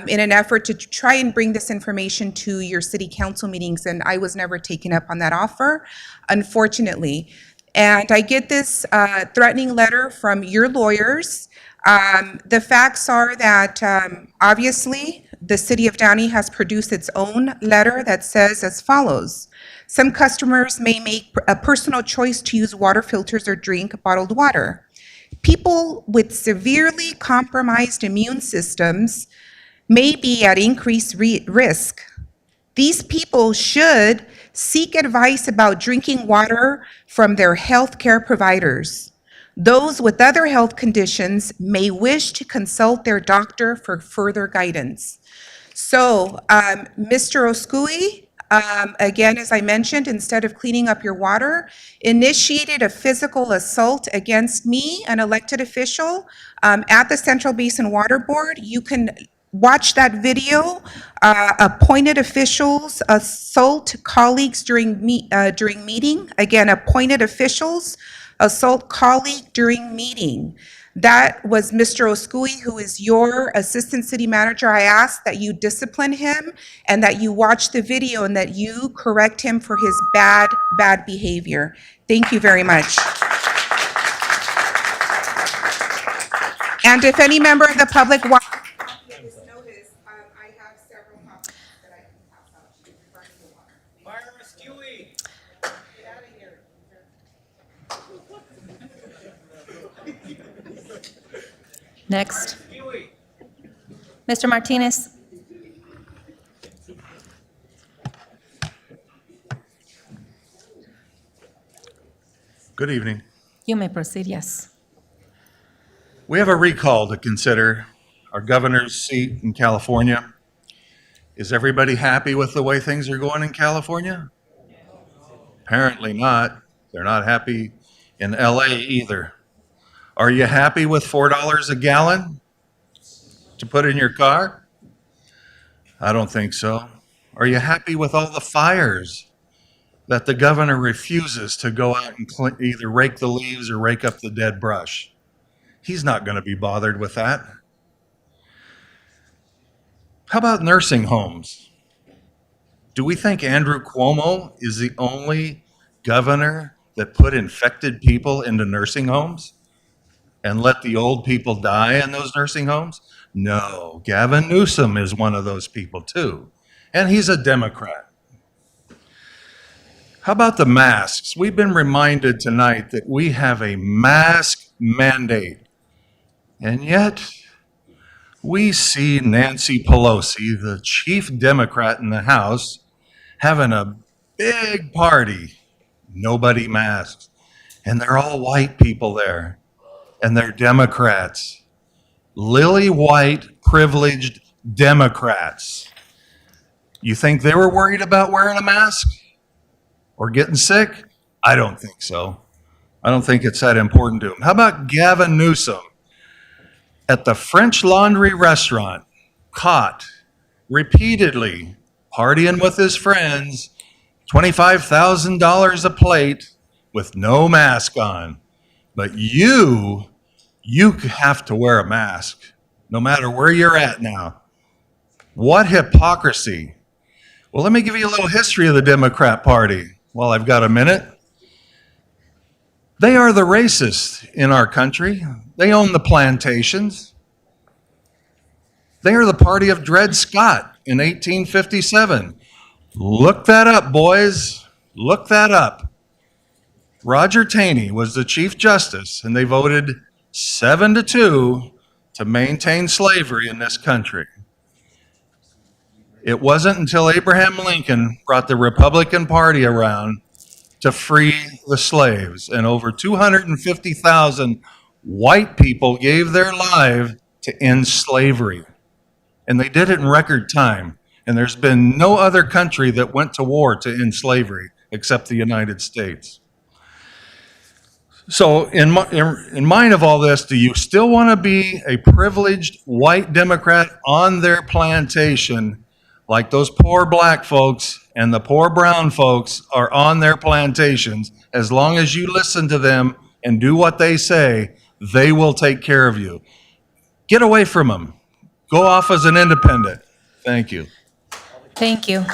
in an effort to try and bring this information to your city council meetings, and I was never taken up on that offer, unfortunately. And I get this threatening letter from your lawyers. The facts are that obviously the city of Downey has produced its own letter that says as follows: some customers may make a personal choice to use water filters or drink bottled water. People with severely compromised immune systems may be at increased risk. These people should seek advice about drinking water from their healthcare providers. Those with other health conditions may wish to consult their doctor for further guidance. So, Mr. Oskui, again, as I mentioned, instead of cleaning up your water, initiated a physical assault against me, an elected official, at the Central Basin Water Board. You can watch that video. Appointed officials assault colleagues during meeting. Again, appointed officials assault colleague during meeting. That was Mr. Oskui, who is your assistant city manager. I ask that you discipline him and that you watch the video and that you correct him for his bad behavior. Thank you very much. And if any member of the public wants this notice, I have several copies that I can pass out to you regarding the water. Fire Stewie. Get out of here. Next. Mr. Martinez. Good evening. You may proceed, yes. We have a recall to consider, our governor's seat in California. Is everybody happy with the way things are going in California? Apparently not. They're not happy in LA either. Are you happy with $4 a gallon to put in your car? I don't think so. Are you happy with all the fires that the governor refuses to go out and either rake the leaves or rake up the dead brush? He's not going to be bothered with that. How about nursing homes? Do we think Andrew Cuomo is the only governor that put infected people into nursing homes and let the old people die in those nursing homes? No, Gavin Newsom is one of those people too, and he's a Democrat. How about the masks? We've been reminded tonight that we have a mask mandate, and yet we see Nancy Pelosi, the chief Democrat in the House, having a big party, nobody masks, and they're all white people there, and they're Democrats, lily white, privileged Democrats. You think they were worried about wearing a mask or getting sick? I don't think so. I don't think it's that important to them. How about Gavin Newsom at the French Laundry restaurant, caught repeatedly partying with his friends, $25,000 a plate with no mask on? But you have to wear a mask no matter where you're at now. What hypocrisy. Well, let me give you a little history of the Democrat Party while I've got a minute. They are the racists in our country. They own the plantations. They are the party of Dred Scott in 1857. Look that up, boys. Look that up. Roger Taney was the Chief Justice, and they voted 7-2 to maintain slavery in this country. It wasn't until Abraham Lincoln brought the Republican Party around to free the slaves, and over 250,000 white people gave their life to end slavery. And they did it in record time. And there's been no other country that went to war to end slavery except the United States. So in mind of all this, do you still want to be a privileged white Democrat on their plantation like those poor black folks and the poor brown folks are on their plantations? As long as you listen to them and do what they say, they will take care of you. Get away from them. Go off as an independent. Thank you. Thank you.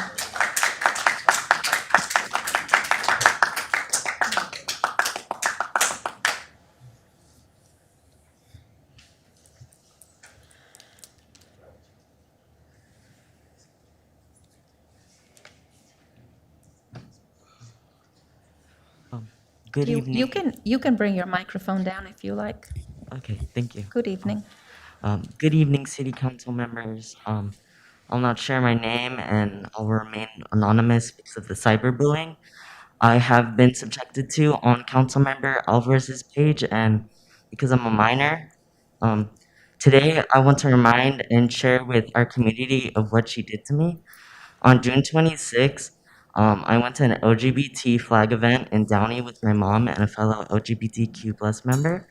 Good evening. You can bring your microphone down if you like. Okay, thank you. Good evening. Good evening, City Council members. I'll not share my name and I'll remain anonymous because of the cyberbullying I have been subjected to on Councilmember Alvarez's page and because I'm a minor. Today, I want to remind and share with our community of what she did to me. On June 26th, I went to an LGBT flag event in Downey with my mom and a fellow LGBTQ plus member.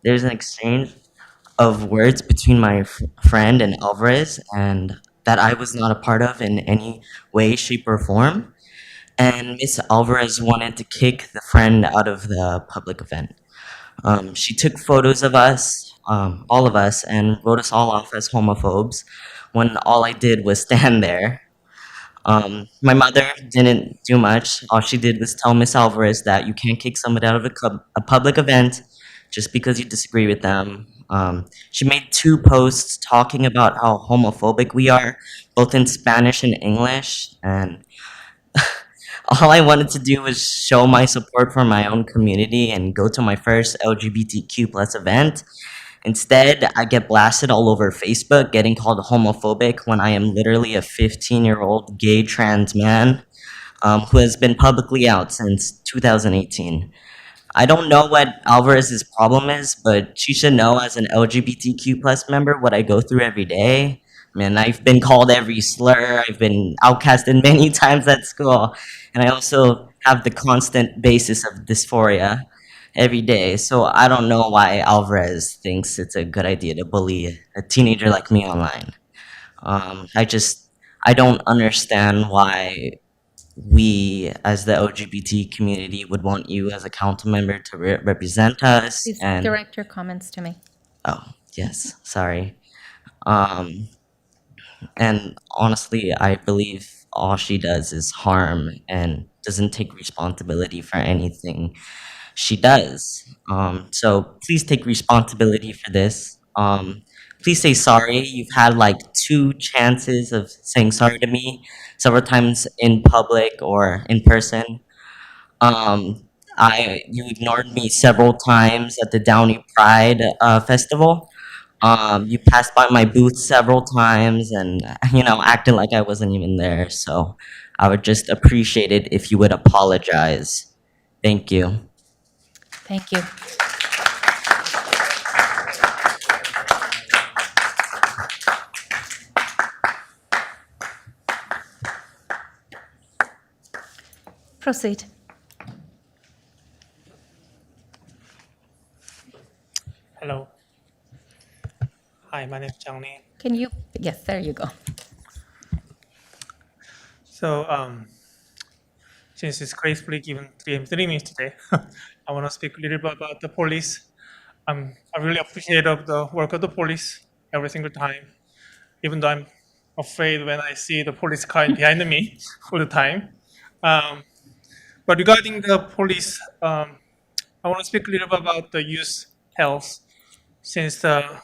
There's an exchange of words between my friend and Alvarez, and that I was not a part of in any way, shape, or form. And Miss Alvarez wanted to kick the friend out of the public event. She took photos of us, all of us, and wrote us all off as homophobes when all I did was stand there. My mother didn't do much. All she did was tell Miss Alvarez that you can't kick somebody out of a public event just because you disagree with them. She made 2 posts talking about how homophobic we are, both in Spanish and English, and all I wanted to do was show my support for my own community and go to my first LGBTQ plus event. Instead, I get blasted all over Facebook, getting called homophobic when I am literally a 15-year-old gay trans man who has been publicly out since 2018. I don't know what Alvarez's problem is, but she should know as an LGBTQ plus member what I go through every day. I mean, I've been called every slur, I've been outcasted many times at school, and I also have the constant basis of dysphoria every day. So I don't know why Alvarez thinks it's a good idea to bully a teenager like me online. I don't understand why we as the LGBT community would want you as a council member to represent us. Please And direct your comments to me. oh, yes, sorry. And honestly, I believe all she does is harm and doesn't take responsibility for anything she does. So please take responsibility for this. Please say sorry. You've had like 2 chances of saying sorry to me, several times in public or in person. You ignored me several times at the Downey Pride Festival. You passed by my booth several times and, acted like I wasn't even there. So I would just appreciate it if you would apologize. Thank you. Thank you. Proceed. Hello. Hi, my name is Downey. Can you, yes, there you go. So, since it's gracefully given 3 minutes today, I want to speak a little bit about the police. I really appreciate of the work of the police every single time, even though I'm afraid when I see the police car behind me all the time. But regarding the police, I want to speak a little bit about the youth health, since the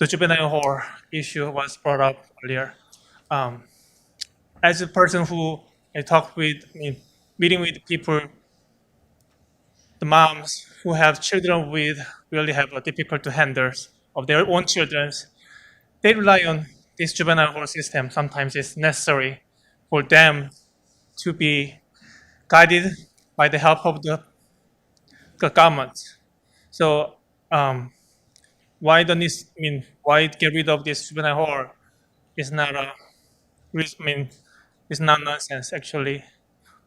juvenile hall issue was brought up earlier. As a person who I talked with, meeting with people, the moms who have children with really have a difficult to handle of their own children, they rely on this juvenile hall system. Sometimes it's necessary for them to be guided by the help of the government. So why get rid of this juvenile hall is not it's not nonsense actually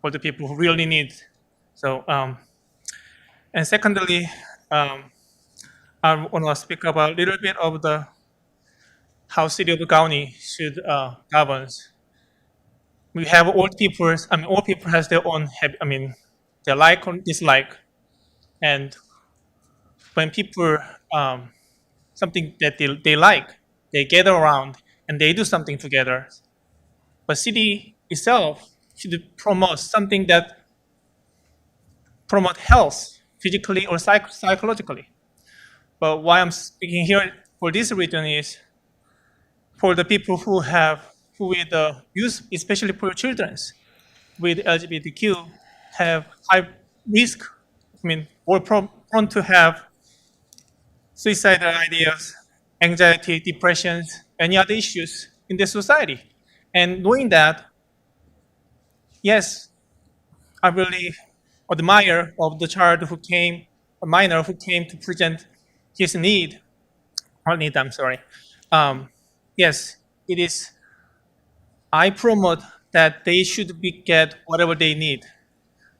for the people who really need So, and secondly, I want to speak about a little bit of the how city of Downey should govern. We have all people. I mean, all people has their own habit. I mean, their like or dislike, and when people something that they like, they gather around and they do something together. But city itself should promote something that promote health physically or psychologically. But why I'm speaking here for this reason is for the people who with youth, especially for children with LGBTQ, have high risk. I mean, or prone to have suicidal ideas, anxiety, depressions, any other issues in the society. And knowing that, yes, I really admire of the child who came, a minor who came to present his need, or need, I'm sorry. Yes, it is, I promote that they should get whatever they need,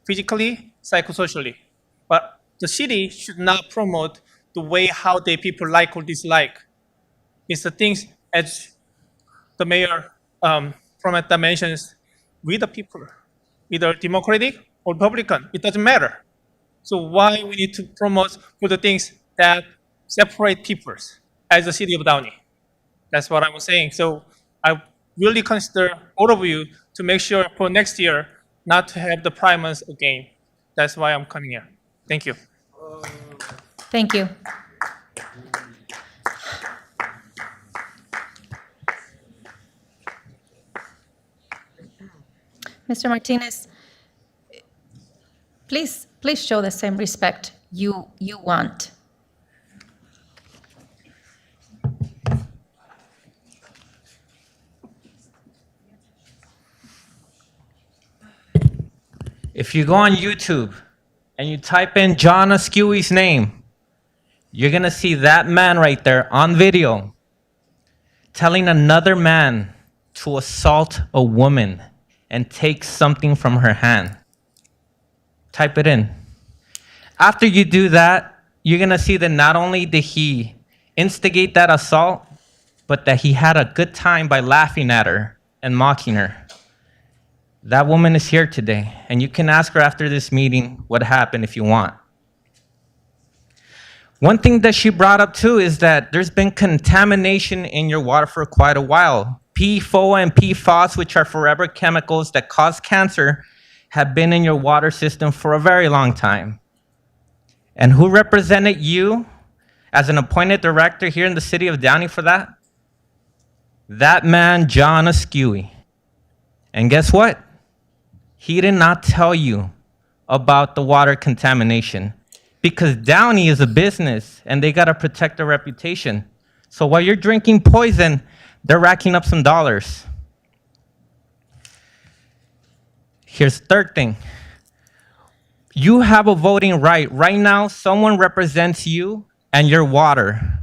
physically, psychosocially. But the city should not promote the way how they people like or dislike. It's the things as the mayor from mentions with the people, either Democratic or Republican, it doesn't matter. So why we need to promote for the things that separate peoples as the city of Downey? That's what I was saying. So I really consider all of you to make sure for next year not to have the primaries again. That's why I'm coming here. Thank you. Thank you. Mr. Martinez, please show the same respect you want. If you go on YouTube and you type in John Askewy's name, you're gonna see that man right there on video telling another man to assault a woman and take something from her hand. Type it in. After you do that, you're gonna see that not only did he instigate that assault, but that he had a good time by laughing at her and mocking her. That woman is here today, and you can ask her after this meeting what happened if you want. One thing that she brought up too is that there's been contamination in your water for quite a while. PFOA and PFOS, which are forever chemicals that cause cancer, have been in your water system for a very long time. And who represented you as an appointed director here in the city of Downey for that? That man, John Askewy. And guess what? He did not tell you about the water contamination because Downey is a business and they got to protect their reputation. So while you're drinking poison, they're racking up some dollars. Here's the third thing. You have a voting right. Right now, someone represents you and your water.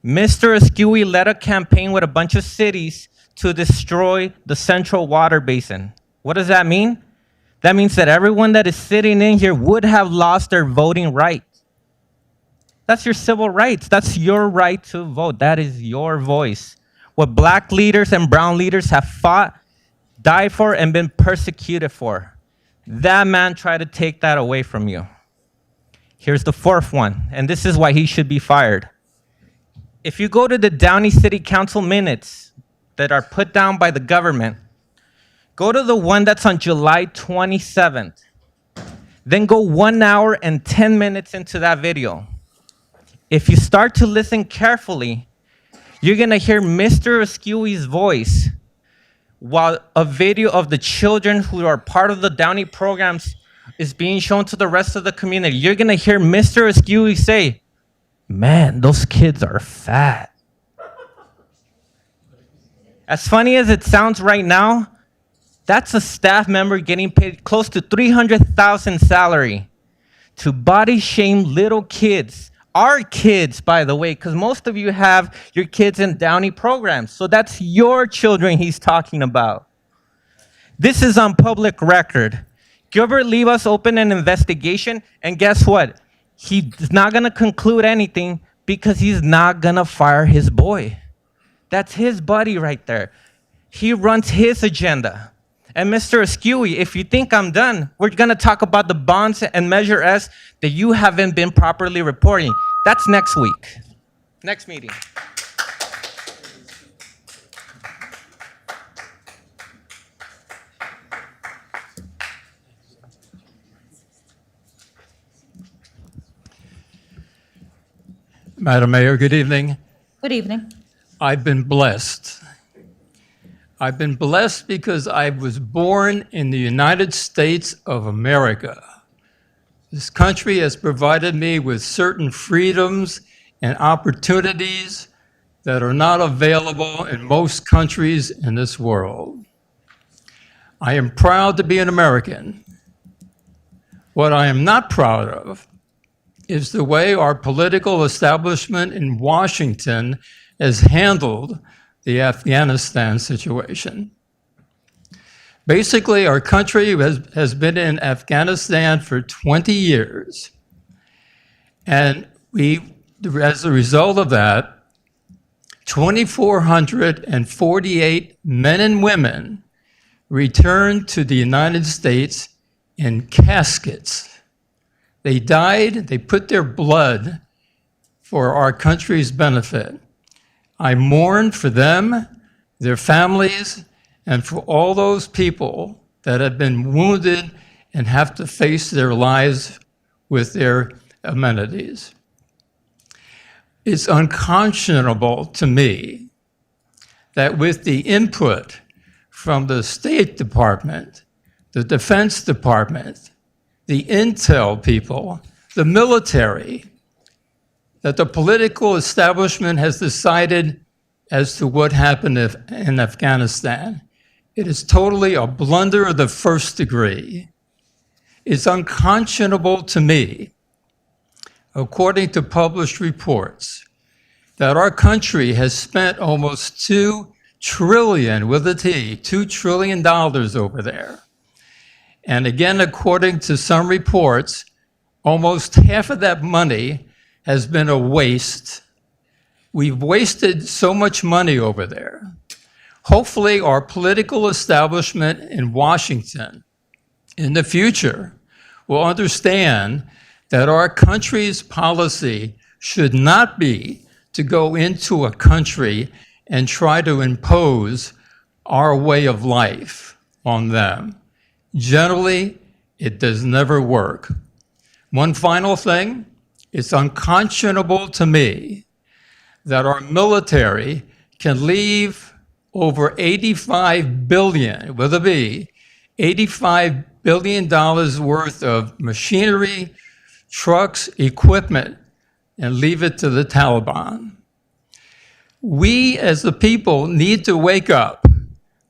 Mr. Askewy led a campaign with a bunch of cities to destroy the central water basin. What does that mean? That means that everyone that is sitting in here would have lost their voting right. That's your civil rights. That's your right to vote. That is your voice. What black leaders and brown leaders have fought, died for, and been persecuted for. That man tried to take that away from you. Here's the fourth one, and this is why he should be fired. If you go to the Downey City Council minutes that are put down by the government, go to the one that's on July 27th. Then go 1 hour and 10 minutes into that video. If you start to listen carefully, you're gonna hear Mr. Askewy's voice while a video of the children who are part of the Downey programs is being shown to the rest of the community. You're gonna hear Mr. Askewy say, "Man, those kids are fat." As funny as it sounds right now, that's a staff member getting paid close to $300,000 salary to body shame little kids. Our kids, by the way, because most of you have your kids in Downey programs. So that's your children he's talking about. This is on public record. Gilbert leave us open an investigation, and guess what? He's not gonna conclude anything because he's not gonna fire his boy. That's his buddy right there. He runs his agenda. And Mr. Askewy, if you think I'm done, we're gonna talk about the bonds and Measure S that you haven't been properly reporting. That's next week. Next meeting. Madam Mayor, good evening. Good evening. I've been blessed. I've been blessed because I was born in the United States of America. This country has provided me with certain freedoms and opportunities that are not available in most countries in this world. I am proud to be an American. What I am not proud of is the way our political establishment in Washington has handled the Afghanistan situation. Basically, our country has been in Afghanistan for 20 years. And as a result of that, 2,448 men and women returned to the United States in caskets. They died, they put their blood for our country's benefit. I mourn for them, their families, and for all those people that have been wounded and have to face their lives with their amenities. It's unconscionable to me that with the input from the State Department, the Defense Department, the intel people, the military, that the political establishment has decided as to what happened in Afghanistan. It is totally a blunder of the first degree. It's unconscionable to me, according to published reports, that our country has spent almost $2 trillion, with a T, $2 trillion over there. And again, according to some reports, almost half of that money has been a waste. We've wasted so much money over there. Hopefully, our political establishment in Washington in the future will understand that our country's policy should not be to go into a country and try to impose our way of life on them. Generally, it does never work. One final thing, it's unconscionable to me that our military can leave over $85 billion, with a B, $85 billion worth of machinery, trucks, equipment, and leave it to the Taliban. We as the people need to wake up.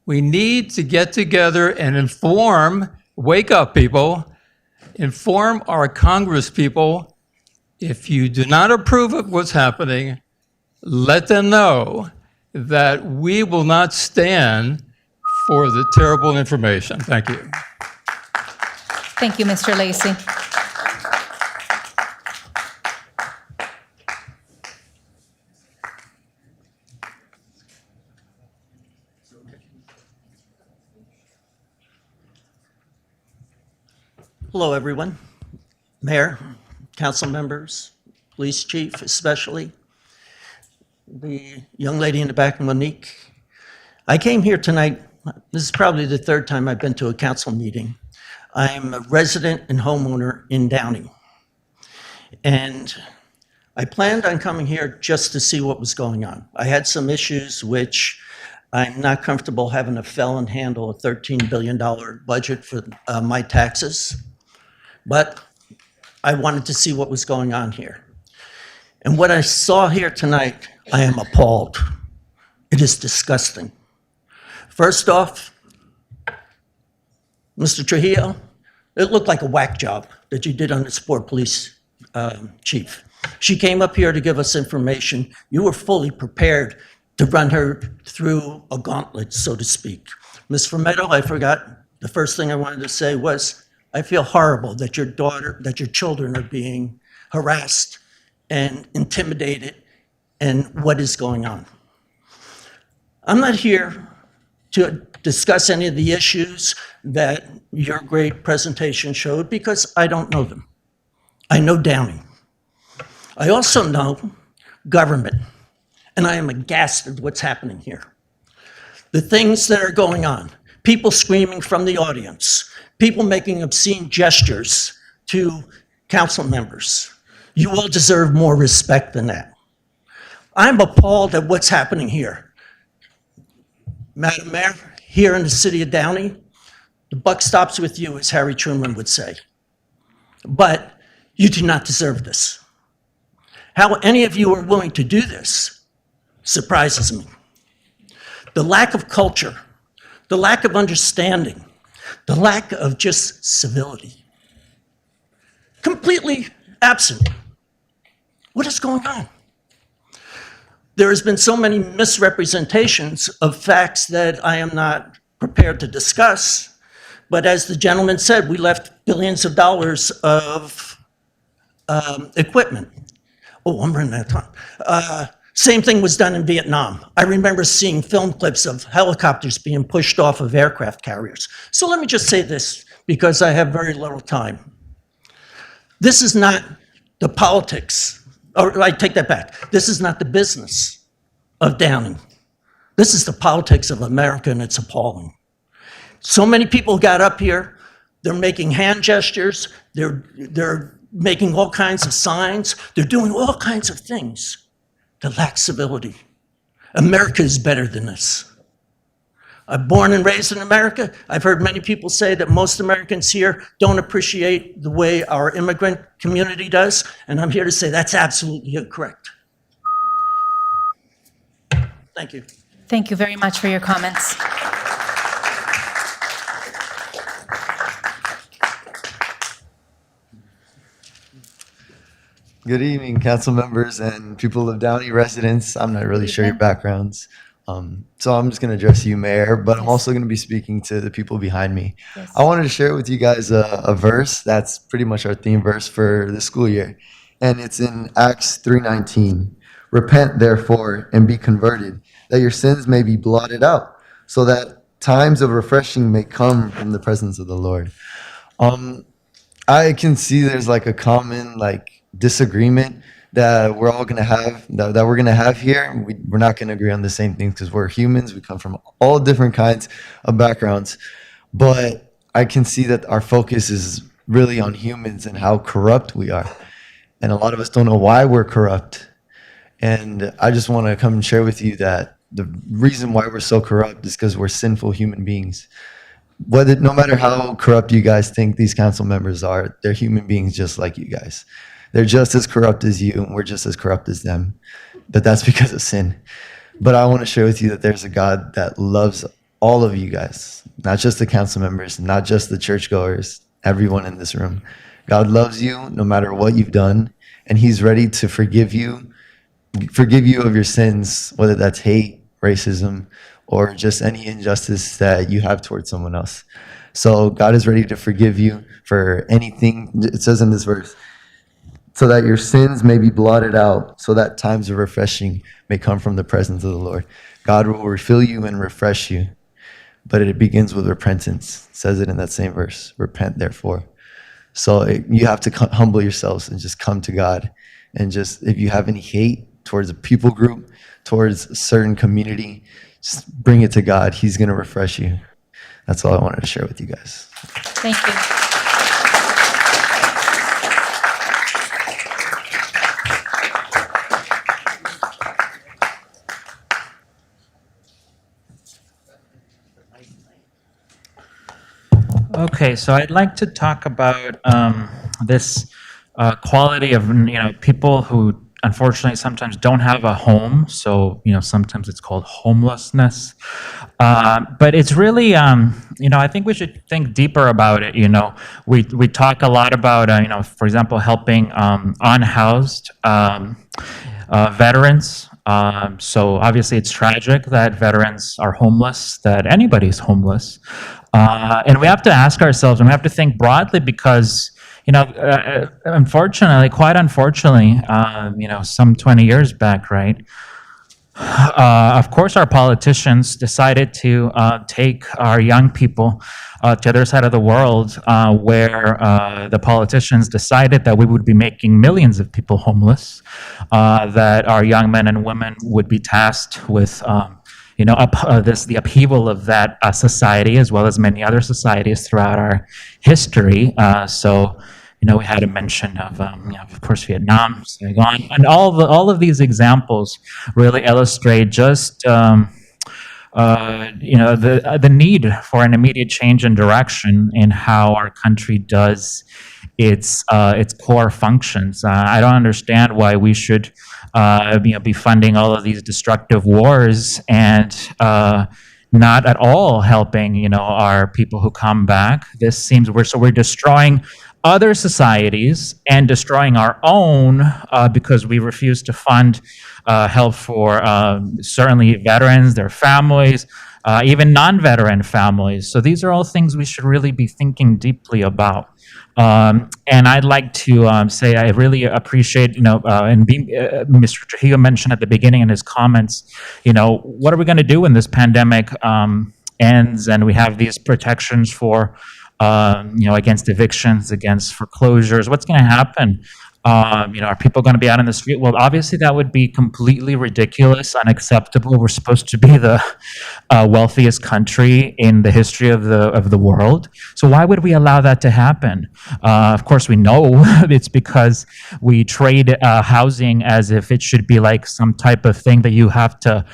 We need to get together and wake up people, inform our Congress people. If you do not approve of what's happening, let them know that we will not stand for the terrible information. Thank you. Thank you, Mr. Lacy. Hello, everyone. Mayor, council members, police chief especially, the young lady in the back, Monique. I came here tonight, this is probably the third time I've been to a council meeting. I'm a resident and homeowner in Downey. And I planned on coming here just to see what was going on. I had some issues which I'm not comfortable having a felon handle a $13 billion budget for my taxes. But I wanted to see what was going on here. And what I saw here tonight, I am appalled. It is disgusting. First off, Mr. Trujillo, it looked like a whack job that you did on the sport police chief. She came up here to give us information. You were fully prepared to run her through a gauntlet, so to speak. Ms. Fermetto, I forgot, the first thing I wanted to say was, I feel horrible that your children are being harassed and intimidated and what is going on. I'm not here to discuss any of the issues that your great presentation showed because I don't know them. I know Downey. I also know government, and I am aghast at what's happening here. The things that are going on, people screaming from the audience, people making obscene gestures to council members. You all deserve more respect than that. I'm appalled at what's happening here. Madam Mayor, here in the city of Downey, the buck stops with you, as Harry Truman would say. But you do not deserve this. How any of you are willing to do this surprises me. The lack of culture, the lack of understanding, the lack of just civility. Completely absent. What is going on? There has been so many misrepresentations of facts that I am not prepared to discuss, but as the gentleman said, we left billions of dollars of equipment. Oh, I'm running out of time. Same thing was done in Vietnam. I remember seeing film clips of helicopters being pushed off of aircraft carriers. So let me just say this, because I have very little time. This is not the politics, or I take that back. This is not the business of Downey. This is the politics of America, and it's appalling. So many people got up here, they're making hand gestures, they're making all kinds of signs, they're doing all kinds of things that lack civility. America is better than this. I'm born and raised in America. I've heard many people say that most Americans here don't appreciate the way our immigrant community does, and I'm here to say that's absolutely incorrect. Thank you. Thank you very much for your comments. Good evening, council members and people of Downey residents. I'm not really sure your backgrounds. So I'm just going to address you, Mayor, but I'm also going to be speaking to the people behind me. Yes. I wanted to share with you guys a verse that's pretty much our theme verse for the school year. And it's in Acts 3:19. Repent, therefore, and be converted, that your sins may be blotted out, so that times of refreshing may come from the presence of the Lord. I can see there's like a common disagreement that we're all gonna have that we're gonna have here. We're not gonna agree on the same things because we're humans. We come from all different kinds of backgrounds, but I can see that our focus is really on humans and how corrupt we are, and a lot of us don't know why we're corrupt. And I just want to come and share with you that the reason why we're so corrupt is because we're sinful human beings. No matter how corrupt you guys think these council members are, they're human beings just like you guys. They're just as corrupt as you, and we're just as corrupt as them. But that's because of sin. But I want to share with you that there's a God that loves all of you guys, not just the council members, not just the churchgoers, everyone in this room. God loves you no matter what you've done, and he's ready to forgive you of your sins, whether that's hate, racism, or just any injustice that you have towards someone else. So God is ready to forgive you for anything. It says in this verse, so that your sins may be blotted out, so that times of refreshing may come from the presence of the Lord. God will refill you and refresh you, but it begins with repentance. It says it in that same verse, repent therefore. So you have to humble yourselves and just come to God. And just, if you have any hate towards a people group, towards a certain community, just bring it to God. He's going to refresh you. That's all I wanted to share with you guys. Thank you. Okay, so I'd like to talk about this quality of people who unfortunately sometimes don't have a home. So sometimes it's called homelessness, but it's really I think we should think deeper about it. We talk a lot about for example helping unhoused veterans. So obviously it's tragic that veterans are homeless, that anybody's homeless. And we have to ask ourselves, and we have to think broadly because, unfortunately, quite unfortunately, some 20 years back, right? Of course, our politicians decided to take our young people to the other side of the world, where the politicians decided that we would be making millions of people homeless, that our young men and women would be tasked with, the upheaval of that society, as well as many other societies throughout our history. We had a mention of course, Vietnam, Saigon, and all of these examples really illustrate just the need for an immediate change in direction in how our country does its core functions. I don't understand why we should be funding all of these destructive wars and not at all helping our people who come back. This seems we're destroying other societies and destroying our own because we refuse to fund help for certainly veterans, their families, even non-veteran families. So these are all things we should really be thinking deeply about. And I'd like to say I really appreciate, Mr. Trujillo mentioned at the beginning in his comments, what are we going to do when this pandemic ends and we have these protections for against evictions, against foreclosures? What's going to happen? Are people going to be out in the street? Well, obviously that would be completely ridiculous, unacceptable. We're supposed to be the wealthiest country in the history of the world. So why would we allow that to happen? Of course, we know it's because we trade housing as if it should be like some type of thing that you have to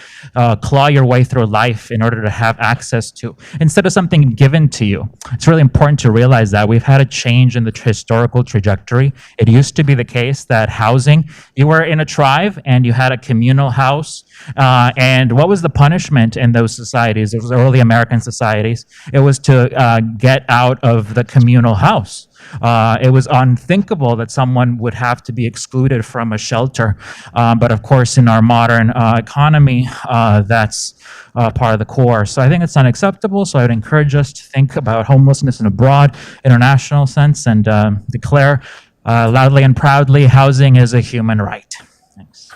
claw your way through life in order to have access to, instead of something given to you. It's really important to realize that we've had a change in the historical trajectory. It used to be the case that housing, you were in a tribe and you had a communal house. And what was the punishment in those societies? It was early American societies. It was to get out of the communal house. It was unthinkable that someone would have to be excluded from a shelter. But of course, in our modern economy, that's part of the core. So I think it's unacceptable. So I would encourage us to think about homelessness in a broad international sense and declare loudly and proudly, housing is a human right. Thanks.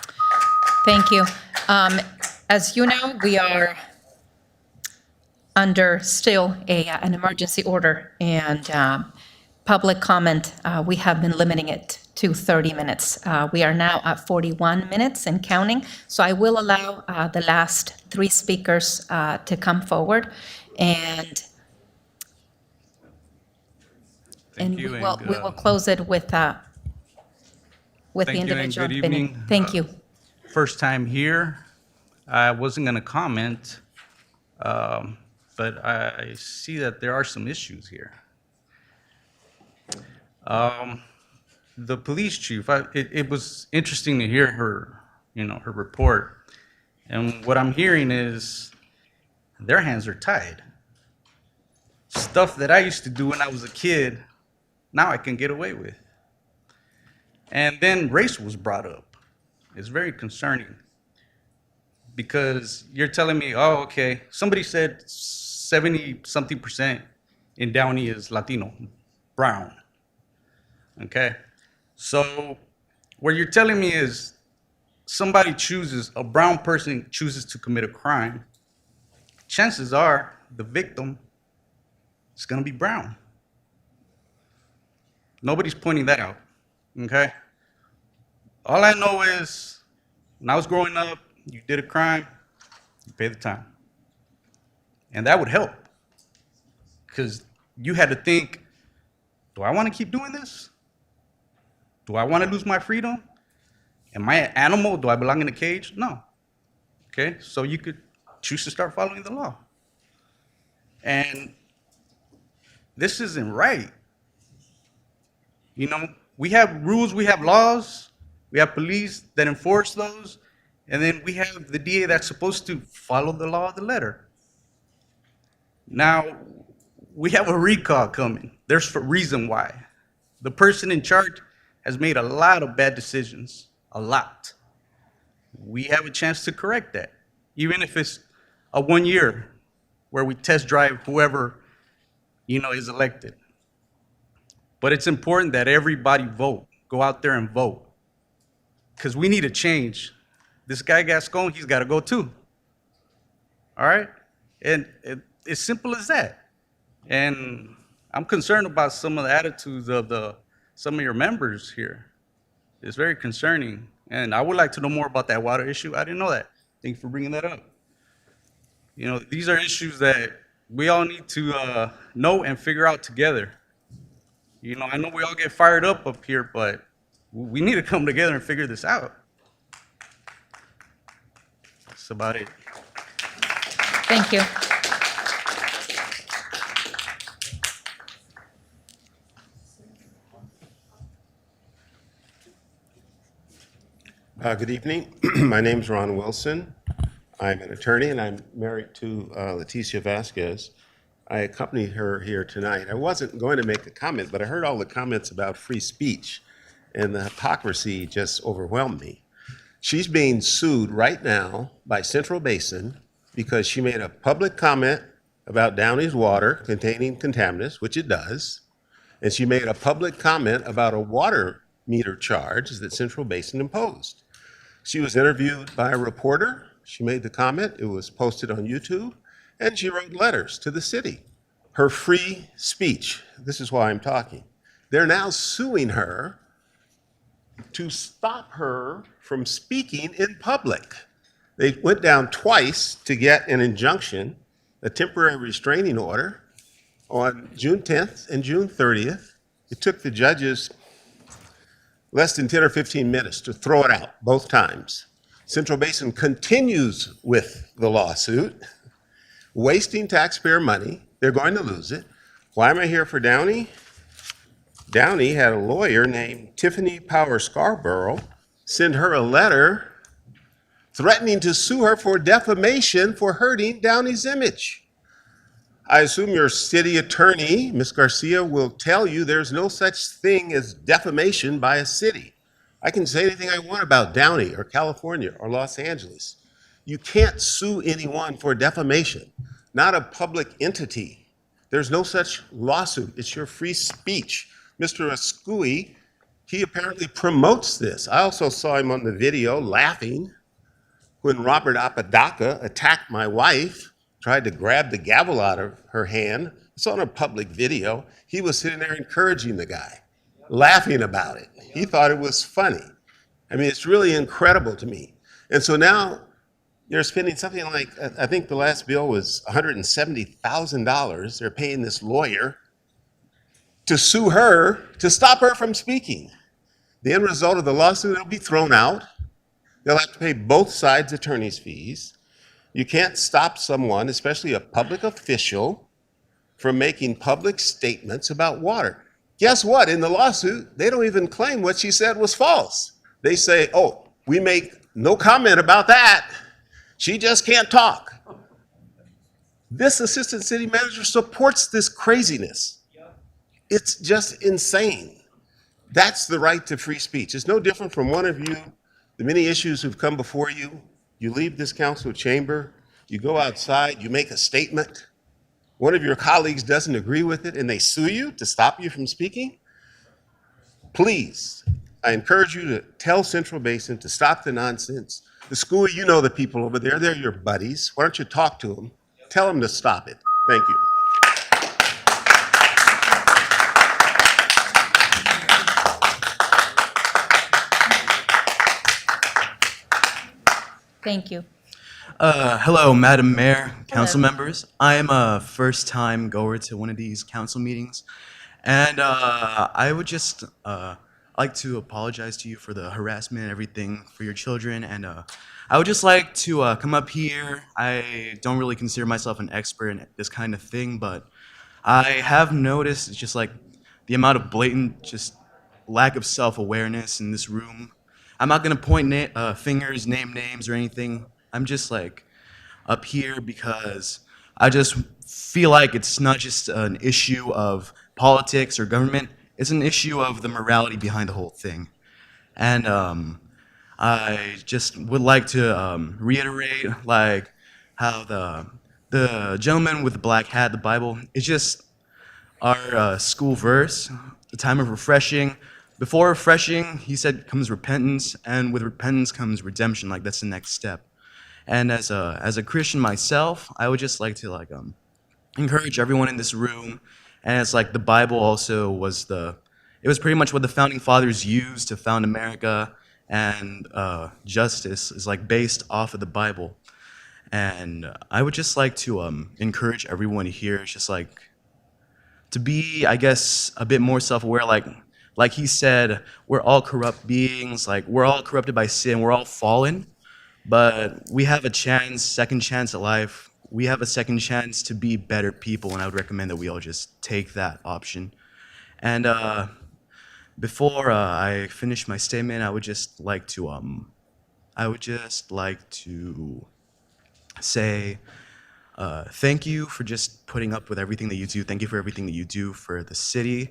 Thank you. As you know, we are under still an emergency order, and public comment, we have been limiting it to 30 minutes. We are now at 41 minutes and counting, so I will allow the last three speakers to come forward, and we will close it with the individual. Good evening. Thank you. First time here. I wasn't going to comment, but I see that there are some issues here. The police chief, it was interesting to hear her, her report. And what I'm hearing is their hands are tied. Stuff that I used to do when I was a kid, now I can get away with. And then race was brought up. It's very concerning because you're telling me, oh, okay, somebody said 70-something% in Downey is Latino, brown. Okay, so what you're telling me is a brown person chooses to commit a crime. Chances are the victim is going to be brown. Nobody's pointing that out, okay? All I know is when I was growing up, you did a crime, you pay the time. And that would help because you had to think, do I want to keep doing this? Do I want to lose my freedom? Am I an animal? Do I belong in a cage? No. Okay, so you could choose to start following the law. And this isn't right. We have rules, we have laws, we have police that enforce those, and then we have the DA that's supposed to follow the law of the letter. Now, we have a recall coming. There's a reason why. The person in charge has made a lot of bad decisions, a lot. We have a chance to correct that, even if it's a 1 year where we test drive whoever is elected. But it's important that everybody vote. Go out there and vote. Because we need a change. This guy Gascon, he's got to go too. All right? And it's simple as that. And I'm concerned about some of the attitudes of some of your members here. It's very concerning. And I would like to know more about that water issue. I didn't know that. Thank you for bringing that up. These are issues that we all need to know and figure out together. I know we all get fired up here, but we need to come together and figure this out. That's about it. Thank you. Good evening. My name is Ron Wilson. I'm an attorney and I'm married to Leticia Vasquez. I accompanied her here tonight. I wasn't going to make a comment, but I heard all the comments about free speech and the hypocrisy just overwhelmed me. She's being sued right now by Central Basin because she made a public comment about Downey's water containing contaminants, which it does, and she made a public comment about a water meter charge that Central Basin imposed. She was interviewed by a reporter. She made the comment. It was posted on YouTube, and she wrote letters to the city. Her free speech, this is why I'm talking. They're now suing her to stop her from speaking in public. They went down twice to get an injunction, a temporary restraining order, on June 10th and June 30th. It took the judges less than 10 or 15 minutes to throw it out both times. Central Basin continues with the lawsuit, wasting taxpayer money. They're going to lose it. Why am I here for Downey? Downey had a lawyer named Tiffany Power Scarborough send her a letter threatening to sue her for defamation for hurting Downey's image. I assume your city attorney, Ms. Garcia, will tell you there's no such thing as defamation by a city. I can say anything I want about Downey or California or Los Angeles. You can't sue anyone for defamation, not a public entity. There's no such lawsuit. It's your free speech. Mr. Ascui, he apparently promotes this. I also saw him on the video laughing when Robert Apodaca attacked my wife, tried to grab the gavel out of her hand. It's on a public video. He was sitting there encouraging the guy, laughing about it. He thought it was funny. I mean, it's really incredible to me. And so now you're spending something like, I think the last bill was $170,000. They're paying this lawyer to sue her, to stop her from speaking. The end result of the lawsuit, it'll be thrown out. They'll have to pay both sides attorney's fees. You can't stop someone, especially a public official, from making public statements about water. Guess what? In the lawsuit, they don't even claim what she said was false. They say, oh, we make no comment about that. She just can't talk. This assistant city manager supports this craziness. It's just insane. That's the right to free speech. It's no different from one of you, the many issues who've come before you. You leave this council chamber, you go outside, you make a statement. One of your colleagues doesn't agree with it and they sue you to stop you from speaking. Please, I encourage you to tell Central Basin to stop the nonsense. The school, you know the people over there, they're your buddies. Why don't you talk to them? Tell them to stop it. Thank you. Thank you. Hello, Madam Mayor, council members. I am a first-time goer to one of these council meetings, and I would just like to apologize to you for the harassment and everything for your children, and I would just like to come up here. I don't really consider myself an expert in this kind of thing, but I have noticed it's just like the amount of blatant just lack of self-awareness in this room. I'm not gonna point fingers, name names or anything. I'm just like up here because I just feel like it's not just an issue of politics or government. It's an issue of the morality behind the whole thing. And I just would like to reiterate like how the gentleman with the black hat, the Bible, it's just our school verse, the time of refreshing. Before refreshing, he said, comes repentance, and with repentance comes redemption. Like, that's the next step. And as a Christian myself, I would just like to encourage everyone in this room. And it's like the Bible also was it was pretty much what the founding fathers used to found America, and justice is like based off of the Bible. And I would just like to encourage everyone here, it's just like to be, I guess, a bit more self-aware. Like he said, we're all corrupt beings. Like, we're all corrupted by sin. We're all fallen, but we have a chance, second chance at life. We have a second chance to be better people, and I would recommend that we all just take that option. And before I finish my statement, I would just like to say thank you for just putting up with everything that you do. Thank you for everything that you do for the city.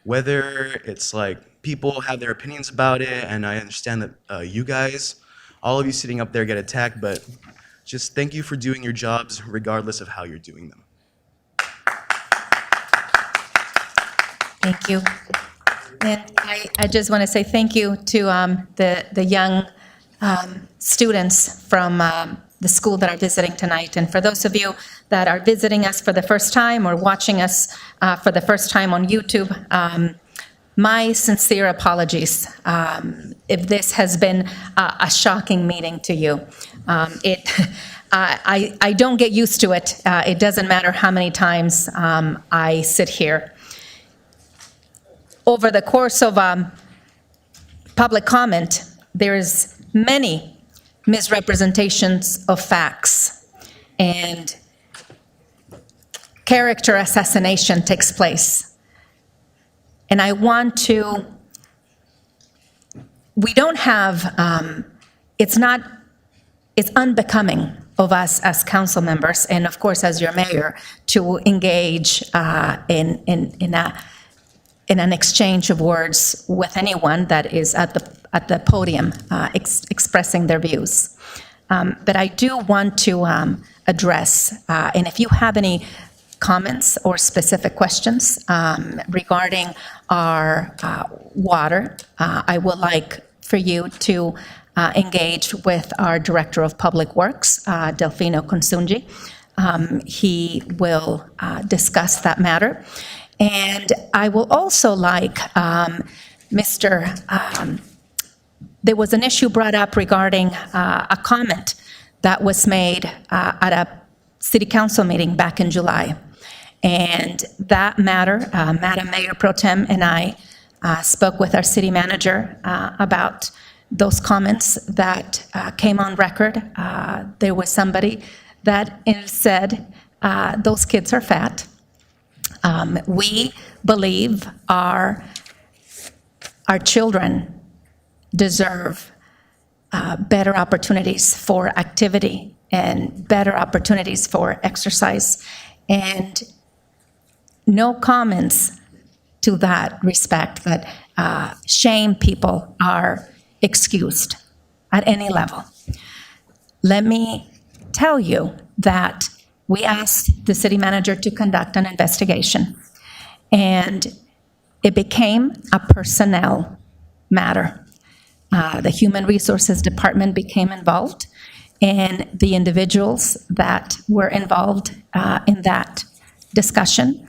Whether it's like people have their opinions about it, and I understand that you guys, all of you sitting up there, get attacked, but just thank you for doing your jobs regardless of how you're doing them. Thank you. And I just want to say thank you to the young students from the school that are visiting tonight. And for those of you that are visiting us for the first time or watching us for the first time on YouTube, my sincere apologies if this has been a shocking meeting to you. I don't get used to it. It doesn't matter how many times I sit here. Over the course of public comment, there's many misrepresentations of facts, and character assassination takes place. And I want to, we don't have, it's unbecoming of us as council members, and of course as your mayor, to engage in an exchange of words with anyone that is at the podium expressing their views. But I do want to address, and if you have any comments or specific questions regarding our water, I would like for you to engage with our Director of Public Works, Delfino Consunji. He will discuss that matter. And I will also like there was an issue brought up regarding a comment that was made at a city council meeting back in July. And that matter, Madam Mayor Pro Tem and I spoke with our city manager about those comments that came on record. There was somebody that said, those kids are fat. We believe our children deserve better opportunities for activity and better opportunities for exercise. And no comments to that respect that shame people are excused at any level. Let me tell you that we asked the city manager to conduct an investigation, and it became a personnel matter. The Human Resources Department became involved, and the individuals that were involved in that discussion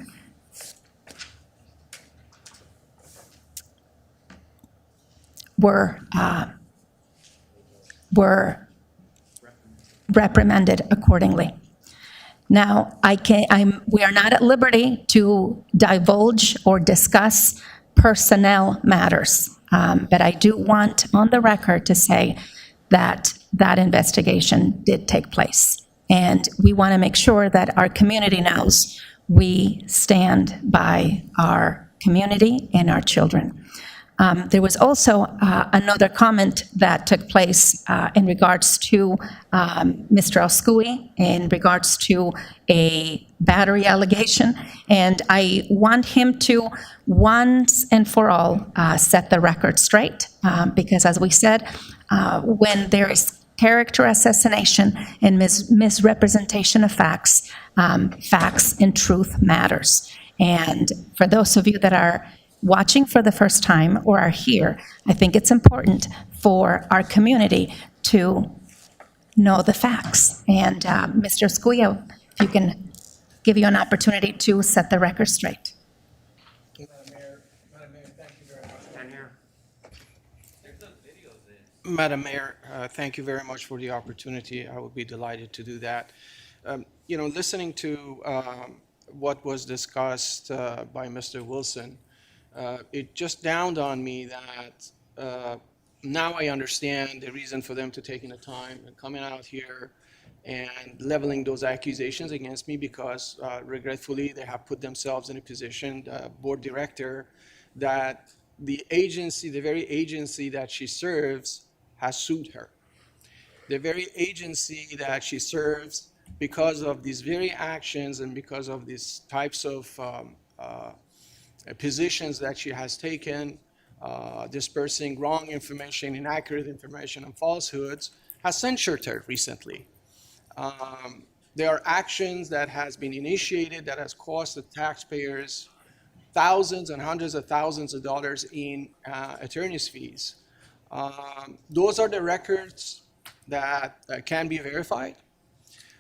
were reprimanded accordingly. Now, we are not at liberty to divulge or discuss personnel matters, but I do want on the record to say that that investigation did take place. And we want to make sure that our community knows we stand by our community and our children. There was also another comment that took place in regards to Mr. Oscui, in regards to a battery allegation. And I want him to once and for all set the record straight, because as we said, when there is character assassination, and misrepresentation of facts. Facts and truth matters. And for those of you that are watching for the first time or are here, I think it's important for our community to know the facts. And Mr. Scuyo, if you can give you an opportunity to set the record straight. Madam Mayor, thank you very much for the opportunity. I would be delighted to do that. Listening to what was discussed by Mr. Wilson, it just dawned on me that now I understand the reason for them to taking the time and coming out here and leveling those accusations against me, because regretfully they have put themselves in a position, the board director, that the agency, the very agency that she serves, has sued her. The very agency that she serves, because of these very actions and because of these types of positions that she has taken, dispersing wrong information, inaccurate information, and falsehoods, has censured her recently. There are actions that has been initiated that has cost the taxpayers thousands and hundreds of thousands of dollars in attorney's fees. Those are the records that can be verified.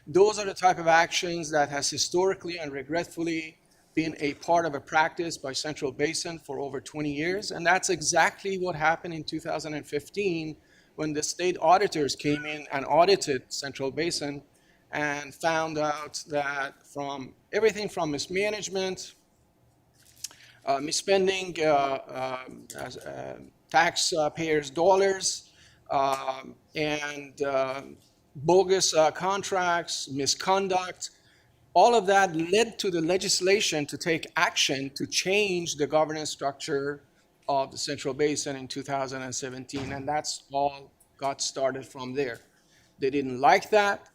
Those are the type of actions that has historically and regretfully been a part of a practice by Central Basin for over 20 years. And that's exactly what happened in 2015 when the state auditors came in and audited Central Basin and found out that from everything from mismanagement, misspending taxpayers' dollars, and bogus contracts, misconduct, all of that led to the legislation to take action to change the governance structure of the Central Basin in 2017, and that's all got started from there. They didn't like that.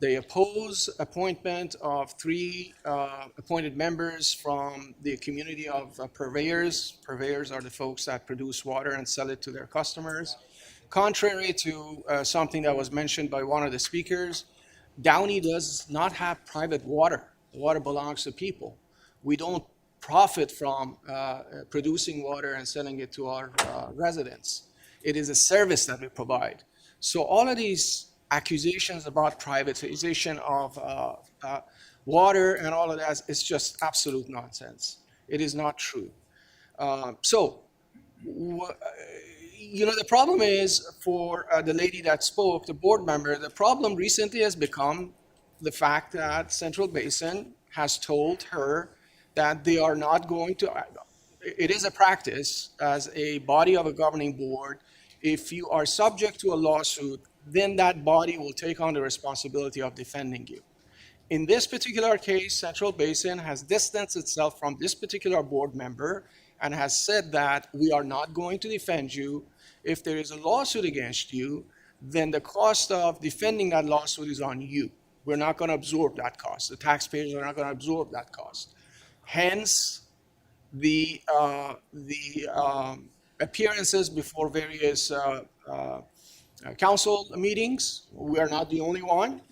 They oppose appointment of 3 appointed members from the community of purveyors. Purveyors are the folks that produce water and sell it to their customers. Contrary to something that was mentioned by one of the speakers, Downey does not have private water. The water belongs to people. We don't profit from producing water and selling it to our residents. It is a service that we provide. So all of these accusations about privatization of water and all of that is just absolute nonsense. It is not true. The problem is for the lady that spoke, the board member, the problem recently has become the fact that Central Basin has told her that they are not going to, it is a practice as a body of a governing board, if you are subject to a lawsuit, then that body will take on the responsibility of defending you. In this particular case, Central Basin has distanced itself from this particular board member and has said that we are not going to defend you. If there is a lawsuit against you, then the cost of defending that lawsuit is on you. We're not going to absorb that cost. The taxpayers are not going to absorb that cost. Hence, the appearances before various council meetings. We are not the only one.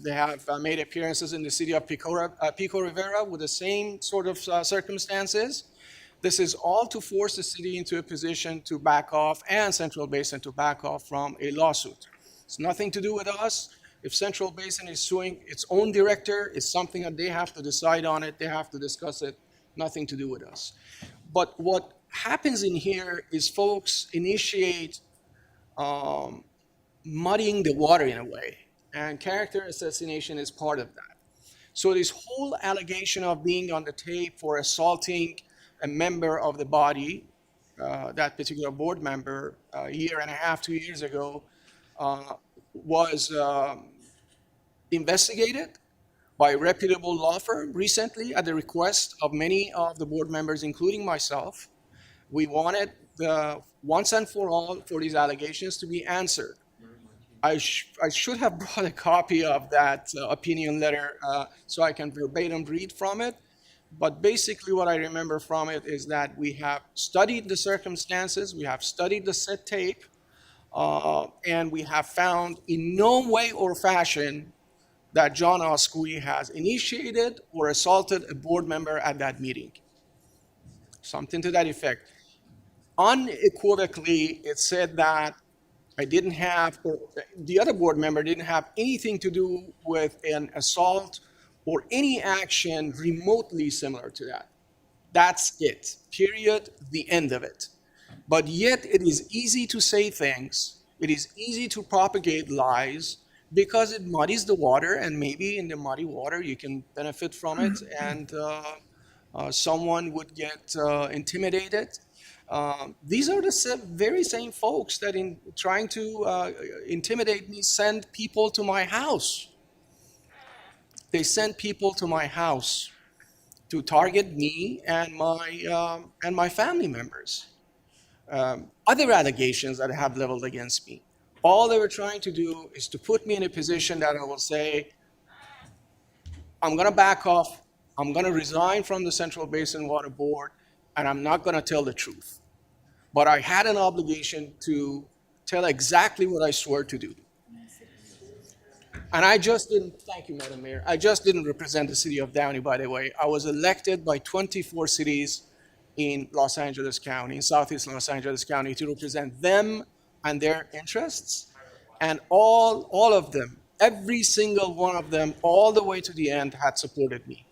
They have made appearances in the city of Pico Rivera with the same sort of circumstances. This is all to force the city into a position to back off and Central Basin to back off from a lawsuit. It's nothing to do with us. If Central Basin is suing its own director, it's something that they have to decide on it. They have to discuss it. Nothing to do with us. But what happens in here is folks initiate muddying the water in a way, and character assassination is part of that. So this whole allegation of being on the tape for assaulting a member of the body, that particular board member, a year and a half, 2 years ago, was investigated by a reputable law firm recently at the request of many of the board members, including myself. We wanted once and for all for these allegations to be answered. I should have brought a copy of that opinion letter so I can verbatim read from it. But basically what I remember from it is that we have studied the circumstances, we have studied the set tape, And we have found in no way or fashion that John Oskouyi has initiated or assaulted a board member at that meeting. Something to that effect. Unequivocally, it said that I didn't have, or the other board member didn't have anything to do with an assault or any action remotely similar to that. That's it, period, the end of it. But yet it is easy to say things, it is easy to propagate lies because it muddies the water, and maybe in the muddy water you can benefit from it, and someone would get intimidated. These are the very same folks that in trying to intimidate me send people to my house. They send people to my house to target me and my family members. Other allegations that have leveled against me. All they were trying to do is to put me in a position that I will say, I'm going to back off, I'm going to resign from the Central Basin Water Board, and I'm not going to tell the truth. But I had an obligation to tell exactly what I swore to do. And I just didn't, thank you, Madam Mayor, I just didn't represent the city of Downey, by the way. I was elected by 24 cities in Los Angeles County, in Southeast Los Angeles County, to represent them and their interests. And all of them, every single one of them, all the way to the end, had supported me.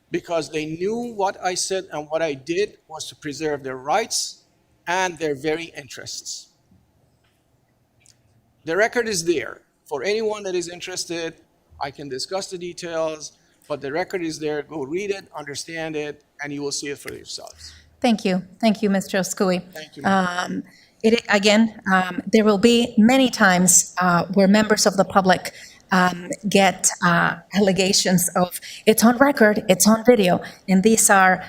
Because they knew what I said and what I did was to preserve their rights and their very interests. The record is there. For anyone that is interested, I can discuss the details, but the record is there. Go read it, understand it, and you will see it for yourselves. Thank you. Thank you, Mr. Oskouyi. Thank you. There will be many times where members of the public get allegations of, it's on record, it's on video, and these are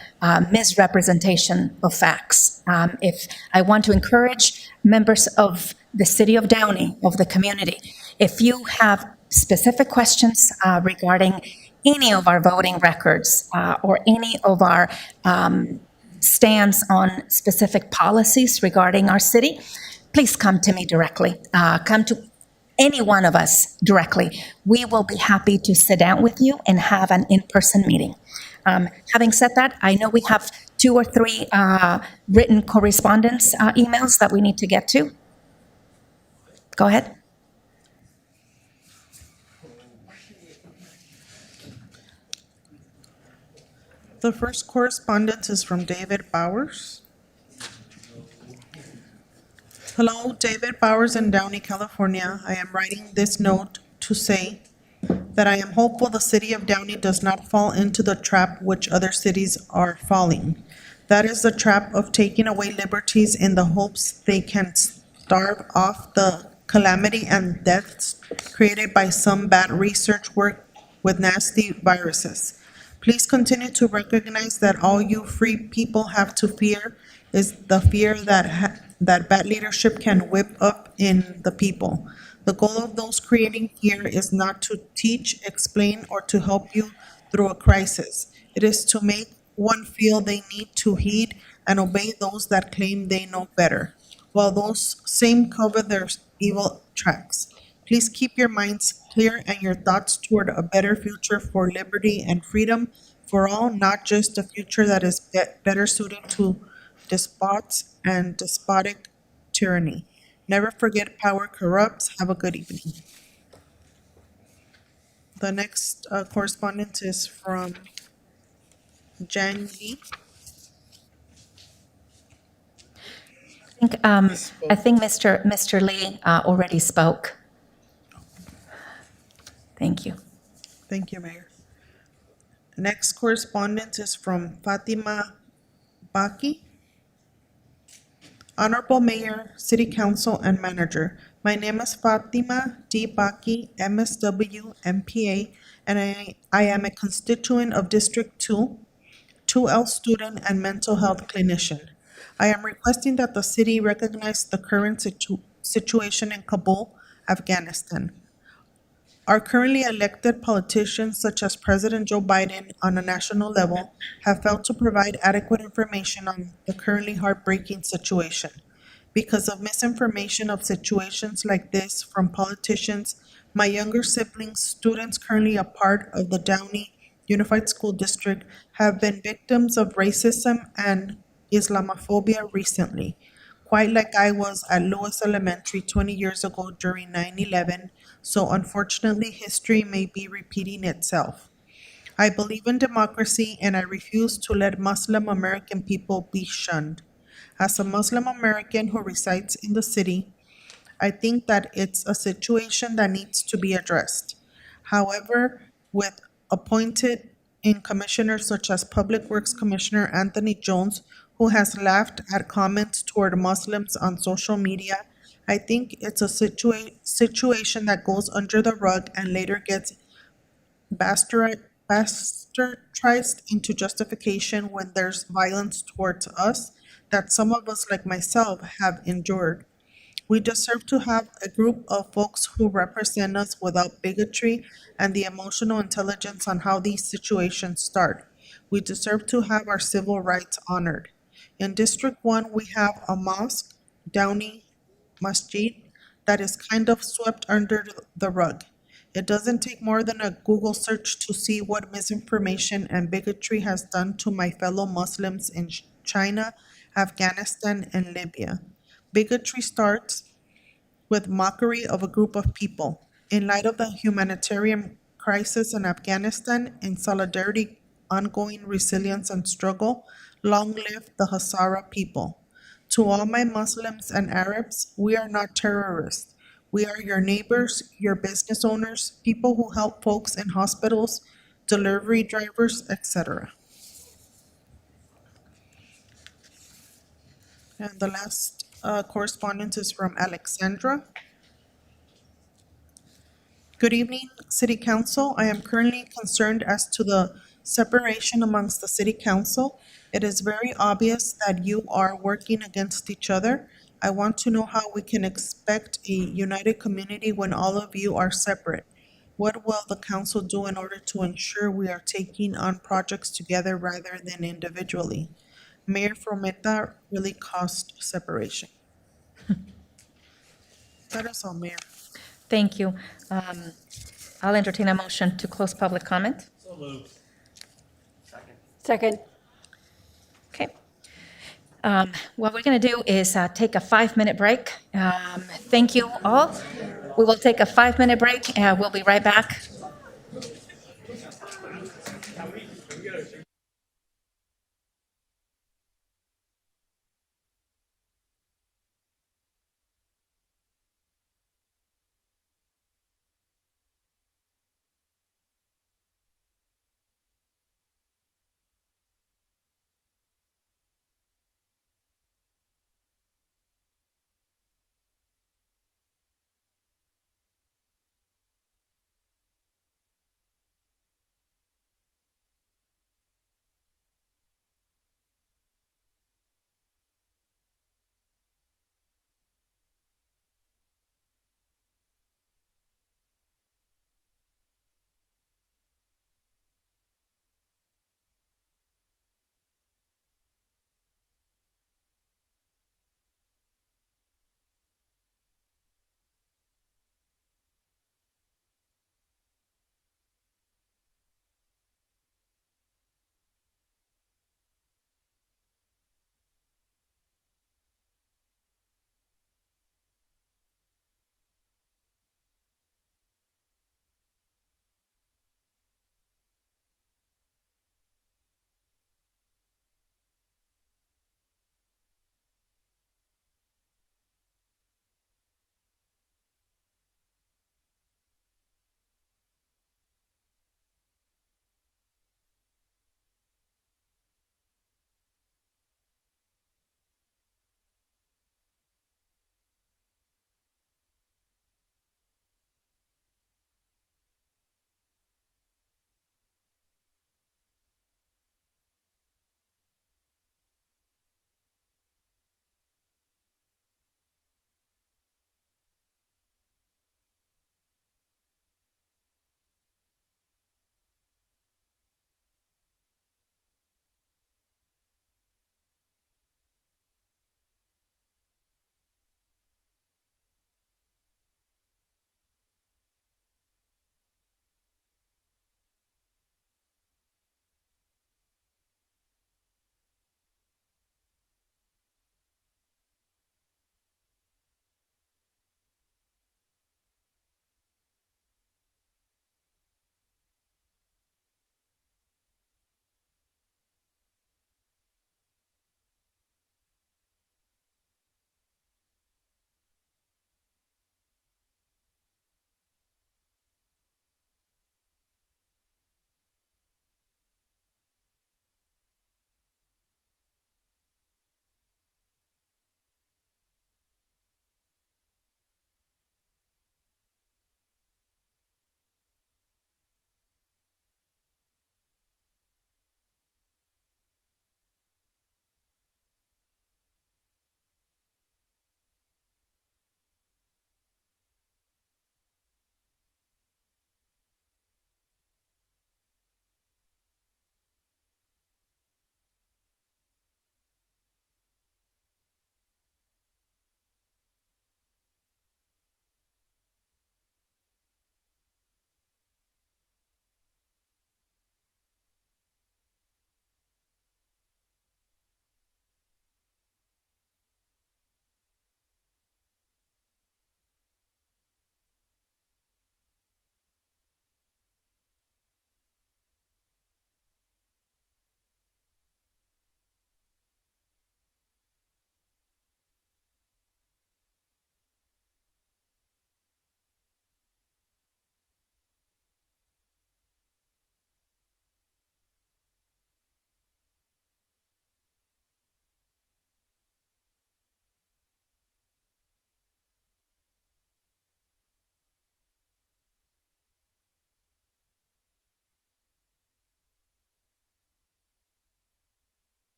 misrepresentation of facts. If I want to encourage members of the city of Downey, of the community, if you have specific questions regarding any of our voting records or any of our stance on specific policies regarding our city, please come to me directly. Come to any one of us directly. We will be happy to sit down with you and have an in-person meeting. Having said that, I know we have 2 or 3 written correspondence emails that we need to get to. Go ahead. The first correspondence is from David Bowers. Hello, David Bowers in Downey, California. I am writing this note to say that I am hopeful the city of Downey does not fall into the trap which other cities are falling. That is the trap of taking away liberties in the hopes they can starve off the calamity and deaths created by some bad research work with nasty viruses. Please continue to recognize that all you free people have to fear is the fear that bad leadership can whip up in the people. The goal of those creating fear is not to teach, explain, or to help you through a crisis. It is to make one feel they need to heed and obey those that claim they know better, while those same cover their evil tracks. Please keep your minds clear and your thoughts toward a better future for liberty and freedom for all, not just a future that is better suited to despots and despotic tyranny. Never forget power corrupts. Have a good evening. The next correspondence is from Jan Yi. I think Mr. Lee already spoke. Thank you. Thank you, Mayor. Next correspondence is from Fatima Baki. Honorable Mayor, City Council, and Manager, my name is Fatima D. Baki, MSW, MPA, and I am a constituent of District 2, 2L student and mental health clinician. I am requesting that the city recognize the current situation in Kabul, Afghanistan. Our currently elected politicians, such as President Joe Biden on a national level, have failed to provide adequate information on the currently heartbreaking situation. Because of misinformation of situations like this from politicians, my younger siblings, students currently a part of the Downey Unified School District, have been victims of racism and Islamophobia recently, quite like I was at Lewis Elementary 20 years ago during 9/11, so unfortunately history may be repeating itself. I believe in democracy and I refuse to let Muslim American people be shunned. As a Muslim American who resides in the city, I think that it's a situation that needs to be addressed. However, with appointed in commissioners such as Public Works Commissioner Anthony Jones, who has laughed at comments toward Muslims on social media, I think it's a situation that goes under the rug and later gets bastardized into justification when there's violence towards us that some of us, like myself, have endured. We deserve to have a group of folks who represent us without bigotry and the emotional intelligence on how these situations start. We deserve to have our civil rights honored. In District 1, we have a mosque, Downey Masjid, that is kind of swept under the rug. It doesn't take more than a Google search to see what misinformation and bigotry has done to my fellow Muslims in China, Afghanistan, and Libya. Bigotry starts with mockery of a group of people. In light of the humanitarian crisis in Afghanistan, in solidarity, ongoing resilience, and struggle, long live the Hazara people. To all my Muslims and Arabs, we are not terrorists. We are your neighbors, your business owners, people who help folks in hospitals, delivery drivers, etc. And the last correspondence is from Alexandra. Good evening, City Council. I am currently concerned as to the separation amongst the City Council. It is very obvious that you are working against each other. I want to know how we can expect a united community when all of you are separate. What will the council do in order to ensure we are taking on projects together rather than individually? Mayor Frometa really caused separation. That is all, Mayor. Thank you. I'll entertain a motion to close public comment. So moved. Second. Okay. What we're going to do is take a 5-minute break. Thank you all. We will take a 5-minute break. We'll be right back.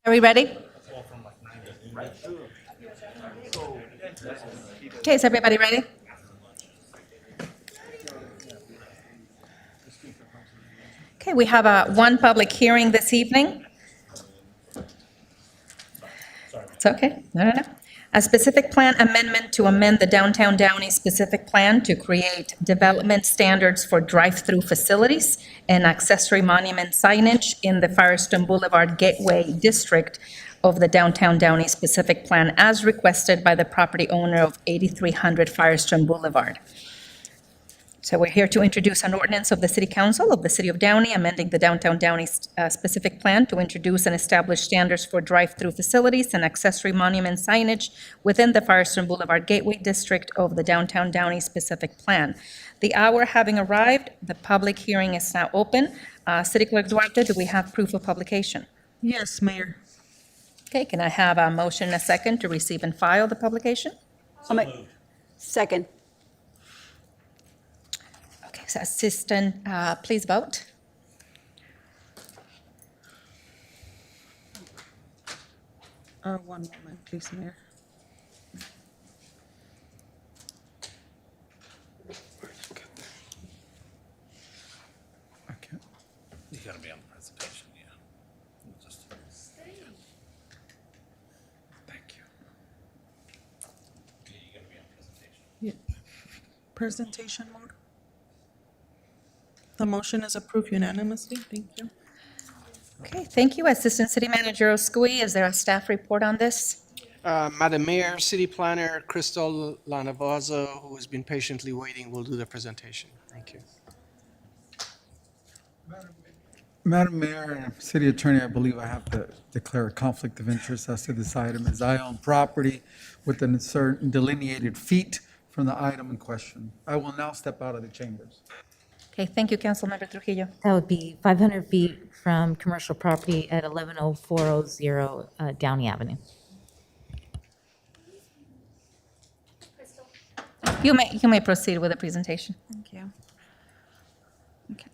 Are we ready? Okay, is everybody ready? Okay, we have one public hearing this evening. It's okay, no. A specific plan amendment to amend the Downtown Downey specific plan to create development standards for drive-through facilities and accessory monument signage in the Firestone Boulevard Gateway District of the Downtown Downey specific plan as requested by the property owner of 8300 Firestone Boulevard. So we're here to introduce an ordinance of the City Council of the City of Downey, amending the Downtown Downey specific plan to introduce and establish standards for drive-through facilities and accessory monument signage within the Firestone Boulevard Gateway District of the Downtown Downey specific plan. The hour having arrived, the public hearing is now open. City Clerk Duarte, do we have proof of publication? Yes, Mayor. Okay, can I have a motion and a second to receive and file the publication? Second. Okay, so Assistant, please vote. One moment, please, Mayor. You gotta be on the presentation, yeah. Thank you. You gotta be on presentation. Yeah. Presentation mode. The motion is approved unanimously. Thank you. Okay, thank you. Assistant City Manager Oscui, is there a staff report on this? Madam Mayor, City Planner Crystal Lanavazo, who has been patiently waiting, will do the presentation. Thank you. Madam Mayor and City Attorney, I believe I have to declare a conflict of interest as to this item, as I own property within certain delineated feet from the item in question. I will now step out of the chambers. Okay, thank you, Councilmember Trujillo. That would be 500 feet from commercial property at 110400 Downey Avenue. You may proceed with the presentation. Thank you. Okay.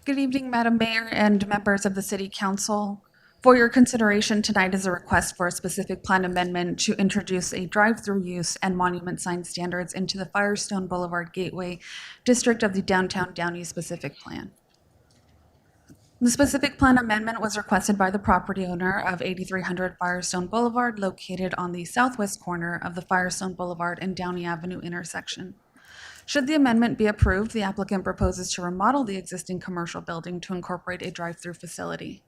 Good evening, Madam Mayor and members of the City Council. For your consideration tonight is a request for a specific plan amendment to introduce a drive-through use and monument sign standards into the Firestone Boulevard Gateway District of the Downtown Downey specific plan. The specific plan amendment was requested by the property owner of 8300 Firestone Boulevard, located on the southwest corner of the Firestone Boulevard and Downey Avenue intersection. Should the amendment be approved, the applicant proposes to remodel the existing commercial building to incorporate a drive-through facility.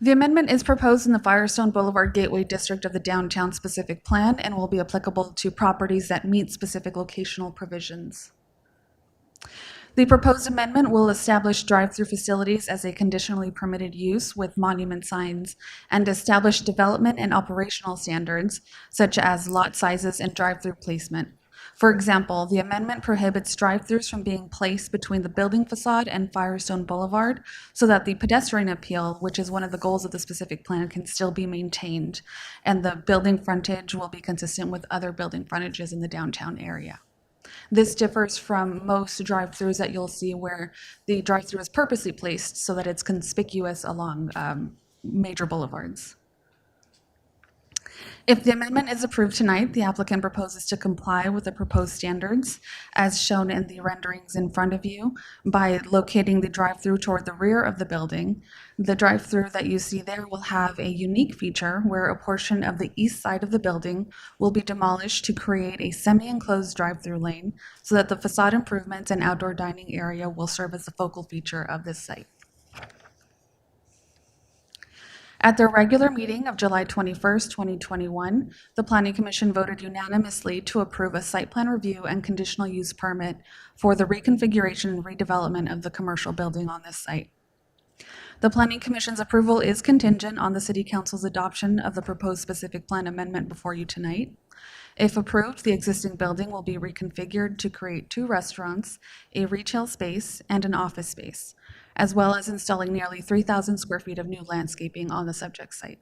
The amendment is proposed in the Firestone Boulevard Gateway District of the Downtown specific plan and will be applicable to properties that meet specific locational provisions. The proposed amendment will establish drive-through facilities as a conditionally permitted use with monument signs and establish development and operational standards such as lot sizes and drive-through placement. For example, the amendment prohibits drive-throughs from being placed between the building facade and Firestone Boulevard so that the pedestrian appeal, which is one of the goals of the specific plan, can still be maintained, and the building frontage will be consistent with other building frontages in the downtown area. This differs from most drive-throughs that you'll see where the drive-through is purposely placed so that it's conspicuous along major boulevards. If the amendment is approved tonight, the applicant proposes to comply with the proposed standards as shown in the renderings in front of you by locating the drive-through toward the rear of the building. The drive-through that you see there will have a unique feature where a portion of the east side of the building will be demolished to create a semi-enclosed drive-through lane so that the facade improvements and outdoor dining area will serve as the focal feature of this site. At their regular meeting of July 21st, 2021, the Planning Commission voted unanimously to approve a site plan review and conditional use permit for the reconfiguration and redevelopment of the commercial building on this site. The Planning Commission's approval is contingent on the City Council's adoption of the proposed specific plan amendment before you tonight. If approved, the existing building will be reconfigured to create 2 restaurants, a retail space, and an office space, as well as installing nearly 3,000 square feet of new landscaping on the subject site.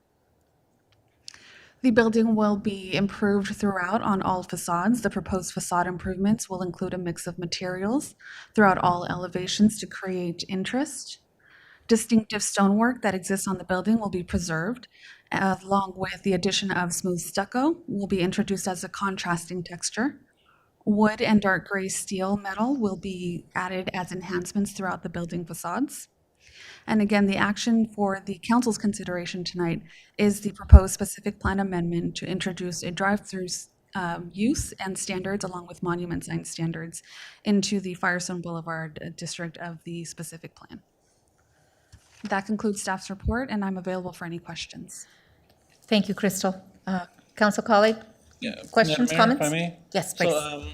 The building will be improved throughout on all facades. The proposed facade improvements will include a mix of materials throughout all elevations to create interest. Distinctive stonework that exists on the building will be preserved, along with the addition of smooth stucco will be introduced as a contrasting texture. Wood and dark gray steel metal will be added as enhancements throughout the building facades. And again, the action for the council's consideration tonight is the proposed specific plan amendment to introduce a drive-through use and standards along with monument sign standards into the Firestone Boulevard district of the specific plan. That concludes staff's report, and I'm available for any questions. Thank you, Crystal. Council colleague? Yeah, Questions, Madam Mayor, comments? if I may? Yes, please. So,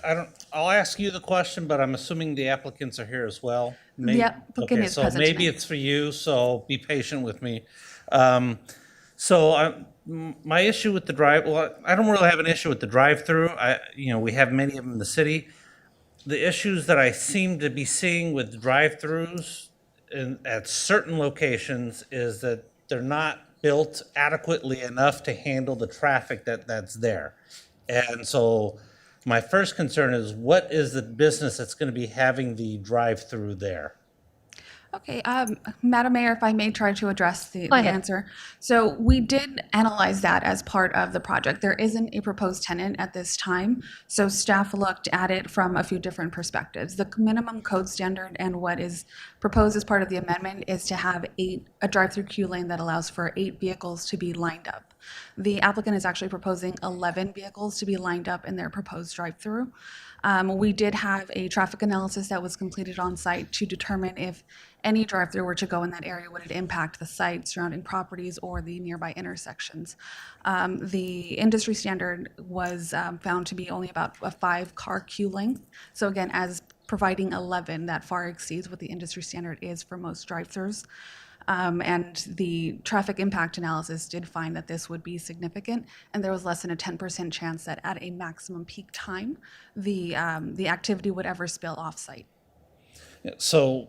I don't, I'll ask you the question, but I'm assuming the applicants are here as well. The applicant is present So maybe tonight. it's for you, so be patient with me. My issue with the I don't really have an issue with the drive-through. We have many of them in the city. The issues that I seem to be seeing with drive-throughs at certain locations is that they're not built adequately enough to handle the traffic that's there. And so my first concern is, what is the business that's going to be having the drive-through there? Okay, Madam Mayor, if I may try to address the Go ahead. answer. So we did analyze that as part of the project. There isn't a proposed tenant at this time, so staff looked at it from a few different perspectives. The minimum code standard and what is proposed as part of the amendment is to have a drive-through queue lane that allows for 8 vehicles to be lined up. The applicant is actually proposing 11 vehicles to be lined up in their proposed drive-through. We did have a traffic analysis that was completed on site to determine if any drive-through were to go in that area, would it impact the site, surrounding properties, or the nearby intersections. The industry standard was found to be only about a 5-car queue length. So again, as providing 11, that far exceeds what the industry standard is for most drive-throughs. And the traffic impact analysis did find that this would be significant, and there was less than a 10% chance that at a maximum peak time, the activity would ever spill off-site. So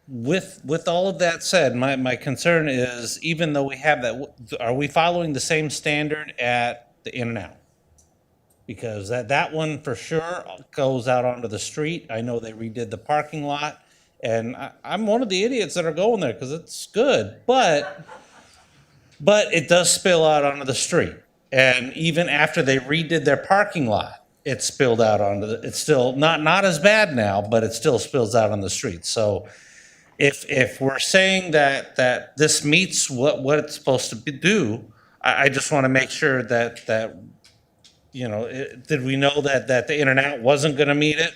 with all of that said, my concern is, even though we have that, are we following the same standard at the In-N-Out? Because that one for sure goes out onto the street. I know they redid the parking lot, and I'm one of the idiots that are going there because it's good, but it does spill out onto the street. And even after they redid their parking lot, it spilled out onto it's still not as bad now, but it still spills out on the street. So if we're saying that this meets what it's supposed to do, I just want to make sure that did we know that the In-N-Out wasn't going to meet it?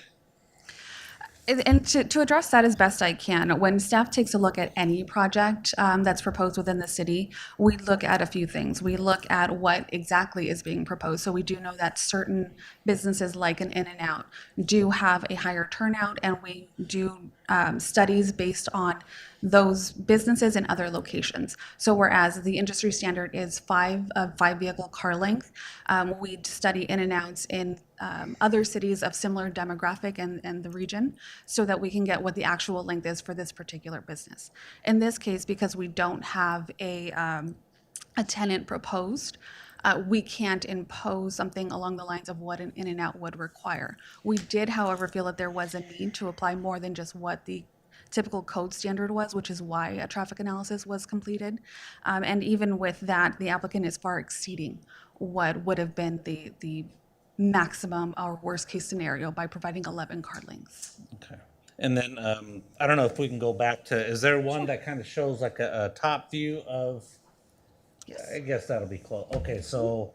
And to address that as best I can, when staff takes a look at any project that's proposed within the city, we look at a few things. We look at what exactly is being proposed. So we do know that certain businesses like an In-N-Out do have a higher turnout, and we do studies based on those businesses in other locations. So whereas the industry standard is 5 vehicle car length, we study In-N-Outs in other cities of similar demographic and the region, so that we can get what the actual length is for this particular business. In this case, because we don't have a tenant proposed, we can't impose something along the lines of what an In-N-Out would require. We did, however, feel that there was a need to apply more than just what the typical code standard was, which is why a traffic analysis was completed. And even with that, the applicant is far exceeding what would have been the maximum or worst case scenario by providing 11 car lengths. Okay. And then I don't know if we can go back to, is there one that kind of shows like a top view of? Yes. I guess that'll be close. Okay, so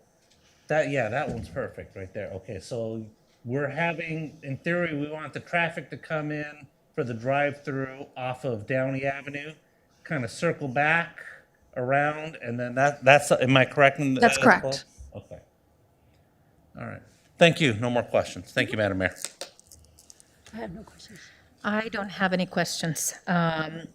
that one's perfect right there. Okay, so we're having, in theory, we want the traffic to come in for the drive-through off of Downey Avenue, kind of circle back around, and then that's, am I correct? That's correct. Okay. All right. Thank you. No more questions. Thank you, Madam Mayor. I have no questions. I don't have any questions. I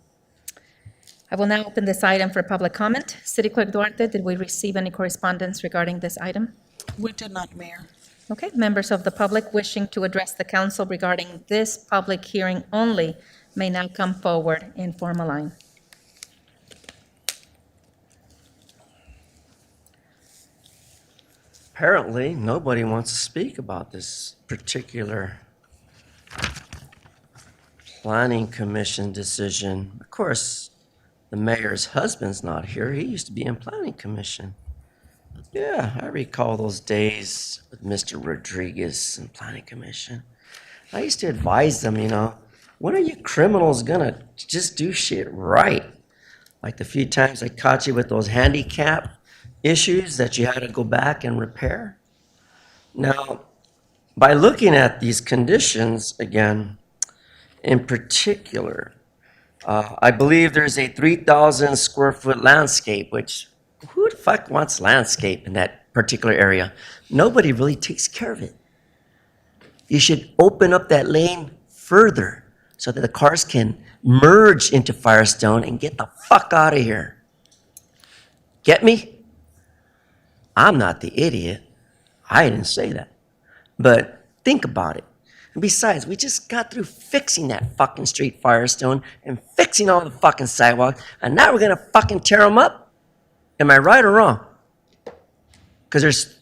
will now open this item for public comment. City Clerk Duarte, did we receive any correspondence regarding this item? We did not, Mayor. Okay, members of the public wishing to address the council regarding this public hearing only may now come forward and form a line. Apparently, nobody wants to speak about this particular planning commission decision. Of course, the mayor's husband's not here. He used to be in planning commission. Yeah, I recall those days with Mr. Rodriguez and planning commission. I used to advise them, when are you criminals gonna just do shit right? Like the few times I caught you with those handicap issues that you had to go back and repair. Now, by looking at these conditions again, in particular, I believe there's a 3,000 square foot landscape, which who the fuck wants landscape in that particular area? Nobody really takes care of it. You should open up that lane further so that the cars can merge into Firestone and get the fuck out of here. Get me? I'm not the idiot. I didn't say that. But think about it. And besides, we just got through fixing that fucking street Firestone and fixing all the fucking sidewalks, and now we're gonna fucking tear them up? Am I right or wrong? Because there's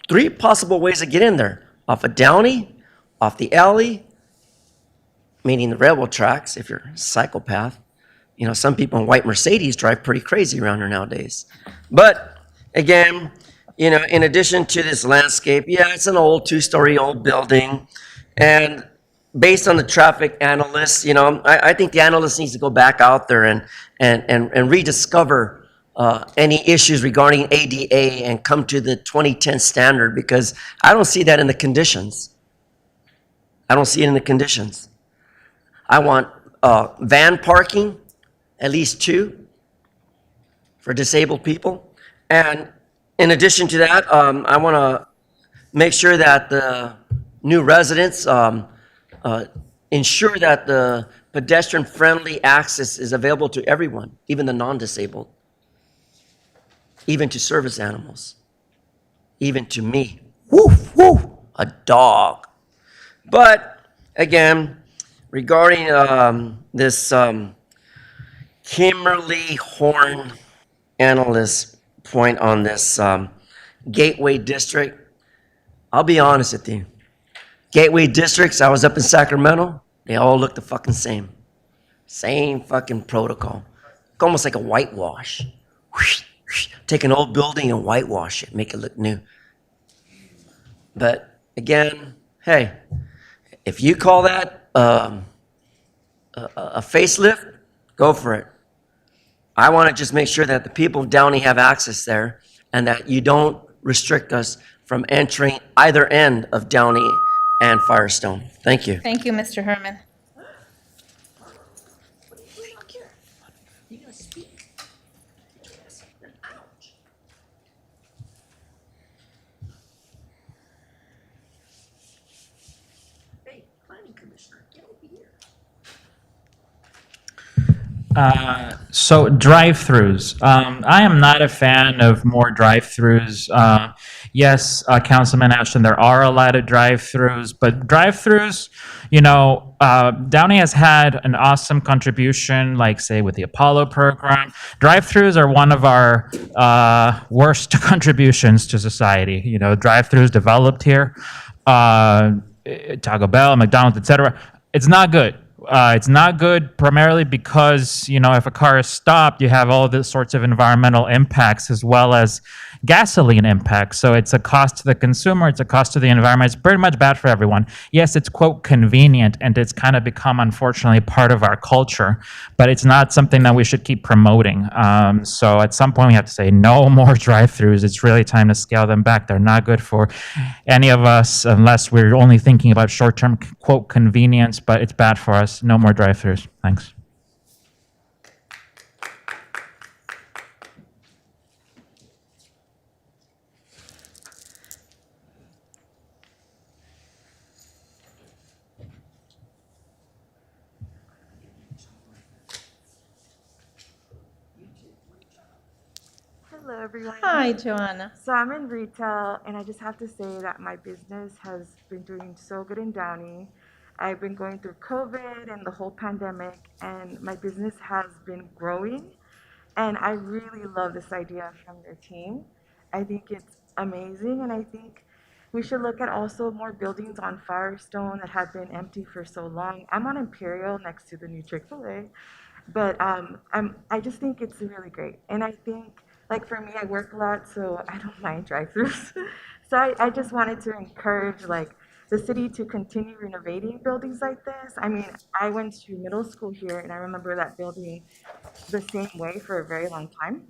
3 possible ways to get in there. Off of Downey, off the alley, meaning the railroad tracks if you're a psychopath. Some people in white Mercedes drive pretty crazy around here nowadays. But again, in addition to this landscape, yeah, it's an old 2-story old building. And based on the traffic analysts, I think the analyst needs to go back out there and rediscover any issues regarding ADA and come to the 2010 standard, because I don't see that in the conditions. I don't see it in the conditions. I want van parking, at least 2, for disabled people. And in addition to that, I want to make sure that the new residents ensure that the pedestrian-friendly access is available to everyone, even the non-disabled, even to service animals, even to me. Woof, woof, a dog. But again, regarding this Kimberly Horn analyst point on this Gateway District, I'll be honest with you. Gateway districts, I was up in Sacramento, they all look the fucking same. Same fucking protocol. Almost like a whitewash. Take an old building and whitewash it, make it look new. But again, hey, if you call that a facelift, go for it. I want to just make sure that the people of Downey have access there and that you don't restrict us from entering either end of Downey and Firestone. Thank you. Thank you, Mr. Herman. So drive-throughs. I am not a fan of more drive-throughs. Yes, Councilman Ashton, there are a lot of drive-throughs, but drive-throughs, Downey has had an awesome contribution, like say with the Apollo program. Drive-throughs are one of our worst contributions to society. Drive-throughs developed here, Taco Bell, McDonald's, etc. It's not good. It's not good primarily because, if a car is stopped, you have all the sorts of environmental impacts as well as gasoline impacts. So it's a cost to the consumer, it's a cost to the environment. It's pretty much bad for everyone. Yes, it's, quote, convenient, and it's kind of become, unfortunately, part of our culture, but it's not something that we should keep promoting. So at some point, we have to say no more drive-throughs. It's really time to scale them back. They're not good for any of us unless we're only thinking about short-term, quote, convenience, but it's bad for us. No more drive-throughs. Thanks. Hello, everyone. Hi, Joanna. So I'm in retail, and I just have to say that my business has been doing so good in Downey. I've been going through COVID and the whole pandemic, and my business has been growing. And I really love this idea from your team. I think it's amazing. And I think we should look at also more buildings on Firestone that have been empty for so long. I'm on Imperial next to the new Chick-fil-A, but I just think it's really great. And I think, like for me, I work a lot, so I don't mind drive-throughs. So I just wanted to encourage like the city to continue renovating buildings like this. I mean, I went to middle school here, and I remember that building the same way for a very long time.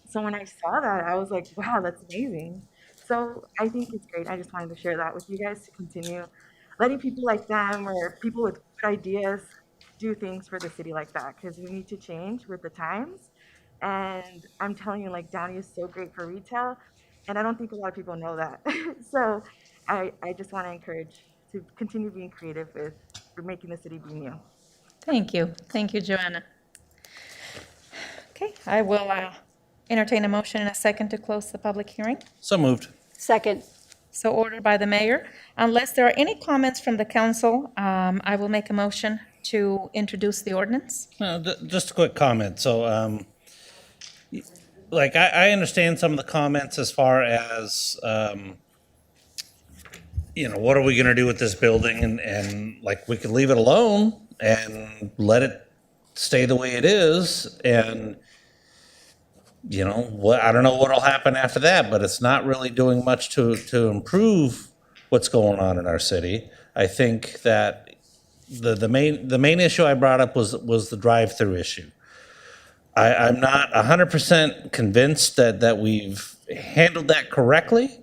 So when I saw that, I was like, wow, that's amazing. So I think it's great. I just wanted to share that with you guys to continue letting people like them or people with good ideas do things for the city like that, because we need to change with the times. And I'm telling you, like, Downey is so great for retail, and I don't think a lot of people know that. So I just want to encourage to continue being creative with for making the city be new. Thank you. Thank you, Joanna. Okay, I will entertain a motion in a second to close the public hearing. So moved. Second. So ordered by the mayor. Unless there are any comments from the council, I will make a motion to introduce the ordinance. Just a quick comment. So, like, I understand some of the comments as far as, what are we going to do with this building? And like, we could leave it alone and let it stay the way it is. And, I don't know what'll happen after that, but it's not really doing much to improve what's going on in our city. I think that the main issue I brought up was the drive-through issue. I'm not 100% convinced that we've handled that correctly,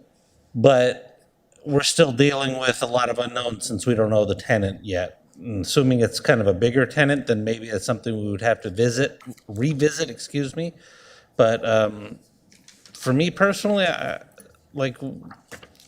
but we're still dealing with a lot of unknowns since we don't know the tenant yet. And assuming it's kind of a bigger tenant, then maybe it's something we would have to revisit, excuse me. But for me personally,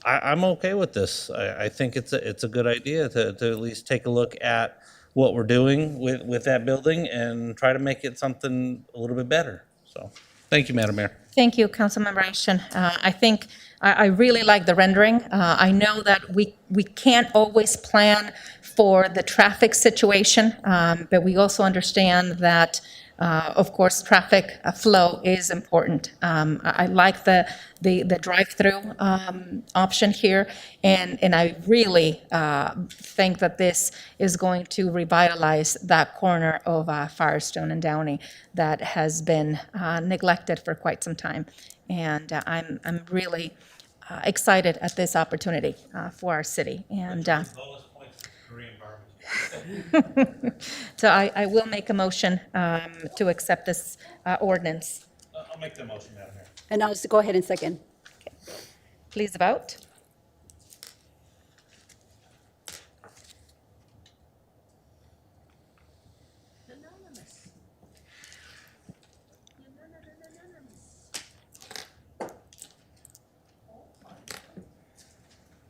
I'm okay with this. I think it's a good idea to at least take a look at what we're doing with that building and try to make it something a little bit better. So, thank you, Madam Mayor. Thank you, Councilmember Ashton. I think I really like the rendering. I know that we can't always plan for the traffic situation, but we also understand that of course, traffic flow is important. I like the drive-through option here, and I really think that this is going to revitalize that corner of Firestone and Downey that has been neglected for quite some time. And I'm really excited at this opportunity for our city. And so I will make a motion to accept this ordinance. I'll make the motion, Madam Mayor. And I'll just go ahead and second. Please vote.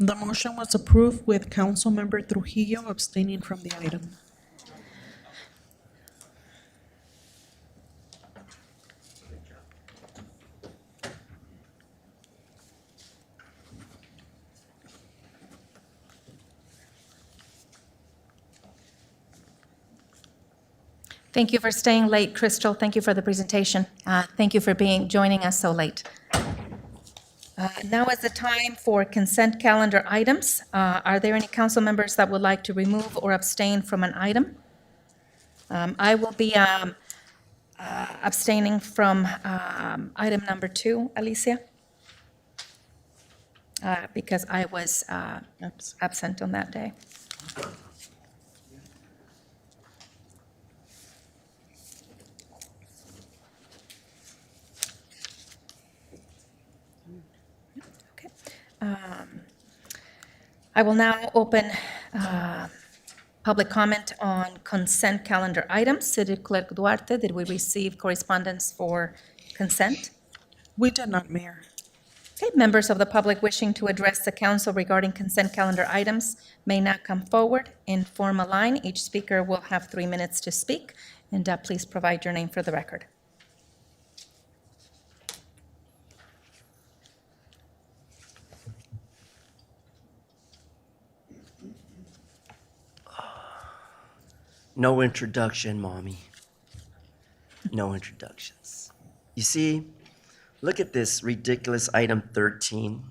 The motion was approved with Councilmember Trujillo abstaining from the item. Thank you for staying late, Crystal. Thank you for the presentation. Thank you for joining us so late. Now is the time for consent calendar items. Are there any council members that would like to remove or abstain from an item? I will be abstaining from item number 2, Alicia, because I was absent on that day. I will now open public comment on consent calendar items. City Clerk Duarte, did we receive correspondence for consent? We did not, Mayor. Okay, members of the public wishing to address the council regarding consent calendar items may now come forward and form a line. Each speaker will have 3 minutes to speak, and please provide your name for the record. No introduction, Mommy. No introductions. You see, Look at this ridiculous item 13.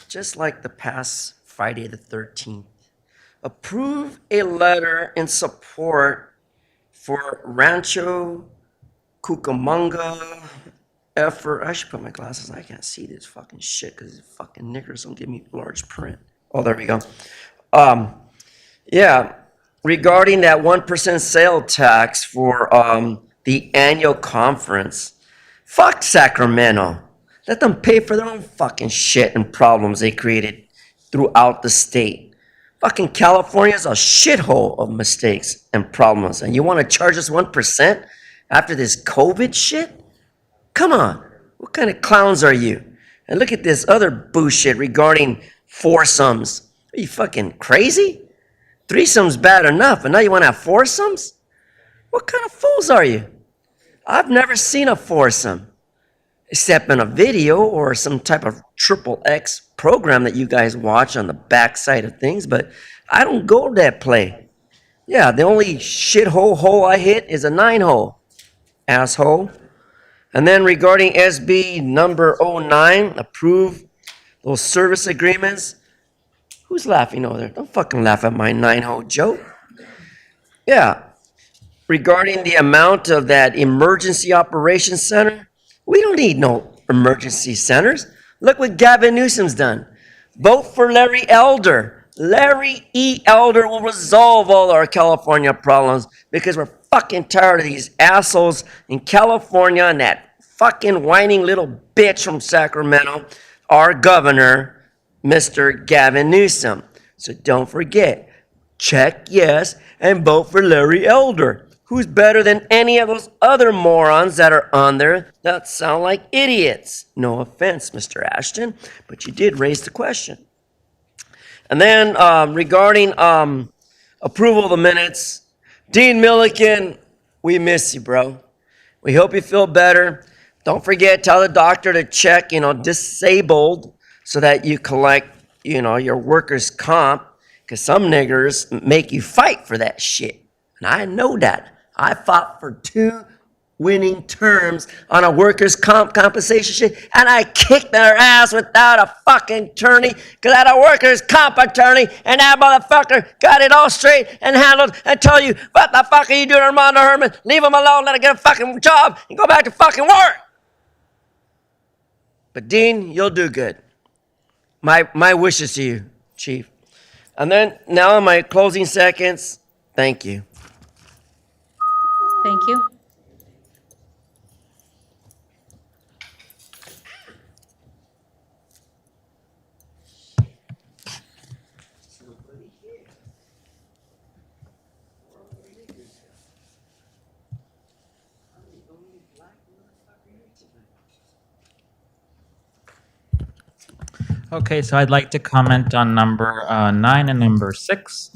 Just like the past Friday the 13th. Approve a letter in support for Rancho Cucamonga effort. I should put my glasses on. I can't see this fucking shit because these fucking niggers don't give me large print. Oh, there we go. Yeah, regarding that 1% sale tax for the annual conference. Fuck Sacramento. Let them pay for their own fucking shit and problems they created throughout the state. Fucking California's a shithole of mistakes and problems. And you want to charge us 1% after this COVID shit? Come on. What kind of clowns are you? And look at this other bullshit regarding foursomes. Are you fucking crazy? Threesomes bad enough, and now you want to have foursomes? What kind of fools are you? I've never seen a foursome, except in a video or some type of XXX program that you guys watch on the backside of things, but I don't go that play. Yeah, the only shithole hole I hit is a 9-hole, asshole. And then regarding SB number 09, approve those service agreements. Who's laughing over there? Don't fucking laugh at my 9-hole joke. Yeah, regarding the amount of that emergency operations center, we don't need no emergency centers. Look what Gavin Newsom's done. Vote for Larry Elder. Larry E. Elder will resolve all our California problems because we're fucking tired of these assholes in California and that fucking whining little bitch from Sacramento, our governor, Mr. Gavin Newsom. So don't forget, check yes and vote for Larry Elder. Who's better than any of those other morons that are on there that sound like idiots? No offense, Mr. Ashton, but you did raise the question. And then regarding approval of the minutes, Dean Milliken, we miss you, bro. We hope you feel better. Don't forget, tell the doctor to check, disabled so that you collect, your workers' comp, because some niggers make you fight for that shit. And I know that. I fought for 2 winning terms on a workers' compensation shit, and I kicked their ass without a fucking attorney, because I had a workers' comp attorney, and that motherfucker got it all straight and handled and told you, what the fuck are you doing, Armando Herman? Leave him alone, let him get a fucking job, and go back to fucking work. But Dean, you'll do good. My wishes to you, Chief. And then, now in my closing seconds, thank you. Thank you. Okay, so I'd like to comment on number 9 and number 6.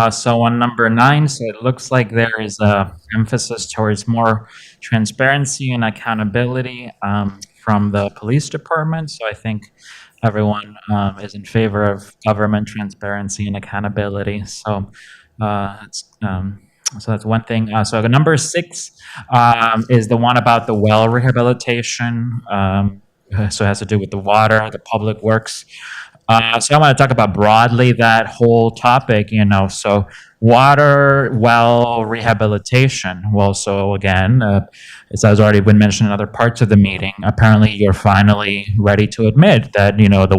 So on number 9, so it looks like there is a emphasis towards more transparency and accountability from the police department. So I think everyone is in favor of government transparency and accountability. So that's one thing. So number 6 is the one about the well rehabilitation. So it has to do with the water, the public works. So I want to talk about broadly that whole topic, so water, well, rehabilitation. Well, so again, as has already been mentioned in other parts of the meeting, apparently you're finally ready to admit that, the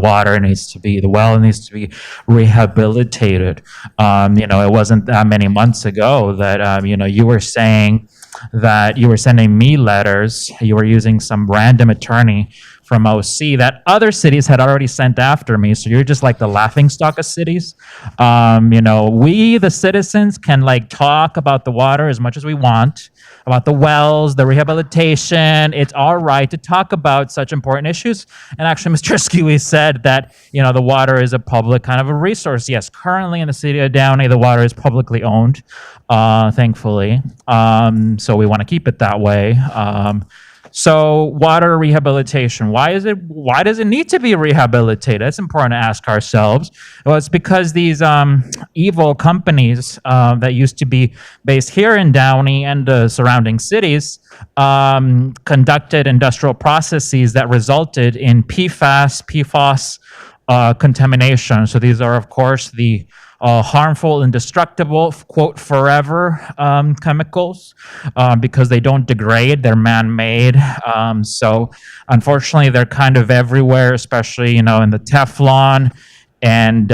well needs to be rehabilitated. It wasn't that many months ago that, you were saying that you were sending me letters, you were using some random attorney from OC that other cities had already sent after me. So you're just like the laughingstock of cities. We, the citizens, can talk about the water as much as we want, about the wells, the rehabilitation. It's all right to talk about such important issues. And actually, Mr. Skewy said that, the water is a public kind of a resource. Yes, currently in the city of Downey, the water is publicly owned, thankfully. So we want to keep it that way. So water rehabilitation, why does it need to be rehabilitated? It's important to ask ourselves. Well, it's because these evil companies that used to be based here in Downey and the surrounding cities conducted industrial processes that resulted in PFAS contamination. So these are, of course, the harmful and destructible, quote, forever chemicals because they don't degrade, they're man-made. So unfortunately, they're kind of everywhere, especially, in the Teflon and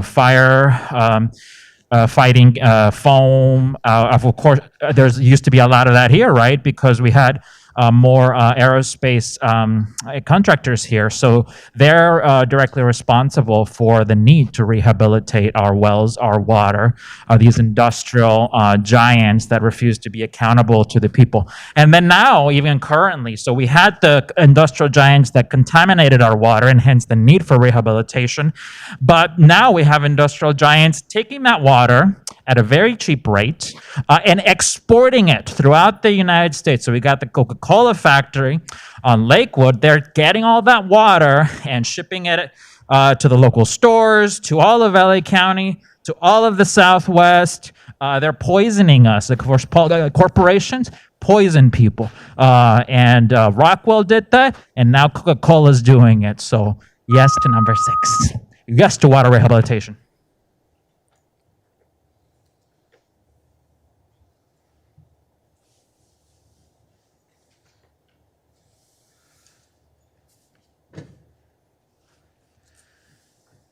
fire fighting foam. Of course, there's used to be a lot of that here, right? Because we had more aerospace contractors here. So they're directly responsible for the need to rehabilitate our wells, our water, these industrial giants that refuse to be accountable to the people. And then now, even currently, so we had the industrial giants that contaminated our water and hence the need for rehabilitation. But now we have industrial giants taking that water at a very cheap rate and exporting it throughout the United States. So we got the Coca-Cola factory on Lakewood. They're getting all that water and shipping it to the local stores, to all of LA County, to all of the Southwest. They're poisoning us. Of course, corporations poison people. And Rockwell did that, and now Coca-Cola's doing it. So yes to number 6. Yes to water rehabilitation.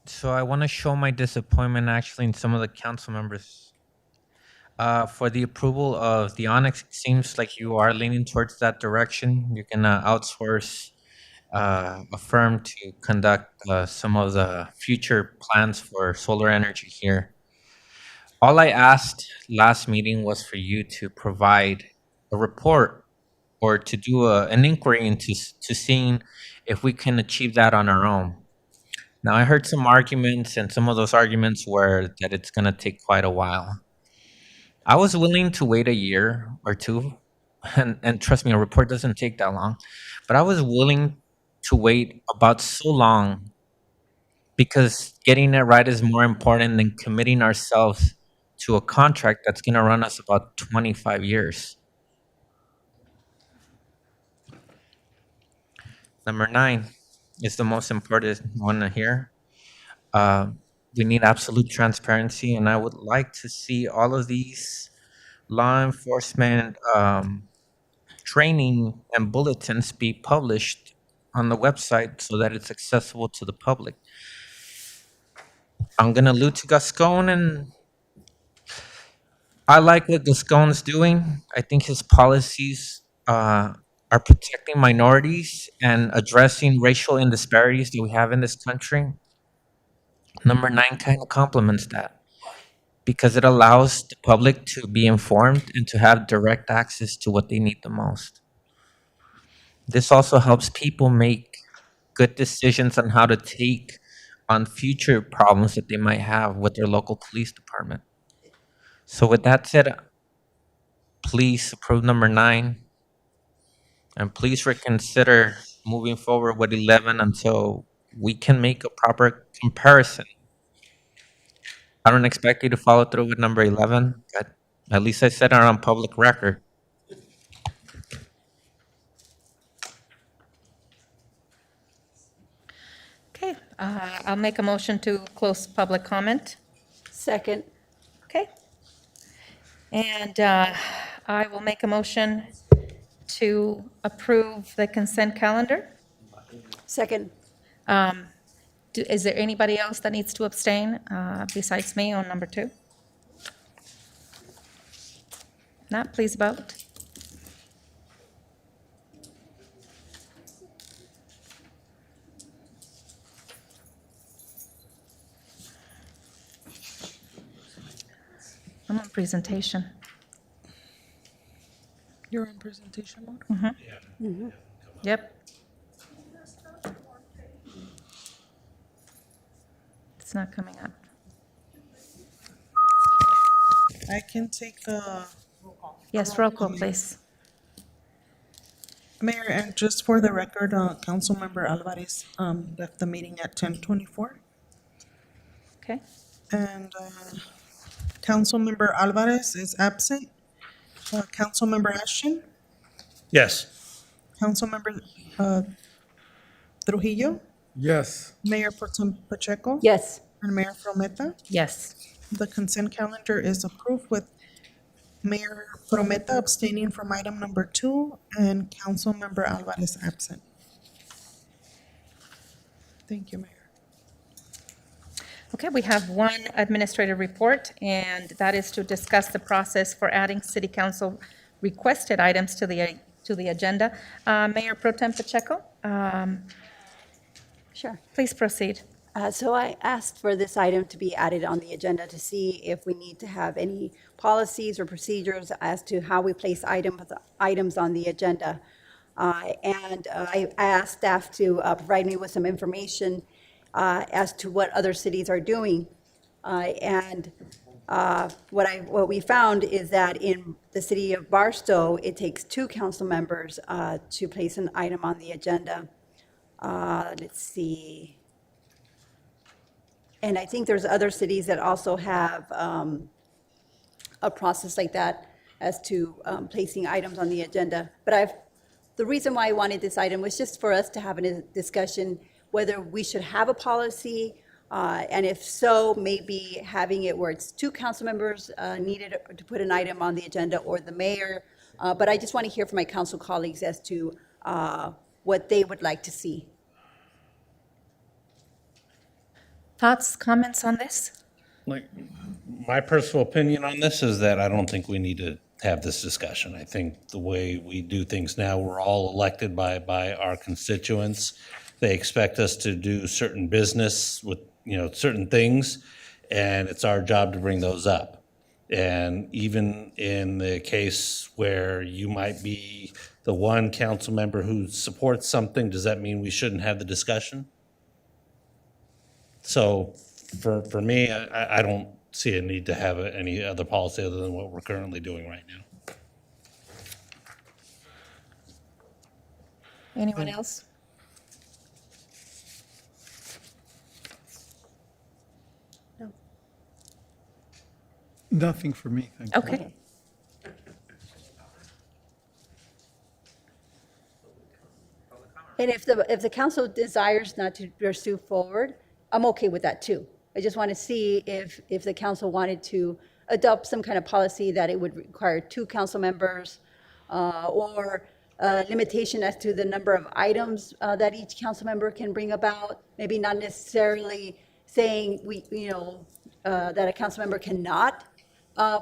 So I want to show my disappointment actually in some of the council members. For the approval of the Onyx, it seems like you are leaning towards that direction. You're going to outsource a firm to conduct some of the future plans for solar energy here. All I asked last meeting was for you to provide a report or to do an inquiry into seeing if we can achieve that on our own. Now, I heard some arguments, and some of those arguments were that it's going to take quite a while. I was willing to wait a year or two, and trust me, a report doesn't take that long, but I was willing to wait about so long because getting it right is more important than committing ourselves to a contract that's going to run us about 25 years. Number 9 is the most important one here. We need absolute transparency, and I would like to see all of these law enforcement training and bulletins be published on the website so that it's accessible to the public. I'm going to allude to Gascon, and I like what Gascon's doing. I think his policies are protecting minorities and addressing racial disparities that we have in this country. Number 9 kind of complements that because it allows the public to be informed and to have direct access to what they need the most. This also helps people make good decisions on how to take on future problems that they might have with their local police department. So with that said, please approve number 9, and please reconsider moving forward with 11 until we can make a proper comparison. I don't expect you to follow through with number 11, but at least I said it on public record. Okay, I'll make a motion to close public comment. Second. Okay. And I will make a motion to approve the consent calendar. Second. Is there anybody else that needs to abstain besides me on number 2? Not, please vote. I'm on presentation. You're in presentation mode? Mm-hmm. Yep. It's not coming up. I can take a. Yes, roll call, please. Mayor, and just for the record, Councilmember Alvarez, left the meeting at 10:24. Okay. And, Councilmember Alvarez is absent. Councilmember Ashton, Yes. Councilmember, Trujillo, Yes. Mayor Pro Tem Pacheco. Yes. And Mayor Frometa. Yes. The consent calendar is approved with Mayor Frometa abstaining from item number 2 and Councilmember Alvarez absent. Thank you, Mayor. Okay, we have one administrative report, and that is to discuss the process for adding city council requested items to the agenda. Mayor Pro Tem Pacheco, Sure. please proceed. So I asked for this item to be added on the agenda to see if we need to have any policies or procedures as to how we place items on the agenda. And I asked staff to provide me with some information as to what other cities are doing. And what we found is that in the city of Barstow, it takes 2 council members to place an item on the agenda. Let's see. And I think there's other cities that also have a process like that as to placing items on the agenda. But the reason why I wanted this item was just for us to have a discussion whether we should have a policy, and if so, maybe having it where it's 2 council members needed to put an item on the agenda, or the mayor. But I just want to hear from my council colleagues as to what they would like to see. Thoughts, comments on this? Like, my personal opinion on this is that I don't think we need to have this discussion. I think the way we do things now, we're all elected by our constituents. They expect us to do certain business with, certain things, and it's our job to bring those up. And even in the case where you might be the one council member who supports something, does that mean we shouldn't have the discussion? So for me, I don't see a need to have any other policy other than what we're currently doing right now. Anyone else? Nothing for me, thank you. Okay. And if the council desires not to pursue forward, I'm okay with that too. I just want to see if the council wanted to adopt some kind of policy that it would require 2 council members, or a limitation as to the number of items that each council member can bring about. Maybe not necessarily saying that a council member cannot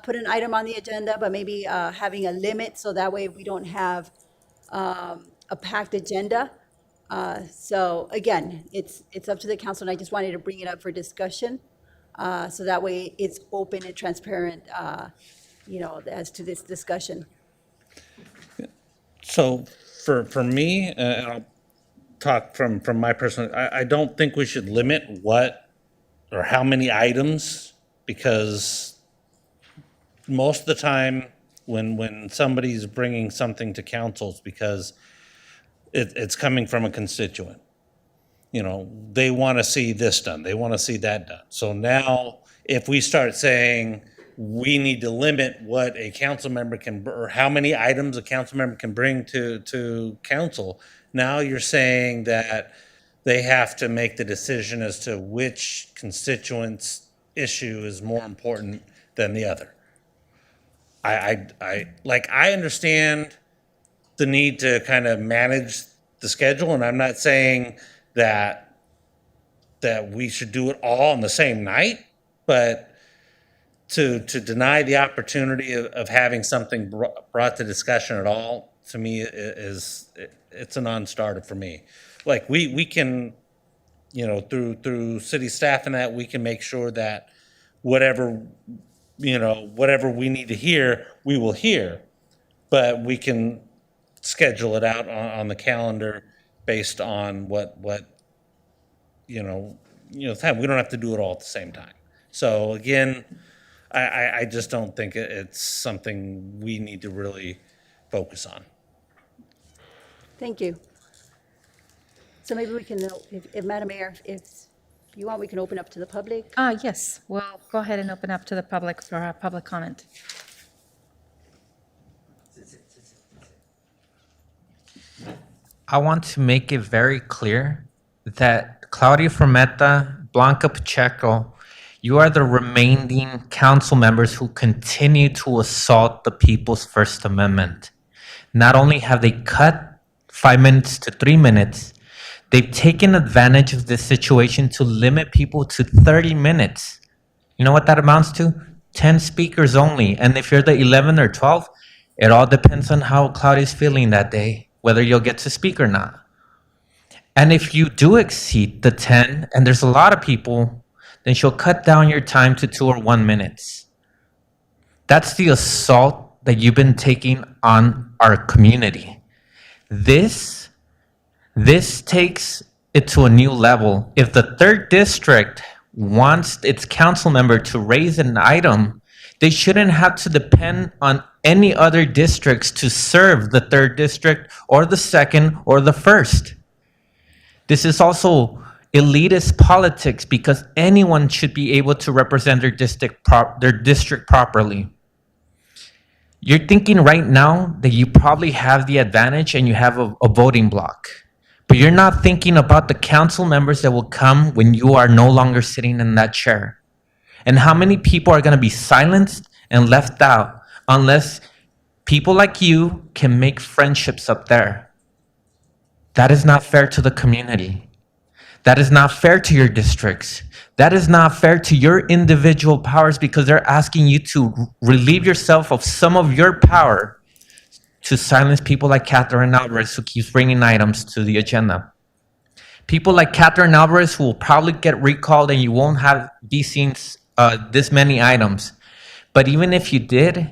put an item on the agenda, but maybe having a limit so that way we don't have a packed agenda. So again, it's up to the council, and I just wanted to bring it up for discussion. So that way it's open and transparent, as to this discussion. So for me, and I'll talk from my personal, I don't think we should limit what or how many items, because most of the time when somebody's bringing something to council, it's because it's coming from a constituent. They want to see this done, they want to see that done. So now, if we start saying we need to limit what a council member can, or how many items a council member can bring to council, now you're saying that they have to make the decision as to which constituent's issue is more important than the other. I understand the need to kind of manage the schedule, and I'm not saying that we should do it all on the same night, but to deny the opportunity of having something brought to discussion at all, to me, it's a non-starter for me. Like, we can, through city staff and that, we can make sure that whatever we need to hear, we will hear, but we can schedule it out on the calendar based on what time. We don't have to do it all at the same time. So again, I just don't think it's something we need to really focus on. Thank you. So maybe we can, if Madam Mayor, if you want, we can open up to the public. Yes, we'll go ahead and open up to the public for our public comment. I want to make it very clear that Claudia Frometa, Blanca Pacheco, you are the remaining council members who continue to assault the People's First Amendment. Not only have they cut 5 minutes to 3 minutes, they've taken advantage of this situation to limit people to 30 minutes. You know what that amounts to? 10 speakers only. And if you're the 11 or 12, it all depends on how Claudia's feeling that day, whether you'll get to speak or not. And if you do exceed the 10, and there's a lot of people, then she'll cut down your time to 2 or 1 minutes. That's the assault that you've been taking on our community. This takes it to a new level. If the 3rd district wants its council member to raise an item, they shouldn't have to depend on any other districts to serve the 3rd district or the 2nd or the 1st. This is also elitist politics because anyone should be able to represent their district properly. You're thinking right now that you probably have the advantage and you have a voting block, but you're not thinking about the council members that will come when you are no longer sitting in that chair. And how many people are going to be silenced and left out unless people like you can make friendships up there. That is not fair to the community. That is not fair to your districts. That is not fair to your individual powers because they're asking you to relieve yourself of some of your power to silence people like Catherine Alvarez who keeps bringing items to the agenda. People like Catherine Alvarez who will probably get recalled and you won't be seeing this many items. But even if you did,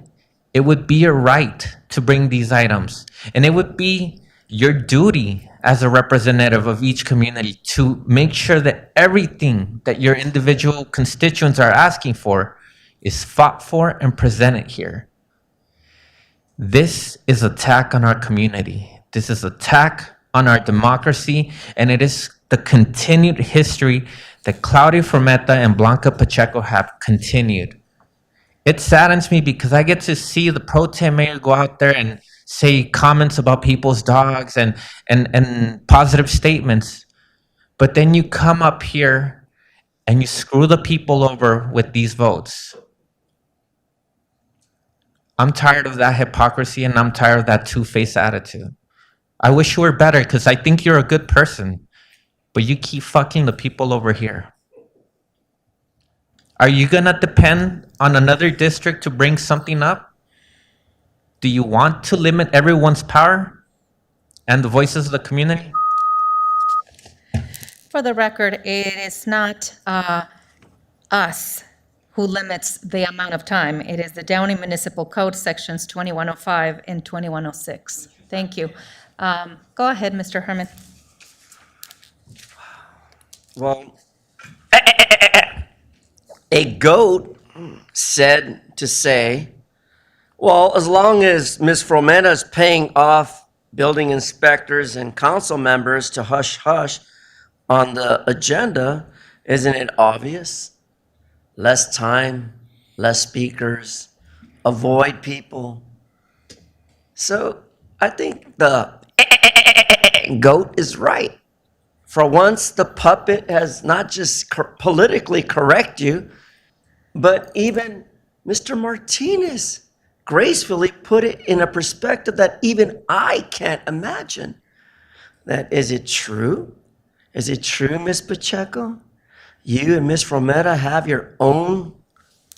it would be your right to bring these items. And it would be your duty as a representative of each community to make sure that everything that your individual constituents are asking for is fought for and presented here. This is an attack on our community. This is an attack on our democracy, and it is the continued history that Claudia Frometa and Blanca Pacheco have continued. It saddens me because I get to see the pro tem mayor go out there and say comments about people's dogs and positive statements. But then you come up here and you screw the people over with these votes. I'm tired of that hypocrisy and I'm tired of that two-faced attitude. I wish you were better because I think you're a good person, but you keep fucking the people over here. Are you gonna depend on another district to bring something up? Do you want to limit everyone's power and the voices of the community? For the record, it is not us who limits the amount of time. It is the Downey Municipal Code sections 2105 and 2106. Thank you. Go ahead, Mr. Herman. Well, a goat said to say, well, as long as Ms. Frometa is paying off building inspectors and council members to hush hush on the agenda, isn't it obvious? Less time, less speakers, avoid people. So I think the goat is right. For once, the puppet has not just politically correct you, but even Mr. Martinez gracefully put it in a perspective that even I can't imagine. That is it true? Is it true, Ms. Pacheco? You and Ms. Frometa have your own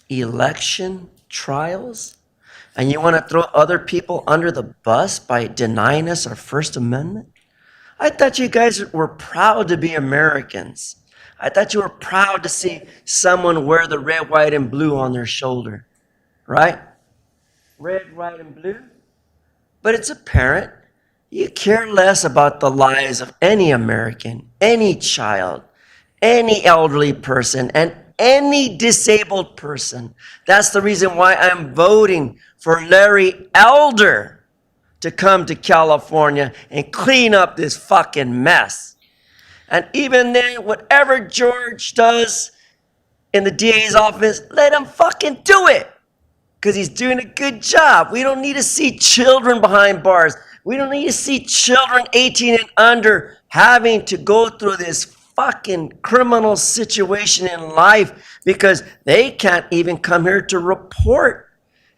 election trials? And you want to throw other people under the bus by denying us our First Amendment? I thought you guys were proud to be Americans. I thought you were proud to see someone wear the red, white, and blue on their shoulder, right? Red, white, and blue. But it's apparent you care less about the lives of any American, any child, any elderly person, and any disabled person. That's the reason why I'm voting for Larry Elder to come to California and clean up this fucking mess. And even then, whatever George does in the DA's office, let him fucking do it. Because he's doing a good job. We don't need to see children behind bars. We don't need to see children 18 and under having to go through this fucking criminal situation in life because they can't even come here to report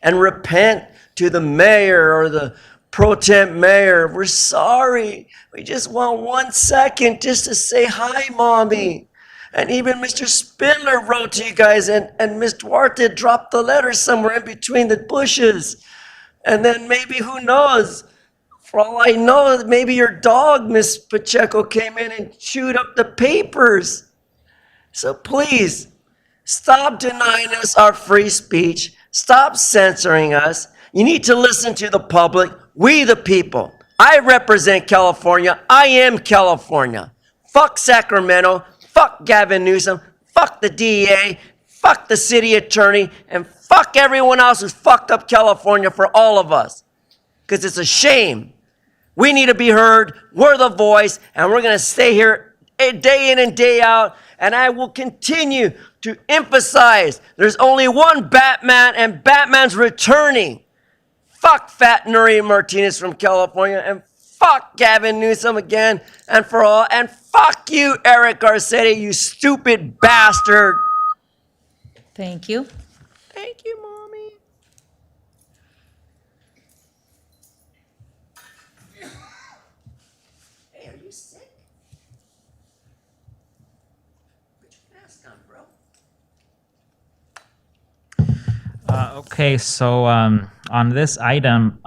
and repent to the mayor or the pro temp mayor. We're sorry. We just want 1 second just to say hi, mommy. And even Mr. Spindler wrote to you guys, and Ms. Duarte dropped the letter somewhere in between the bushes. And then maybe, who knows, for all I know, maybe your dog, Miss Pacheco, came in and chewed up the papers. So please, stop denying us our free speech. Stop censoring us. You need to listen to the public, we the people. I represent California. I am California. Fuck Sacramento. Fuck Gavin Newsom, fuck the DEA, fuck the city attorney, and fuck everyone else who's fucked up California for all of us. Because it's a shame. We need to be heard, we're the voice, and we're going to stay here day in and day out, and I will continue to emphasize there's only one Batman, and Batman's returning. Fuck Fat Nuri Martinez from California, and fuck Gavin Newsom again and for all. And fuck you, Eric Garcetti, you stupid bastard. Thank you. Thank you, Mommy. Hey, are you sick? Put your mask on, bro. Okay, so on this item,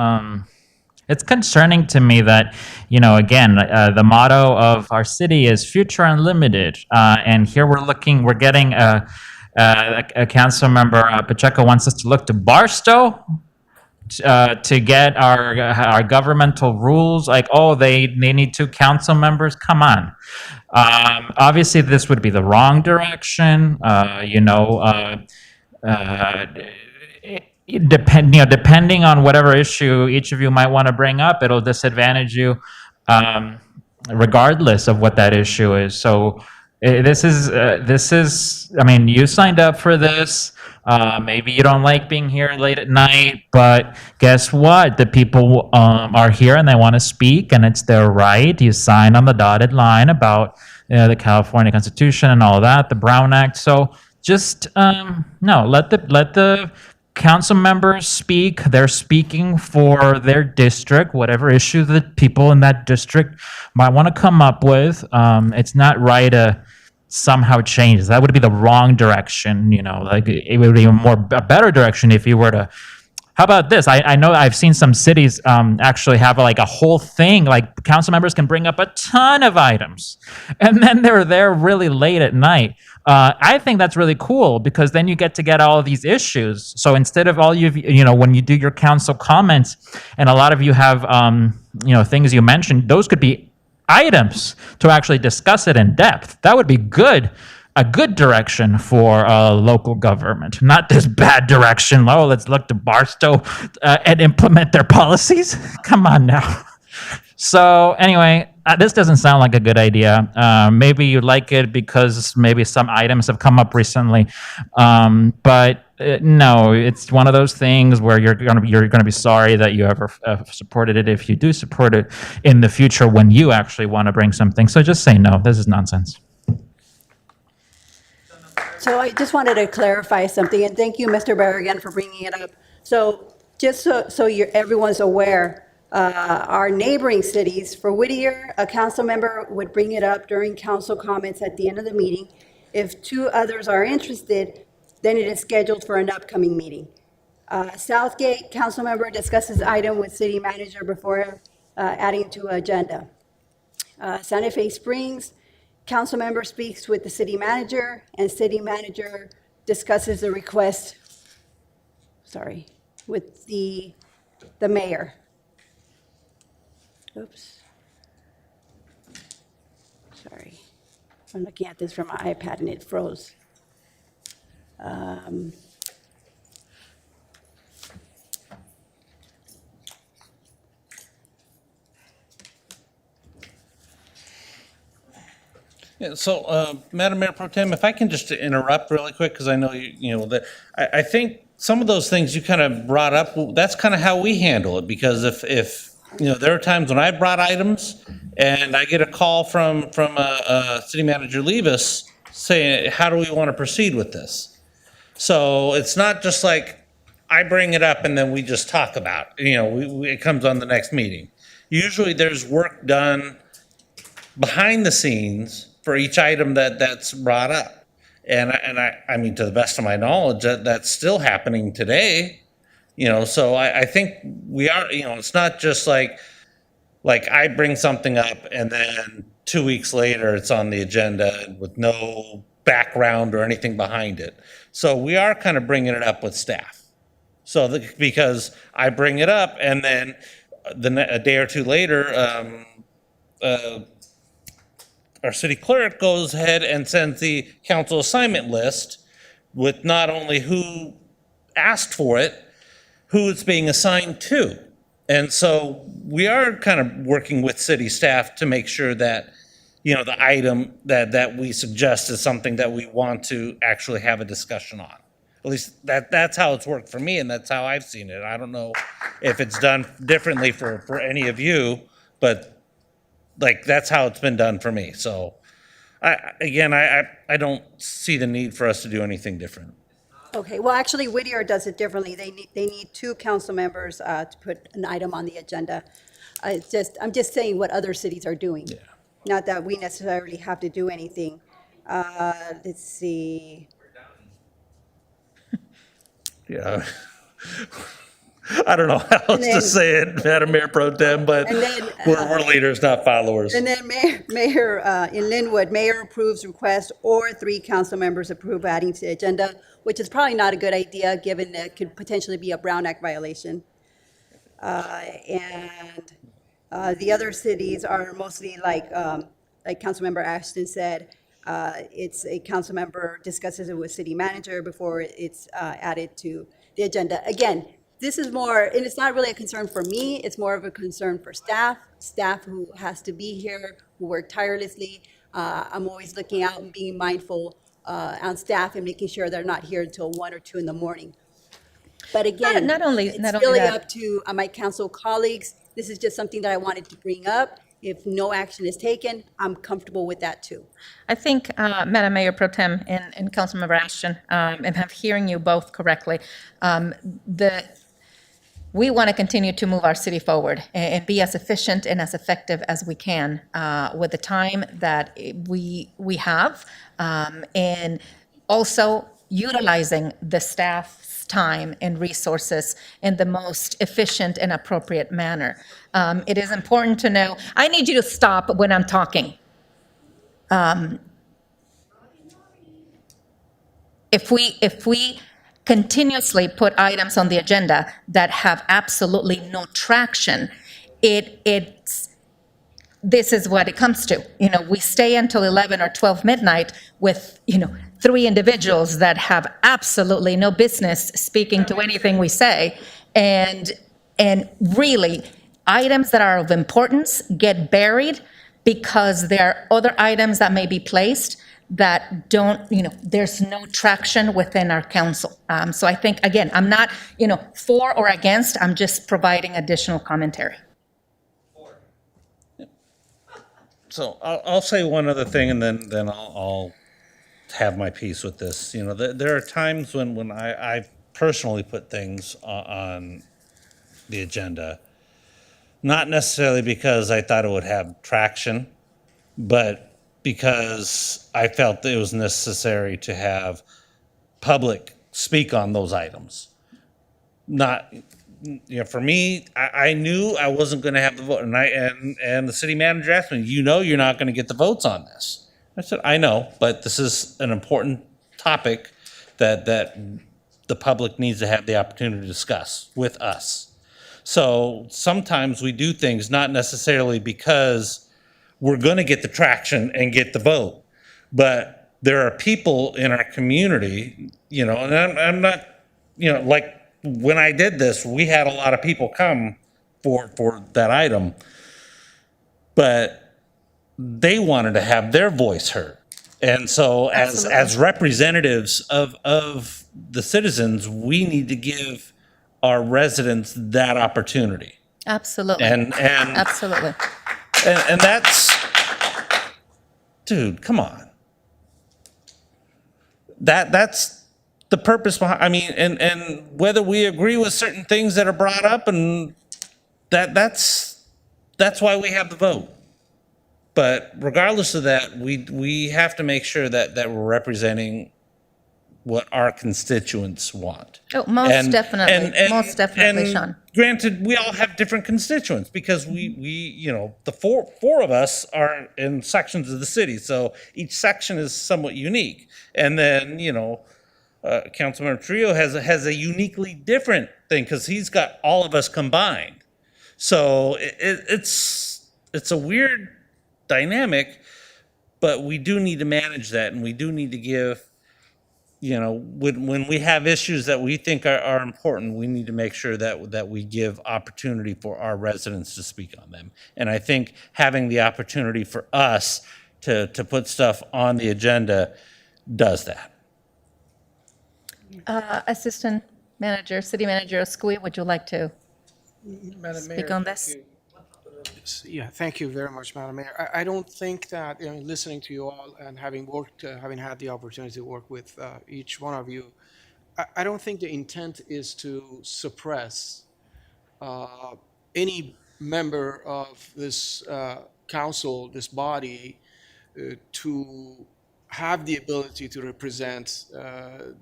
it's concerning to me that, again, the motto of our city is future unlimited. And here we're getting a council member, Pacheco wants us to look to Barstow to get our governmental rules. Like, oh, they need 2 council members. Come on. Obviously, this would be the wrong direction. Depending on whatever issue each of you might want to bring up, it'll disadvantage you, regardless of what that issue is. So this is. I mean, you signed up for this. Maybe you don't like being here late at night, but guess what? The people are here and they want to speak, and it's their right. You signed on the dotted line about the California Constitution and all that, the Brown Act. So just no, let the council members speak. They're speaking for their district, whatever issue the people in that district might want to come up with. It's not right to somehow change. That would be the wrong direction. Like it would be a better direction if you were to. How about this? I know I've seen some cities actually have like a whole thing, like council members can bring up a ton of items, and then they're there really late at night. I think that's really cool because then you get all of these issues. So instead of all when you do your council comments, and a lot of you have things you mentioned, those could be items to actually discuss it in depth. That would be good. A good direction for local government, not this bad direction. Oh, let's look to Barstow and implement their policies. Come on now. So anyway, this doesn't sound like a good idea. Maybe you like it because maybe some items have come up recently, but no, it's one of those things where you're gonna be sorry that you ever supported it if you do support it in the future when you actually want to bring something. So just say no. This is nonsense. So I just wanted to clarify something, and thank you, Mr. Barragan, for bringing it up. So just so everyone's aware, our neighboring cities, for Whittier, a council member would bring it up during council comments at the end of the meeting. If 2 others are interested, then it is scheduled for an upcoming meeting. Southgate, council member discusses item with city manager before adding to agenda. Santa Fe Springs, council member speaks with the city manager, and city manager discusses the request, with the mayor. Oops. Sorry. I'm looking at this from my iPad and it froze. Yeah, so, Madam Mayor Pro Tem, if I can just interrupt really quick, because I know you know, that I think some of those things you kind of brought up, that's kind of how we handle it, because if, you know, there are times when I brought items and I get a call from City Manager Levis saying, how do we want to proceed with this? So it's not just like I bring it up and then we just talk about it. You know, it comes on the next meeting. Usually there's work done behind the scenes for each item that's brought up. And I mean, to the best of my knowledge, that's still happening today. You know, so I think we are, you know, it's not just like I bring something up and then 2 weeks later it's on the agenda with no background or anything behind it. So we are kind of bringing it up with staff. So because I bring it up and then a day or two later, our city clerk goes ahead and sends the council assignment list with not only who asked for it, who it's being assigned to. And so we are kind of working with city staff to make sure that, you know, the item that we suggest is something that we want to actually have a discussion on. At least that's how it's worked for me, and that's how I've seen it. I don't know if it's done differently for any of you, but like, that's how it's been done for me. So I don't see the need for us to do anything different. Okay, well, actually, Whittier does it differently. They need two council members to put an item on the agenda. I'm just saying what other cities are doing. Yeah. Not that we necessarily have to do anything. Let's see. Yeah. I don't know how else to say it, Madam Mayor Pro Tem, but we're leaders, not followers. And then Mayor in Linwood, Mayor approves request or 3 council members approve adding to the agenda, which is probably not a good idea, given that it could potentially be a Brown Act violation. And the other cities are mostly like Councilmember Ashton said, it's a council member discusses it with city manager before it's added to the agenda. Again, this is more, and it's not really a concern for me, it's more of a concern for staff who has to be here, who work tirelessly. I'm always looking out and being mindful on staff and making sure they're not here until 1 or 2 in the morning. But again, Not only it's that. really up to my council colleagues. This is just something that I wanted to bring up. If no action is taken, I'm comfortable with that too. I think, Madam Mayor Pro Tem and Councilmember Ashton, and I'm hearing you both correctly, we want to continue to move our city forward and be as efficient and as effective as we can with the time that we have, and also utilizing the staff's time and resources in the most efficient and appropriate manner. It is important to know, I need you to stop when I'm talking. If we continuously put items on the agenda that have absolutely no traction, this is what it comes to. You know, we stay until 11 or 12 midnight with, 3 individuals that have absolutely no business speaking to anything we say. And really, items that are of importance get buried because there are other items that may be placed that don't, there's no traction within our council. So I think, again, I'm not, for or against, I'm just providing additional commentary. So I'll say one other thing, and then I'll have my piece with this. There are times when I've personally put things on the agenda, not necessarily because I thought it would have traction, but because I felt that it was necessary to have public speak on those items. Not, for me, I knew I wasn't going to have the vote, and the city manager asked me, you're not going to get the votes on this. I said, I know, but this is an important topic that the public needs to have the opportunity to discuss with us. So sometimes we do things not necessarily because we're going to get the traction and get the vote, but there are people in our community, and I'm not, like when I did this, we had a lot of people come for that item, but they wanted to have their voice heard. And so as representatives of the citizens, we need to give our residents that opportunity. Absolutely. And Absolutely. and that's, dude, come on. That's the purpose behind, I mean, and whether we agree with certain things that are brought up, and that's why we have the vote. But regardless of that, we have to make sure that we're representing what our constituents want. Oh, most definitely. Most definitely, Sean. Granted, we all have different constituents because we you know, the four of us are in sections of the city, so each section is somewhat unique. And then, you know, Councilmember Trio has a uniquely different thing because he's got all of us combined. So it's a weird dynamic, but we do need to manage that, and we do need to give, you know, when we have issues that we think are important, we need to make sure that we give opportunity for our residents to speak on them. And I think having the opportunity for us to put stuff on the agenda does that. Assistant Manager, City Manager Oscui, would you like to Madam speak Mayor, on thank this? you. Yeah, thank you very much, Madam Mayor. I don't think that, you know, listening to you all and having had the opportunity to work with each one of you, I don't think the intent is to suppress any member of this council, this body, to have the ability to represent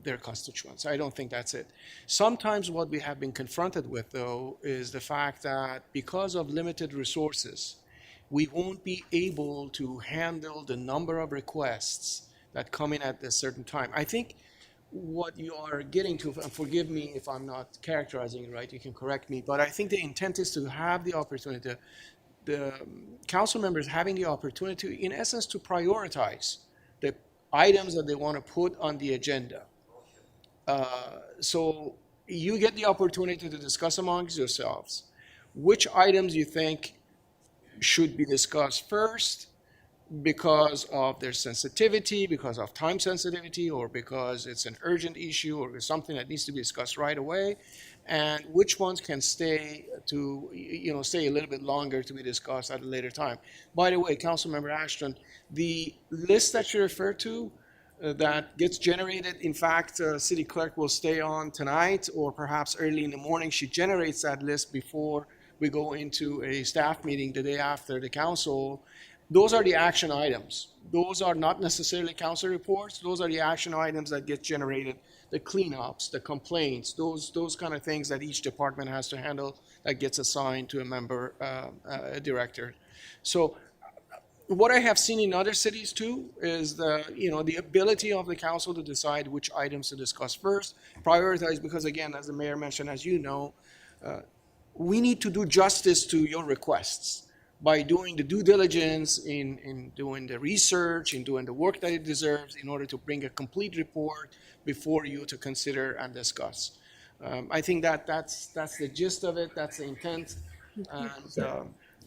their constituents. I don't think that's it. Sometimes what we have been confronted with, though, is the fact that because of limited resources, we won't be able to handle the number of requests that come in at a certain time. I think what you are getting to, and forgive me if I'm not characterizing it right, you can correct me, but I think the intent is to have the opportunity, the council members having the opportunity, in essence, to prioritize the items that they want to put on the agenda. So you get the opportunity to discuss amongst yourselves which items you think should be discussed first because of their sensitivity, because of time sensitivity, or because it's an urgent issue or something that needs to be discussed right away, and which ones can stay to, you know, stay a little bit longer to be discussed at a later time. By the way, Councilmember Ashton, the list that you refer to that gets generated, in fact, City Clerk will stay on tonight or perhaps early in the morning. She generates that list before we go into a staff meeting the day after the council. Those are the action items. Those are not necessarily council reports. Those are the action items that get generated, the cleanups, the complaints, those kind of things that each department has to handle that gets assigned to a member, a director. So what I have seen in other cities too is the ability of the council to decide which items to discuss first, prioritize, because again, as the mayor mentioned, as you know, we need to do justice to your requests by doing the due diligence in doing the research, in doing the work that it deserves in order to bring a complete report before you to consider and discuss. I think that's the gist of it. That's the intent. And,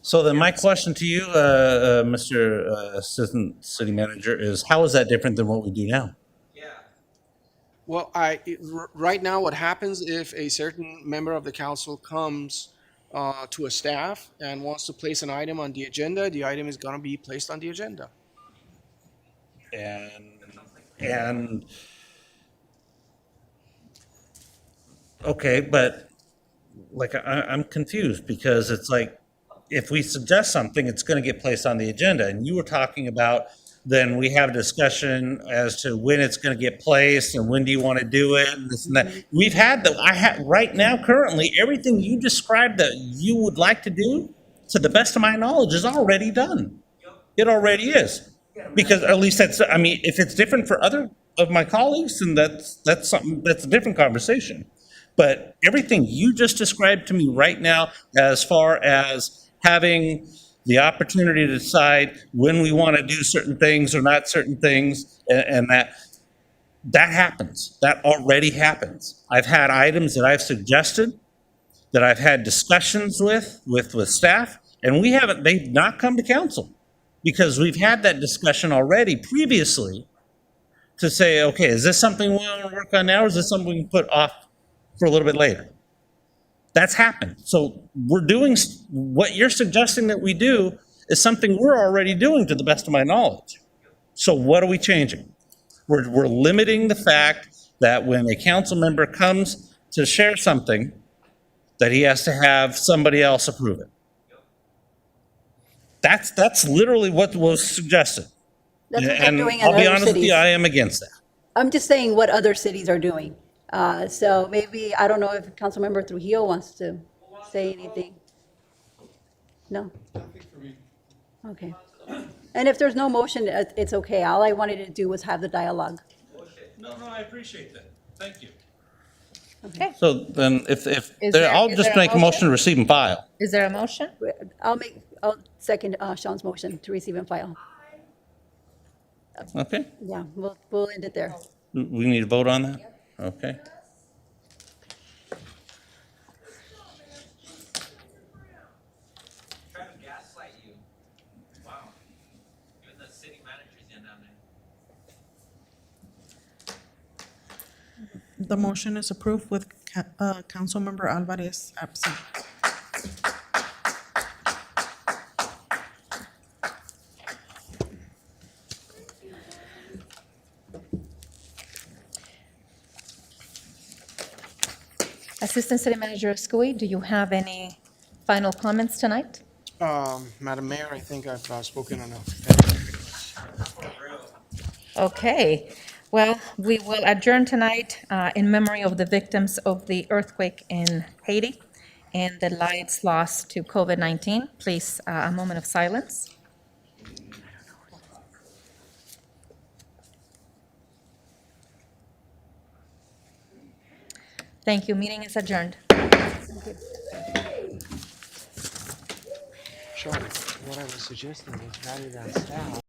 So then my question to you, Mr. Assistant City Manager, is how is that different than what we do now? well, right now what happens if a certain member of the council comes to a staff and wants to place an item on the agenda, the item is going to be placed on the agenda. And okay, but like I'm confused because it's like if we suggest something, it's going to get placed on the agenda. And you were talking about then we have a discussion as to when it's going to get placed and when do you want to do it and this and that. We've had right now currently everything you described that you would like to do, to the best of my knowledge, is already done. It already is. Because at least if it's different for other of my colleagues, then that's something, that's a different conversation. But everything you just described to me right now, as far as having the opportunity to decide when we want to do certain things or not certain things, and that happens. That already happens. I've had items that I've suggested, that I've had discussions with staff, and they've not come to council. Because we've had that discussion already previously to say, okay, is this something we want to work on now, or is this something we can put off for a little bit later? That's happened. So we're doing what you're suggesting that we do is something we're already doing to the best of my knowledge. So what are we changing? We're limiting the fact that when a council member comes to share something, that he has to have somebody else approve it. That's literally what was suggested. That's what they're And doing in I'll be other honest with cities. you, I am against that. I'm just saying what other cities are doing. So maybe, I don't know if Councilmember Trujillo wants to say anything. No? Okay. And if there's no motion, it's okay. All I wanted to do was have the dialogue. No, I appreciate that. Thank you. Okay. So then if there- I'll is just there a make a motion? motion to receive and file. Is there a motion? I'll second Sean's motion to receive and file. Okay? Yeah, we'll end it there. We need to vote on that? Okay. Trying to gaslight you. Wow. Even the city manager's in down there. The motion is approved with Councilmember Alvarez absent. Assistant City Manager Scui, do you have any final comments tonight? Madam Mayor, I think I've spoken enough. Okay, well, we will adjourn tonight in memory of the victims of the earthquake in Haiti and the lives lost to COVID-19. Please, a moment of silence. Thank you. Meeting is adjourned. Sean, what I was suggesting is rather than staff.